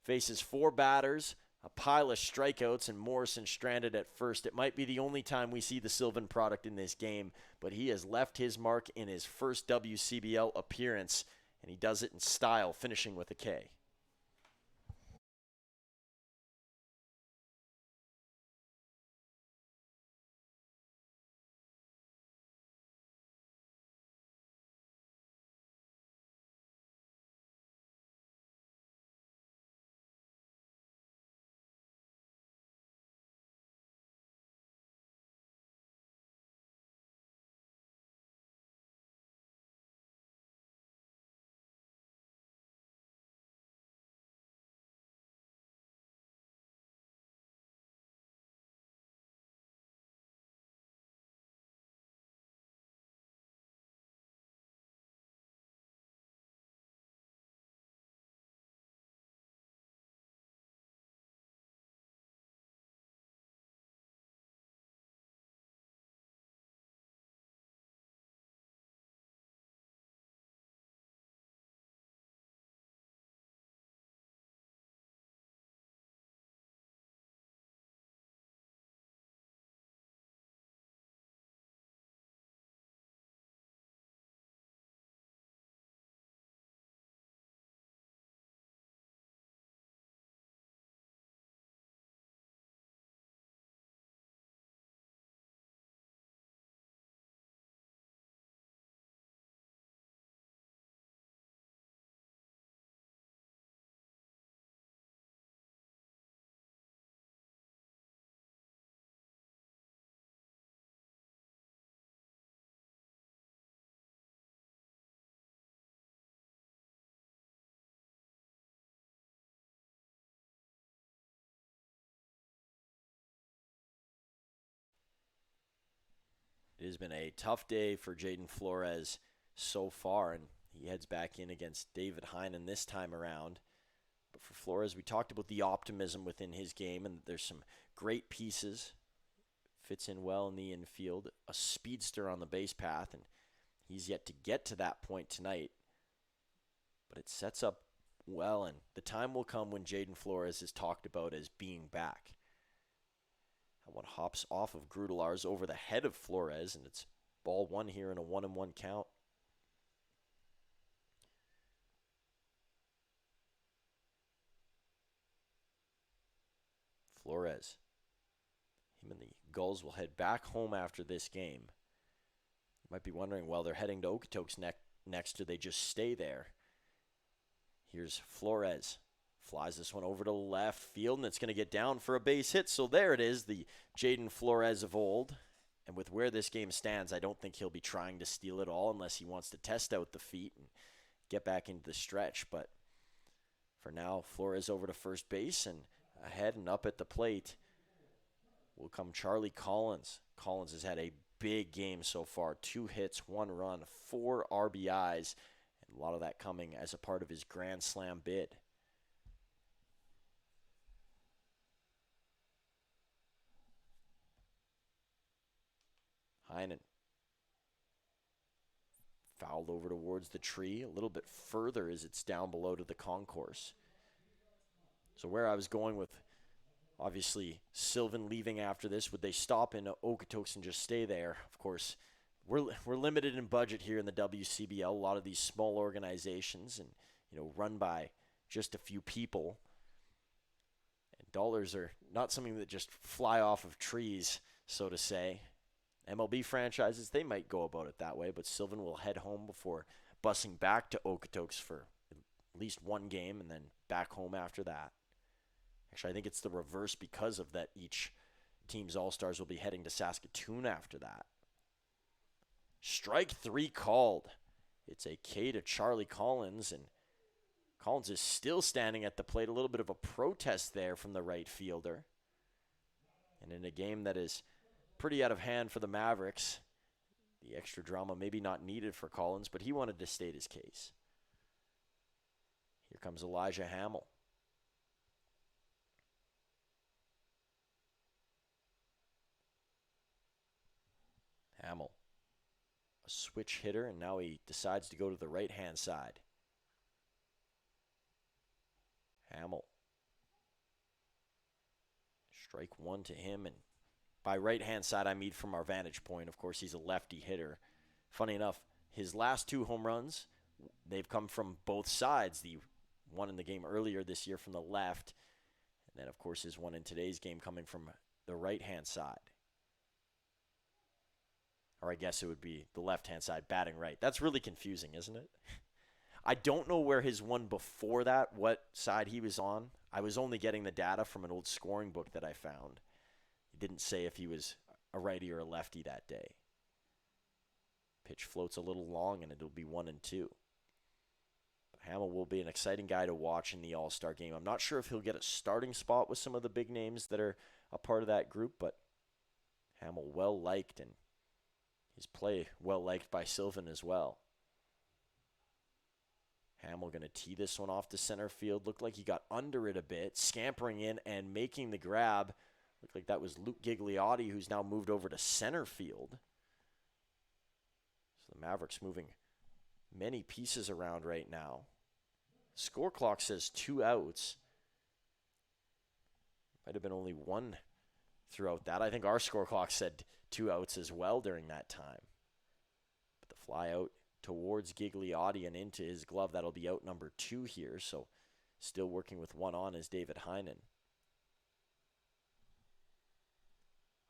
Faces 4 batters, a pile of strikeouts, and Morrison stranded at first. It might be the only time we see the Sylvan product in this game, but he has left his mark in his first WCBL appearance, and he does it in style, finishing with a K. It has been a tough day for Jaden Flores so far, and he heads back in against David Heinen this time around. But for Flores, we talked about the optimism within his game, and there's some great pieces. Fits in well in the infield, a speedster on the base path, and he's yet to get to that point tonight. But it sets up well, and the time will come when Jaden Flores is talked about as being back. That one hops off of Grudelars over the head of Flores, and it's ball 1 here in a 1-1 count. Flores. Him and the Gulls will head back home after this game. You might be wondering, well, they're heading to Okotoks next, do they just stay there? Here's Flores. Flies this one over to left field, and it's going to get down for a base hit. So there it is, the Jaden Flores of old. And with where this game stands, I don't think he'll be trying to steal it all unless he wants to test out the feet and get back into the stretch. But for now, Flores over to first base, and ahead and up at the plate will come Charlie Collins. Collins has had a big game so far. 2 hits, 1 run, 4 RBIs, and a lot of that coming as a part of his Grand Slam bid. Heinen fouled over towards the tree a little bit further as it's down below to the concourse. So where I was going with, obviously, Sylvan leaving after this, would they stop in Okotoks and just stay there? Of course, we're limited in budget here in the WCBL. A lot of these small organizations and, run by just a few people. And dollars are not something that just fly off of trees, so to say. MLB franchises, they might go about it that way, but Sylvan will head home before busing back to Okotoks for at least 1 game and then back home after that. Actually, I think it's the reverse because of that. Each team's All-Stars will be heading to Saskatchewan after that. Strike 3 called. It's a K to Charlie Collins, and Collins is still standing at the plate. A little bit of a protest there from the right fielder. And in a game that is pretty out of hand for the Mavericks, the extra drama maybe not needed for Collins, but he wanted to state his case. Here comes Elijah Hamill. Hamill, a switch hitter, and now he decides to go to the right-hand side. Hamill. Strike 1 to him, and by right-hand side, I mean from our vantage point. Of course, he's a lefty hitter. Funny enough, his last 2 home runs, they've come from both sides. The one in the game earlier this year from the left, and then, of course, his one in today's game coming from the right-hand side. Or I guess it would be the left-hand side batting right. That's really confusing, isn't it? I don't know where his one before that, what side he was on. I was only getting the data from an old scoring book that I found. Didn't say if he was a righty or a lefty that day. Pitch floats a little long, and it'll be 1-2. But Hamill will be an exciting guy to watch in the All-Star game. I'm not sure if he'll get a starting spot with some of the big names that are a part of that group, but Hamill well-liked, and his play well-liked by Sylvan as well. Hamill going to tee this one off to center field. Looked like he got under it a bit, scampering in and making the grab. Looked like that was Luke Gigliotti, who's now moved over to center field. So the Mavericks moving many pieces around right now. Score clock says 2 outs. Might have been only 1 throughout that. I think our score clock said 2 outs as well during that time. But the fly out towards Gigliotti and into his glove, that'll be out number 2 here. So still working with 1 on is David Heinen.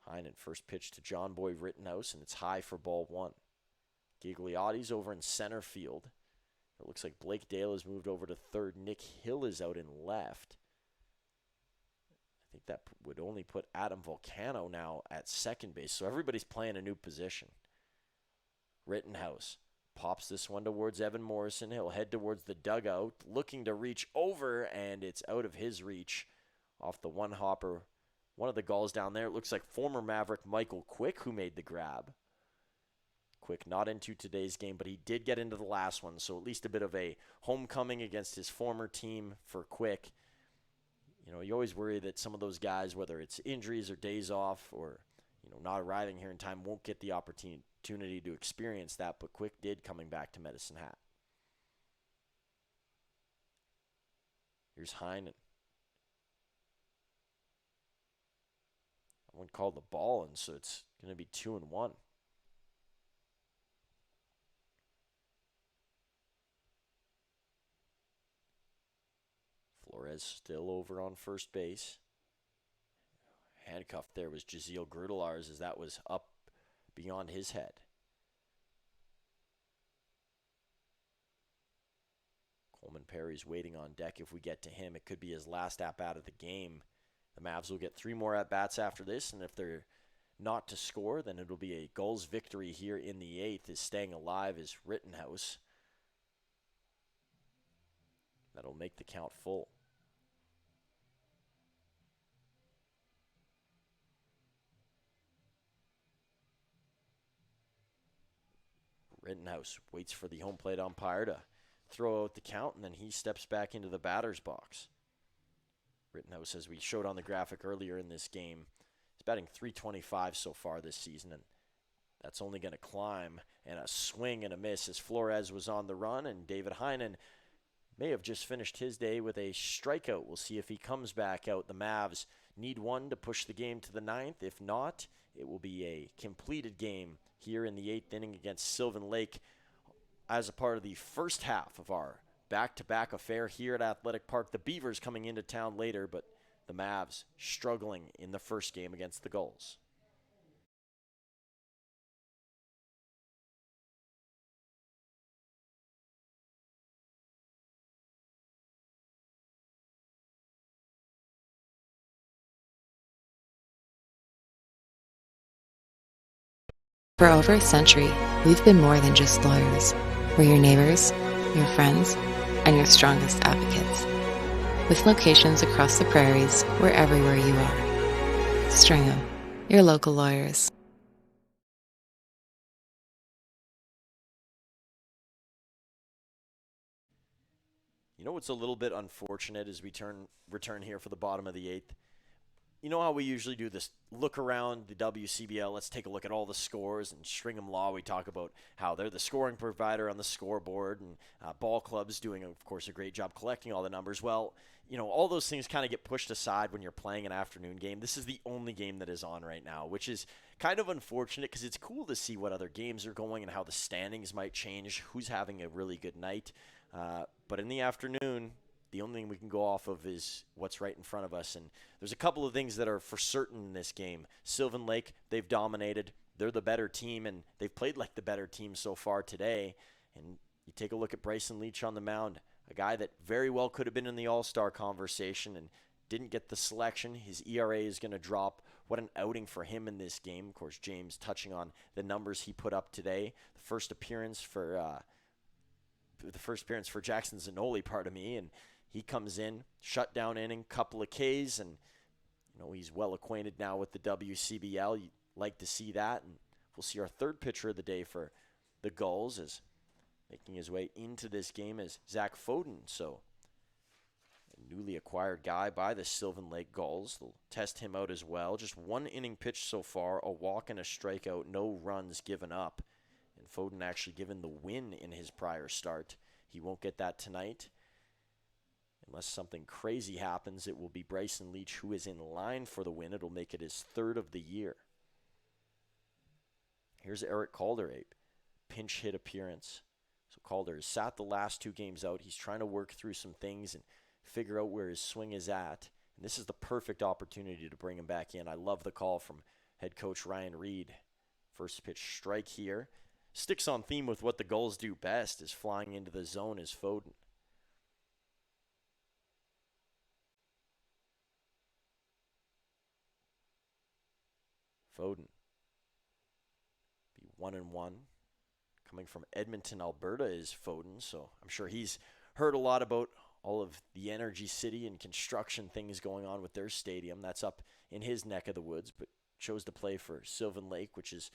Heinen, first pitch to John Boy Rittenhouse, and it's high for ball 1. Gigliotti's over in center field. It looks like Blake Dale has moved over to third. Nick Hill is out in left. I think that would only put Adam Volcano now at second base, so everybody's playing a new position. Rittenhouse pops this one towards Evan Morrison. He'll head towards the dugout, looking to reach over, and it's out of his reach off the one-hopper. One of the Gulls down there, it looks like former Maverick Michael Quick who made the grab. Quick not into today's game, but he did get into the last one, so at least a bit of a homecoming against his former team for Quick. You always worry that some of those guys, whether it's injuries or days off or, not arriving here in time, won't get the opportunity to experience that, but Quick did coming back to Medicine Hat. Here's Heinen. One called the ball, and so it's going to be 2-1. Flores still over on first base. Handcuffed there was Jaziel Grudelars as that was up beyond his head. Coleman Perry's waiting on deck. If we get to him, it could be his last at-bat of the game. The Mavs will get 3 more at-bats after this, and if they're not to score, then it'll be a Gulls victory here in the 8th. Is staying alive is Rittenhouse. That'll make the count full. Rittenhouse waits for the home plate umpire to throw out the count, and then he steps back into the batter's box. Rittenhouse, as we showed on the graphic earlier in this game, is batting .325 so far this season, and that's only going to climb. And a swing and a miss as Flores was on the run, and David Heinen may have just finished his day with a strikeout. We'll see if he comes back out. The Mavs need one to push the game to the 9th. If not, it will be a completed game here in the 8th inning against Sylvan Lake as a part of the first half of our back-to-back affair here at Athletic Park. The Beavers coming into town later, but the Mavs struggling in the first game against the Gulls. For over a century, we've been more than just lawyers. We're your neighbors, your friends, and your strongest advocates. With locations across the prairies, we're everywhere you are. Stringham, your local lawyers. You know what's a little bit unfortunate as we return here for the bottom of the 8th? You know how we usually do this look around the WCBL, let's take a look at all the scores, and Stringham Law, we talk about how they're the scoring provider on the scoreboard, and ball clubs doing, of course, a great job collecting all the numbers. Well, you know, all those things kind of get pushed aside when you're playing an afternoon game. This is the only game that is on right now, which is kind of unfortunate because it's cool to see what other games are going and how the standings might change, who's having a really good night. But in the afternoon, the only thing we can go off of is what's right in front of us. And there's a couple of things that are for certain in this game. Sylvan Lake, they've dominated. They're the better team, and they've played like the better team so far today. And you take a look at Bryson Leach on the mound, a guy that very well could have been in the All-Star conversation and didn't get the selection. His ERA is going to drop. What an outing for him in this game. Of course, James touching on the numbers he put up today. The first appearance for Jackson Zanoli, and he comes in, shutdown inning, couple of Ks, and you know he's well acquainted now with the WCBL. You'd like to see that, and we'll see our third pitcher of the day for the Gulls as making his way into this game is Zach Foden. So a newly acquired guy by the Sylvan Lake Gulls. They'll test him out as well. Just 1 inning pitched so far, a walk and a strikeout, no runs given up. And Foden actually given the win in his prior start. He won't get that tonight. Unless something crazy happens, it will be Bryson Leach who is in line for the win. It'll make it his 3rd of the year. Here's Eric Calder, a pinch hit appearance. So Calder has sat the last 2 games out. He's trying to work through some things and figure out where his swing is at. And this is the perfect opportunity to bring him back in. I love the call from head coach Ryan Reed. First pitch strike here. Sticks on theme with what the Gulls do best, is flying into the zone is Foden. Foden be 1-1. Coming from Edmonton, Alberta is Foden, so I'm sure he's heard a lot about all of the Energy City and construction things going on with their stadium. That's up in his neck of the woods, but chose to play for Sylvan Lake, which is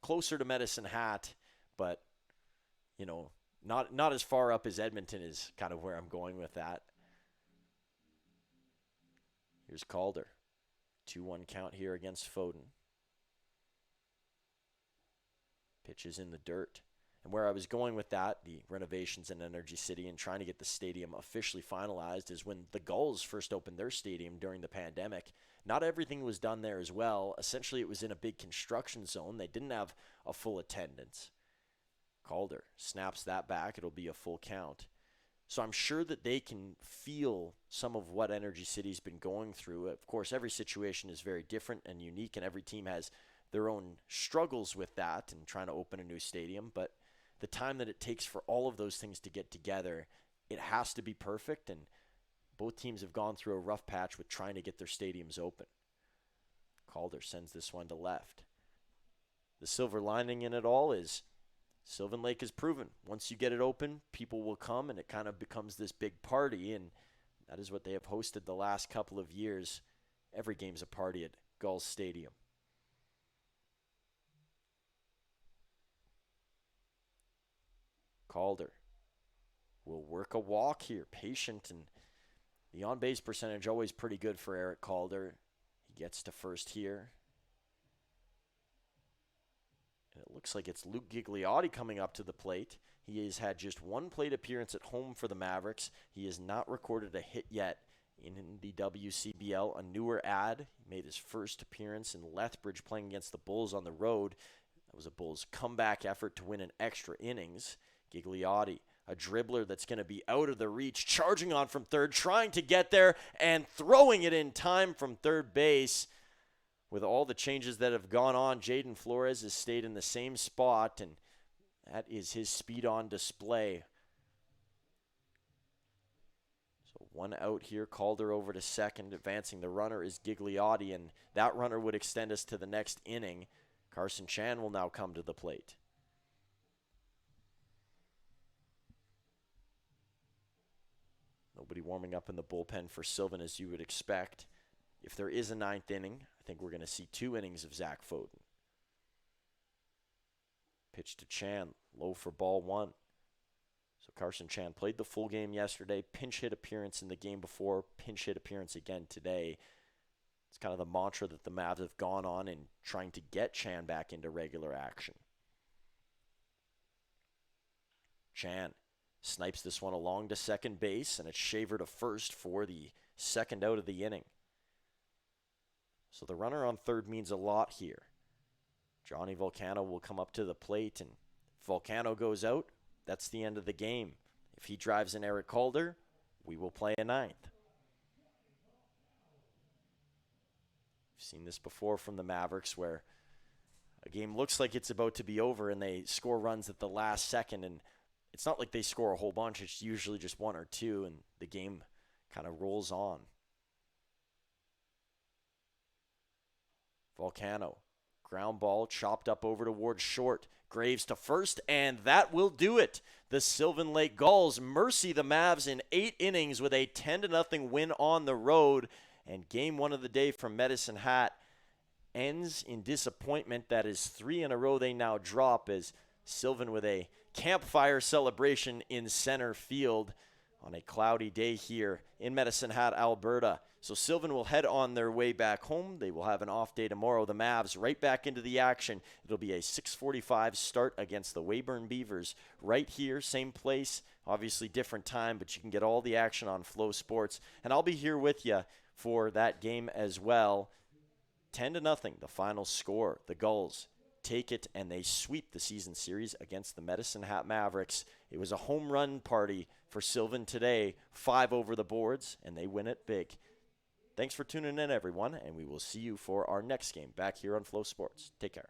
closer to Medicine Hat, but you know, not as far up as Edmonton is kind of where I'm going with that. Here's Calder. 2-1 count here against Foden. Pitches in the dirt. And where I was going with that, the renovations in Energy City and trying to get the stadium officially finalized, is when the Gulls first opened their stadium during the pandemic. Not everything was done there as well. Essentially, it was in a big construction zone. They didn't have a full attendance. Calder snaps that back. It'll be a full count. So I'm sure that they can feel some of what Energy City's been going through. Of course, every situation is very different and unique, and every team has their own struggles with that and trying to open a new stadium. But the time that it takes for all of those things to get together, it has to be perfect, and both teams have gone through a rough patch with trying to get their stadiums open. Calder sends this one to left. The silver lining in it all is Sylvan Lake has proven once you get it open, people will come, and it kind of becomes this big party, and that is what they have hosted the last couple of years. Every game's a party at Gulls Stadium. Calder will work a walk here, patient, and the on-base percentage always pretty good for Eric Calder. He gets to first here. And it looks like it's Luke Gigliotti coming up to the plate. He has had just one plate appearance at home for the Mavericks. He has not recorded a hit yet in the WCBL, a newer ad. He made his first appearance in Lethbridge playing against the Bulls on the road. That was a Bulls comeback effort to win an extra innings. Gigliotti, a dribbler that's going to be out of the reach, charging on from third, trying to get there, and throwing it in time from third base. With all the changes that have gone on, Jaden Flores has stayed in the same spot, and that is his speed on display. So one out here, Calder over to second. Advancing the runner is Gigliotti, and that runner would extend us to the next inning. Carson Chan will now come to the plate. Nobody warming up in the bullpen for Sylvan, as you would expect. If there is a ninth inning, I think we're going to see 2 innings of Zach Foden. Pitch to Chan, low for ball 1. So Carson Chan played the full game yesterday, pinch hit appearance in the game before, pinch hit appearance again today. It's kind of the mantra that the Mavs have gone on in trying to get Chan back into regular action. Chan snipes this one along to second base, and it's Shaver to first for the second out of the inning. So the runner on third means a lot here. Johnny Volcano will come up to the plate, and if Volcano goes out, that's the end of the game. If he drives in Eric Calder, we will play a ninth. We've seen this before from the Mavericks, where a game looks like it's about to be over and they score runs at the last second, and it's not like they score a whole bunch. It's usually just 1 or 2, and the game kind of rolls on. Volcano, ground ball, chopped up over towards short. Graves to first, and that will do it. The Sylvan Lake Gulls mercy the Mavs in 8 innings with a 10-0 win on the road. And game 1 of the day from Medicine Hat ends in disappointment. That is 3 in a row they now drop, as Sylvan with a campfire celebration in center field on a cloudy day here in Medicine Hat, Alberta. So Sylvan will head on their way back home. They will have an off day tomorrow. The Mavs right back into the action. It'll be a 6:45 start against the Weyburn Beavers right here, same place, obviously different time, but you can get all the action on Flow Sports. And I'll be here with you for that game as well. 10-0, the final score. The Gulls take it, and they sweep the season series against the Medicine Hat Mavericks. It was a home run party for Sylvan today, 5 over the boards, and they win it big. Thanks for tuning in, everyone, and we will see you for our next game back here on Flow Sports. Take care.